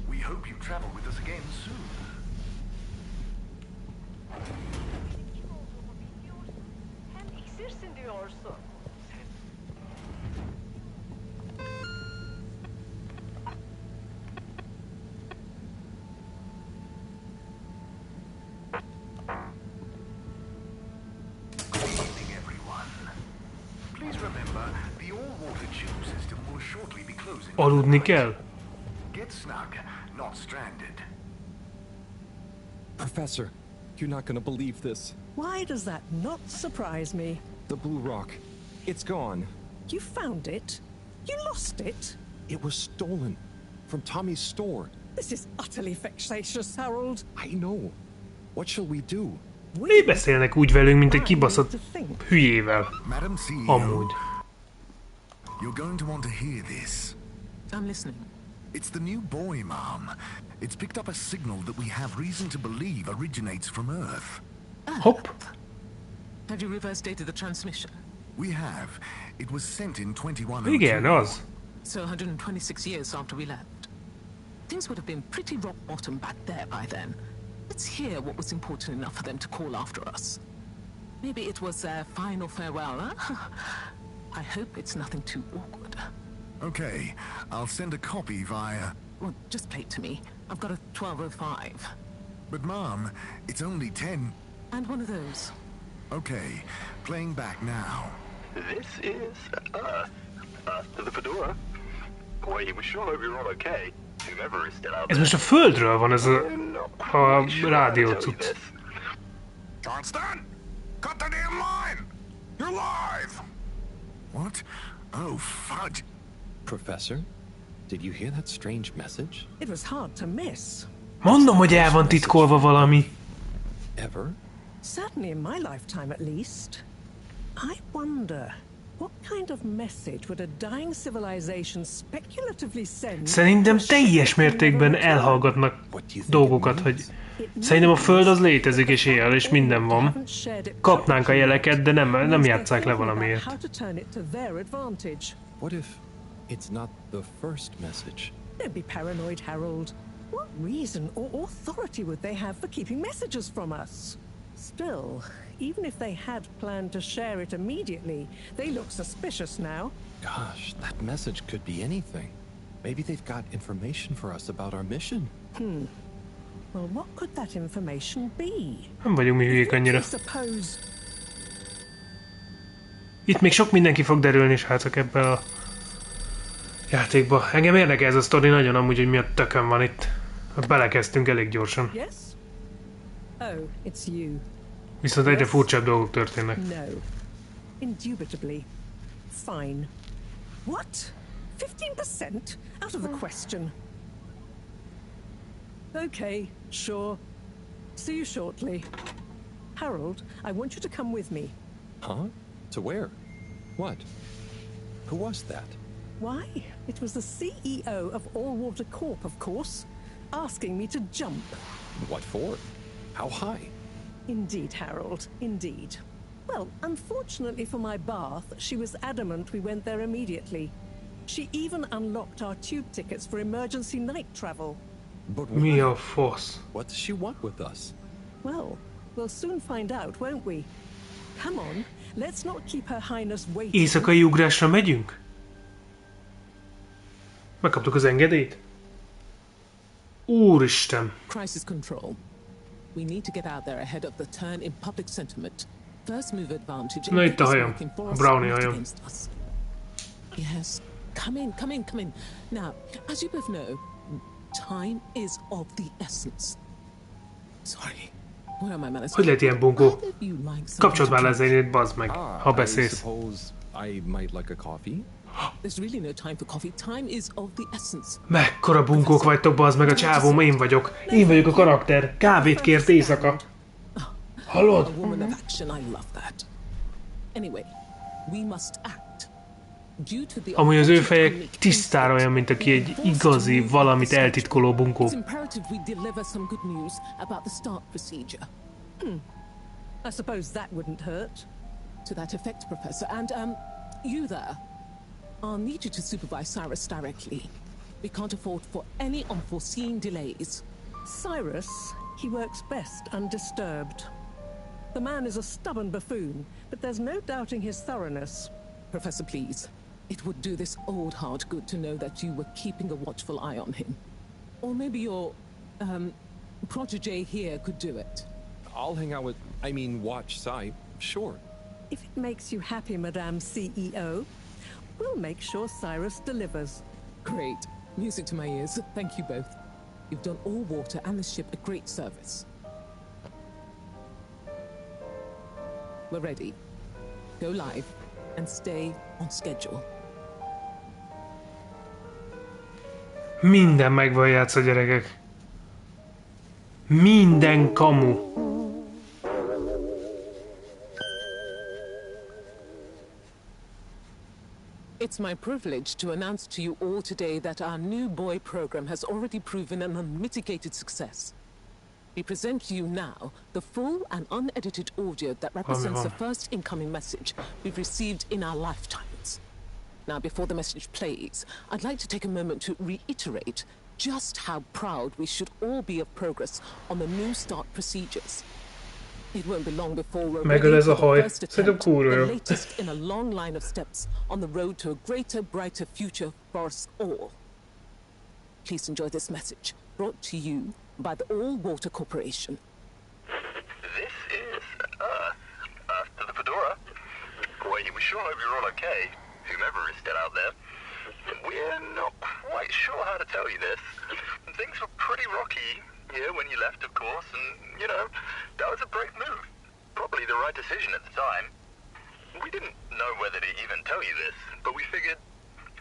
We hope you travel with us again soon. Hem iksirsin diyorsun. Good evening, everyone. Please remember, the all-water tube system will shortly be closing. Aludni kell. Get snug, not stranded. Professor, You're not gonna believe this. Why does that not surprise me? The blue rock. It's gone. You found it? You lost it? It was stolen. From Tommy's store. This is utterly vexatious, Harold. I know. What shall we do? Mi beszélnek úgy velünk, mint egy kibaszott hülyével. Madam CEO, Amúgy. You're going to want to hear this. I'm listening. It's the new buoy, Mom. It's picked up a signal that we have reason to believe originates from Earth. Hop. Have you reverse dated the transmission? We have. It was sent in 2102. Igen, az. So 126 years after we left. Things would have been pretty rock bottom back there by then. Let's hear what was important enough for them to call after us. Maybe it was their final farewell, huh? I hope it's nothing too awkward. Okay, I'll send a copy via... Well, just play it to me. I've got a 1205. But Mom, it's only 10... And one of those. Okay, playing back now. This is Earth to the Fedora. We sure hope you're all okay. Whoever is still out there. Ez most a Földről van, ez a rádió cucc. Johnston! Cut the damn line! You're live! What? Oh, fudge. Professor, did you hear that strange message? It was hard to miss. Mondom, hogy el van titkolva valami. Ever? Certainly in my lifetime, at least. I wonder, what kind of message would a dying civilization speculatively send? Szerintem teljes mértékben elhallgatnak dolgokat, hogy szerintem a Föld az létezik és él, és minden van. Kapnánk a jeleket, de nem játsszák le valamiért. What if it's not the first message? Don't be paranoid, Harold. What reason or authority would they have for keeping messages from us? Still, even if they had planned to share it immediately, they look suspicious now. Gosh, that message could be anything. Maybe they've got information for us about our mission. Well, what could that information be? Nem vagyunk mi hülyék annyira. Itt még sok mindenki fog derülni, srácok, ebben a játékba. Engem érdekel ez a sztori nagyon amúgy, hogy mi a tökön van itt. Belekezdtünk elég gyorsan. Yes? Oh, it's you. Viszont egyre furcsább dolgok történnek. No. Indubitably. Fine. What? 15%? Out of the question. Okay, sure. See you shortly. Harold, I want you to come with me. Huh? To where? What? Who was that? Why? It was the CEO of Allwater Corp, of course, asking me to jump. What for? How high? Indeed, Harold, indeed. Well, unfortunately for my bath, she was adamant we went there immediately. She even unlocked our tube tickets for emergency night travel. But Mi a fasz? What does she want with us? Well, we'll soon find out, won't we? Come on, let's not keep Her Highness waiting. Éjszakai ugrásra megyünk? Megkaptuk az engedélyt? Úristen! Crisis control. We need to get out there ahead of the turn in public sentiment. First move advantage. Na itt a hajam. A brownie hajam. Yes. Come in, come in, come in. Now, as you both know, time is of the essence. Sorry. What am I manners? Hogy lehet ilyen bunkó? Kapcsolt már le zenét, bazd meg, ha beszélsz. I suppose I might like a coffee? There's really no time for coffee. Time is of the essence. Mekkora bunkók vagytok, bazd meg, a csávóm, én vagyok. Én vagyok a karakter. Kávét kért éjszaka. Hallod? A woman of action, I love that. Anyway, we must act. Amúgy az ő feje tisztára olyan, mint aki egy igazi, valamit eltitkoló bunkó. It's imperative we deliver some good news about the start procedure. I suppose that wouldn't hurt. To that effect, Professor. And, you there. I'll need you to supervise Cyrus directly. We can't afford for any unforeseen delays. Cyrus, he works best undisturbed. The man is a stubborn buffoon, but there's no doubting his thoroughness. Professor, please. It would do this old heart good to know that you were keeping a watchful eye on him. Or maybe your, protege here could do it. I'll hang out with, watch Cy, sure. If it makes you happy, Madame CEO, we'll make sure Cyrus delivers. Great. Music to my ears. Thank you both. You've done Allwater and the ship a great service. We're ready. Go live and stay on schedule. Minden meg van játszva, gyerekek. Minden kamu. It's my privilege to announce to you all today that our new boy program has already proven an unmitigated success. We present to you now the full and unedited audio that represents the first incoming message we've received in our lifetimes. Now, before the message plays, I'd like to take a moment to reiterate just how proud we should all be of progress on the new start procedures. It won't be long before we're ready for the first attempt, the latest in a long line of steps on the road to a greater, brighter future for us all. Please enjoy this message, brought to you by the All Water Corporation. This is Earth. Earth to the Fedora. Well, we sure hope you're all okay, whomever is still out there. We're not quite sure how to tell you this. Things were pretty rocky here when you left, of course, and, you know, that was a brave move. Probably the right decision at the time. We didn't know whether to even tell you this, but we figured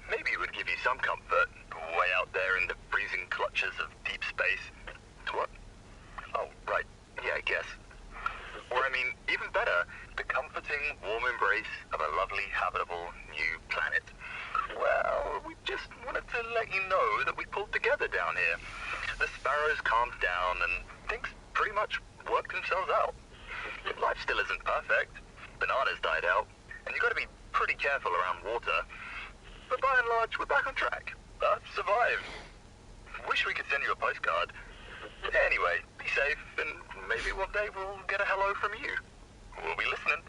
maybe it would give you some comfort way out there in the freezing clutches of deep space. What? Oh, right. Yeah, I guess. Or, I mean, even better, the comforting, warm embrace of a lovely, habitable new planet. Well, we just wanted to let you know that we pulled together down here. The sparrows calmed down and things pretty much worked themselves out. Life still isn't perfect. Bananas died out, and you got to be pretty careful around water. But by and large, we're back on track. Earth survived. Wish we could send you a postcard. Anyway, be safe, and maybe one day we'll get a hello from you. We'll be listening.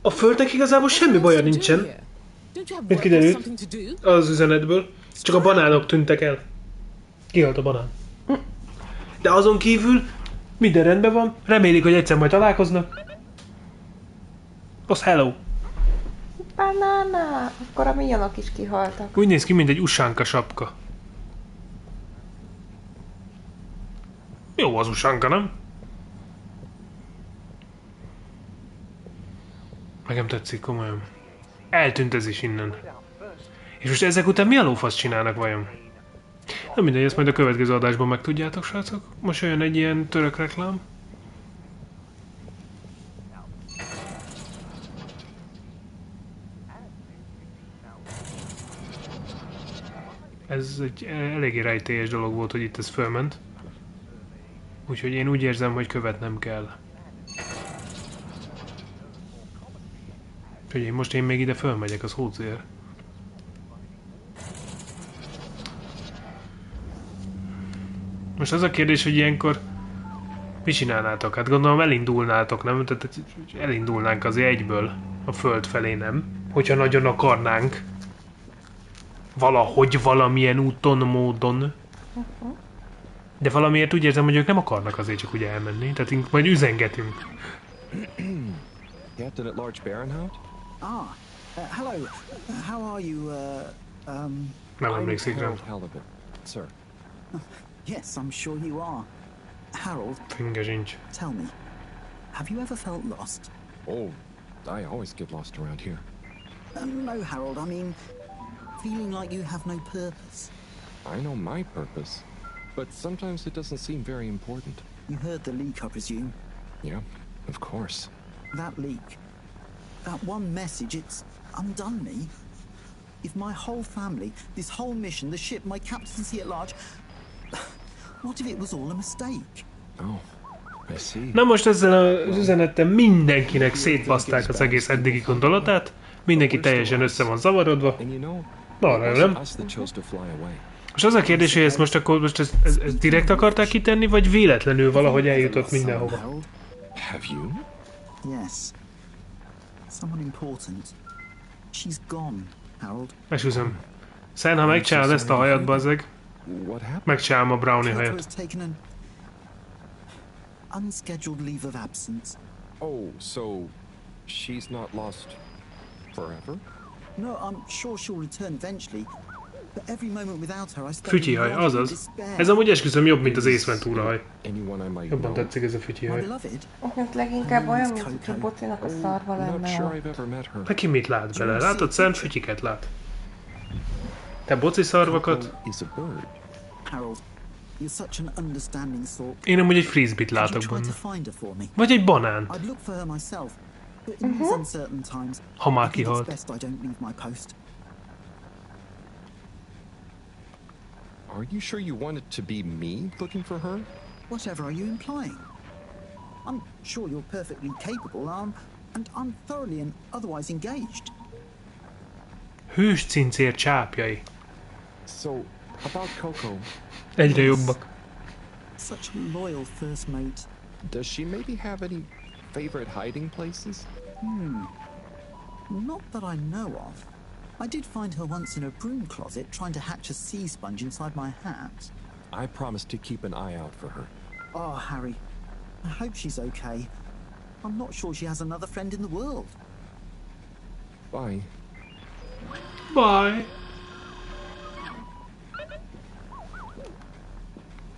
A Földnek igazából semmi baja nincsen. Mint kiderült az üzenetből. Csak a banánok tűntek el. Kihalt a banán. De azon kívül minden rendben van. Remélik, hogy egyszer majd találkoznak. Az hello. Banana! Akkor a minyonok is kihaltak. Úgy néz ki, mint egy usánka sapka. Jó az usánka, nem? Nekem tetszik, komolyan. Eltűnt ez is innen. És most ezek után mi a lófasz csinálnak vajon? Nem mindegy, ezt majd a következő adásban megtudjátok, srácok. Most olyan egy ilyen török reklám. Ez egy eléggé rejtélyes dolog volt, hogy itt ez fölment. Úgyhogy én úgy érzem, hogy követnem kell. Úgyhogy most én még ide fölmegyek, az hócér. Most az a kérdés, hogy ilyenkor mit csinálnátok? Hát gondolom elindulnátok, nem? Tehát elindulnánk azért egyből a föld felé, nem? Hogyha nagyon akarnánk. Valahogy, valamilyen úton, módon. De valamiért úgy érzem, hogy ők nem akarnak azért csak úgy elmenni. Tehát majd üzengetünk. Captain at Large Baronhout? Hello. How are you, Nem emlékszik rá. Halibut, sir. Yes, I'm sure you are. Harold, tell me, have you ever felt lost? Oh, I always get lost around here. No, Harold, I mean, feeling like you have no purpose. I know my purpose, but sometimes it doesn't seem very important. You heard the leak, I presume? Yeah, of course. That leak, that one message, it's undone me. If my whole family, this whole mission, the ship, my captaincy at large, what if it was all a mistake? Oh, I see. Na most ezzel az üzenettel mindenkinek szétbaszták az egész eddigi gondolatát. Mindenki teljesen össze van zavarodva. Arra jó, nem? Most az a kérdés, hogy ezt most akkor ezt direkt akarták kitenni, vagy véletlenül valahogy eljutott mindenhova? Have you? Yes. Someone important. She's gone, Harold. Esküszöm. Szent, ha megcsinálod ezt a hajat, bazzeg, megcsinálom a brownie hajat. Unscheduled leave of absence. Oh, so she's not lost forever? No, I'm sure she'll return eventually. Fütyihaj, azaz. Ez amúgy esküszöm jobb, mint az Ace Ventura haj. Jobban tetszik ez a fütyihaj. Ez leginkább olyan, mint hogy Bocinak a szarva lenne. Neki mit lát bele? Látod, szent fütyiket lát. Te boci szarvakat? Én amúgy egy frisbee-t látok benne. Vagy egy banánt. Ha már kihalt. Are you sure you want it to be me looking for her? Whatever are you implying? I'm sure you're perfectly capable, and I'm thoroughly and otherwise engaged. Hős cincér csápjai. So, about Coco. Egyre jobbak. Such a loyal first mate. Does she maybe have any favorite hiding places? Not that I know of. I did find her once in a broom closet trying to hatch a sea sponge inside my hat. I promised to keep an eye out for her. Oh, Harry. I hope she's okay. I'm not sure she has another friend in the world. Bye. Bye.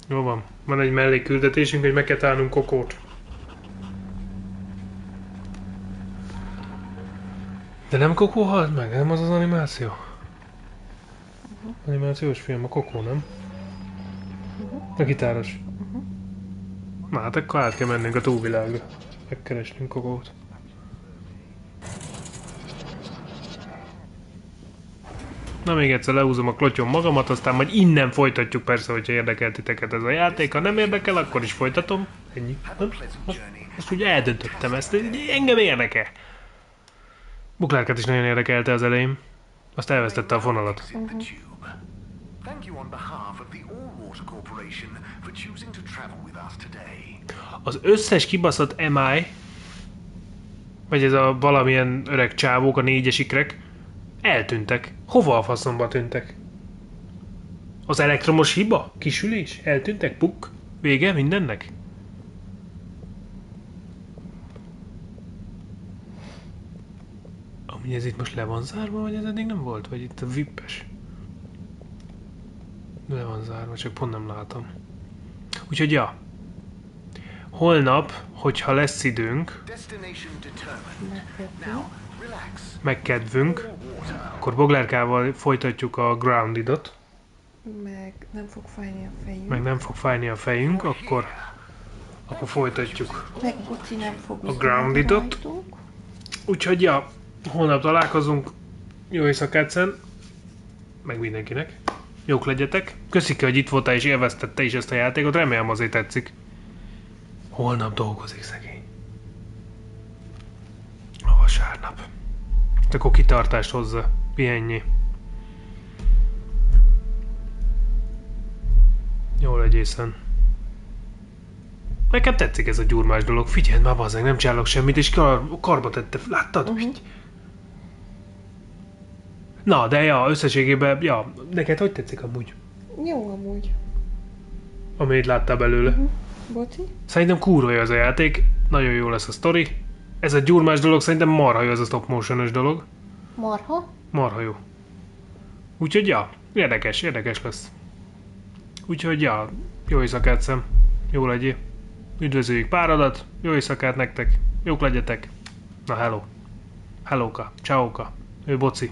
Jó van. Van egy mellékküldetésünk, hogy meg kell találnunk Kokót. De nem Kokó halt meg, nem az az animáció? Animációs film, a Kokó, nem? A gitáros. Na hát akkor át kell mennünk a túlvilágra. Megkeresnünk Kokót. Na még egyszer lehúzom a klotyon magamat, aztán majd innen folytatjuk persze, hogyha érdekel titeket ez a játék. Ha nem érdekel, akkor is folytatom. Ennyi. Ezt úgy eldöntöttem, ezt engem érdekel. Buklárkát is nagyon érdekelte az elején. Azt elvesztette a fonalat. Az összes kibaszott MI, vagy ez a valamilyen öreg csávók, a négyes ikrek, eltűntek. Hova a faszomba tűntek? Az elektromos hiba? Kisülés? Eltűntek? Puk? Vége mindennek? Amúgy ez itt most le van zárva, vagy ez eddig nem volt? Vagy itt a vippes? Le van zárva, csak pont nem látom. Úgyhogy ja. Holnap, hogyha lesz időnk, megkedvünk, akkor Boglárkával folytatjuk a Groundedot. Meg nem fog fájni a fejünk. Meg nem fog fájni a fejünk, akkor folytatjuk meg Boci nem fog a Groundedot. Úgyhogy ja, holnap találkozunk. Jó éjszakát szen. Meg mindenkinek. Jók legyetek. Köszik, hogy itt voltál és élveztette is ezt a játékot. Remélem azért tetszik. Holnap dolgozik szegény. A vasárnap. Akkor kitartást hozza. Pihenjé. Jól legyészen. Nekem tetszik ez a gyurmás dolog. Figyeld már, bazzeg, nem csinálok semmit, és karba tette. Láttad? Na, de ja, összességében, ja, neked hogy tetszik amúgy? Jó amúgy. Amit láttál belőle. Boci? Szerintem kurva jó ez a játék, nagyon jó lesz a sztori. Ez a gyurmás dolog szerintem marha jó, ez a stop motion-ös dolog. Marha? Marha jó. Úgyhogy ja, érdekes lesz. Úgyhogy ja, jó éjszakát szem, jó legyél. Üdvözöljük páradat, jó éjszakát nektek, jók legyetek. Na hello. Hellóka, ciaóka, ő Boci.